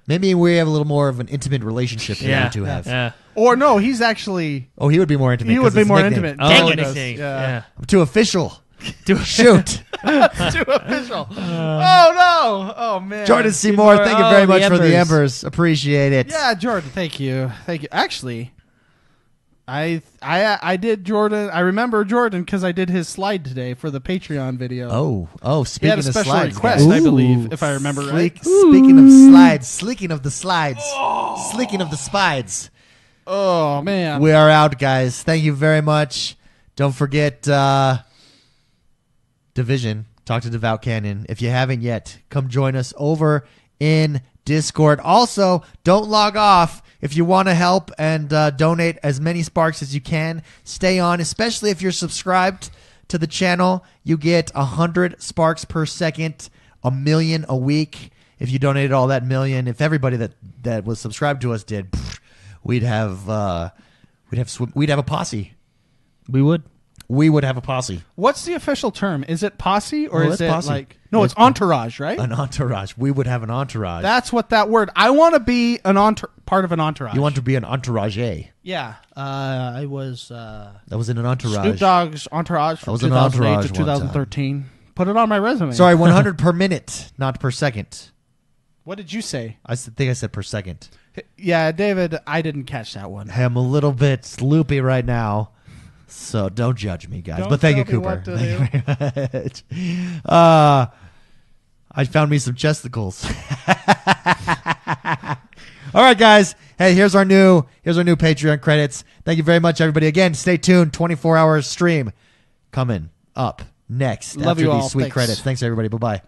Speaker 1: maybe we have a little more of an intimate relationship than
Speaker 3: Yeah,
Speaker 1: you two have.
Speaker 3: Yeah.
Speaker 2: or no, he's actually.
Speaker 1: Oh, he would be more intimate.
Speaker 2: He would
Speaker 1: 'cause
Speaker 2: be
Speaker 1: it's
Speaker 2: more
Speaker 1: nickname.
Speaker 2: intimate.
Speaker 3: Oh,
Speaker 2: Dang it.
Speaker 3: nickname. Yeah.
Speaker 1: I'm too official. Shoot.
Speaker 2: Too official. Oh no! Oh man.
Speaker 1: Jordan Seymour,
Speaker 3: Seymour,
Speaker 1: thank you very
Speaker 3: the
Speaker 1: much for the
Speaker 3: embers.
Speaker 1: embers. Appreciate it.
Speaker 2: Yeah, Jordan. Thank you. Actually, I did Jordan. I remember Jordan because I did his slide today for the Patreon video.
Speaker 1: Oh,
Speaker 2: He
Speaker 1: speaking
Speaker 2: had a
Speaker 1: of
Speaker 2: special
Speaker 1: slides,
Speaker 2: request,
Speaker 1: guys.
Speaker 2: I believe, if I remember right.
Speaker 1: Speaking of slides, sleeking of the slides, sleeking of the spides.
Speaker 2: Oh man.
Speaker 1: We are out, guys. Thank you very much. Don't forget Division. Talk to Devout Canyon. If you haven't yet, come join us over in Discord. Also, don't log off. If you want to help and donate as many sparks as you can, stay on, especially if you're subscribed to the channel. You get 100 sparks per second, 1 million a week. If you donated all that million, if everybody that was subscribed to us did, we'd have a posse.
Speaker 3: We would.
Speaker 1: We would have a posse.
Speaker 2: What's the official term? Is it posse or
Speaker 1: No,
Speaker 2: is
Speaker 1: it's
Speaker 2: it
Speaker 1: posse.
Speaker 2: like no?
Speaker 1: No,
Speaker 2: It's
Speaker 1: it's
Speaker 2: entourage, right?
Speaker 1: An entourage. We would have an entourage.
Speaker 2: That's what that word. I want to be an part of an entourage.
Speaker 1: You want to be an entourage.
Speaker 2: Yeah. I was
Speaker 1: That was in an entourage.
Speaker 2: Snoop Dogg's entourage
Speaker 1: I
Speaker 2: from
Speaker 1: was an
Speaker 2: 2008
Speaker 1: entourage
Speaker 2: to
Speaker 1: one time.
Speaker 2: 2013. Put it on my resume.
Speaker 1: Sorry, 100 per minute, not per second.
Speaker 2: What did you say?
Speaker 1: Think I said per second.
Speaker 2: Yeah, David, I didn't catch that one.
Speaker 1: Hey, I'm a little bit loopy right now, so don't judge me, guys.
Speaker 2: Don't
Speaker 1: but thank you,
Speaker 2: tell me
Speaker 1: Cooper.
Speaker 2: what to
Speaker 1: Thank you very much. I found me some chesticles. All right, guys. Hey, here's our new Patreon credits. Thank you very much, everybody. Again, stay tuned. 24-hour stream coming up next
Speaker 2: Love
Speaker 1: after
Speaker 2: you
Speaker 1: these
Speaker 2: all.
Speaker 1: sweet
Speaker 2: Thanks.
Speaker 1: credits. Thanks, everybody. Bye-bye.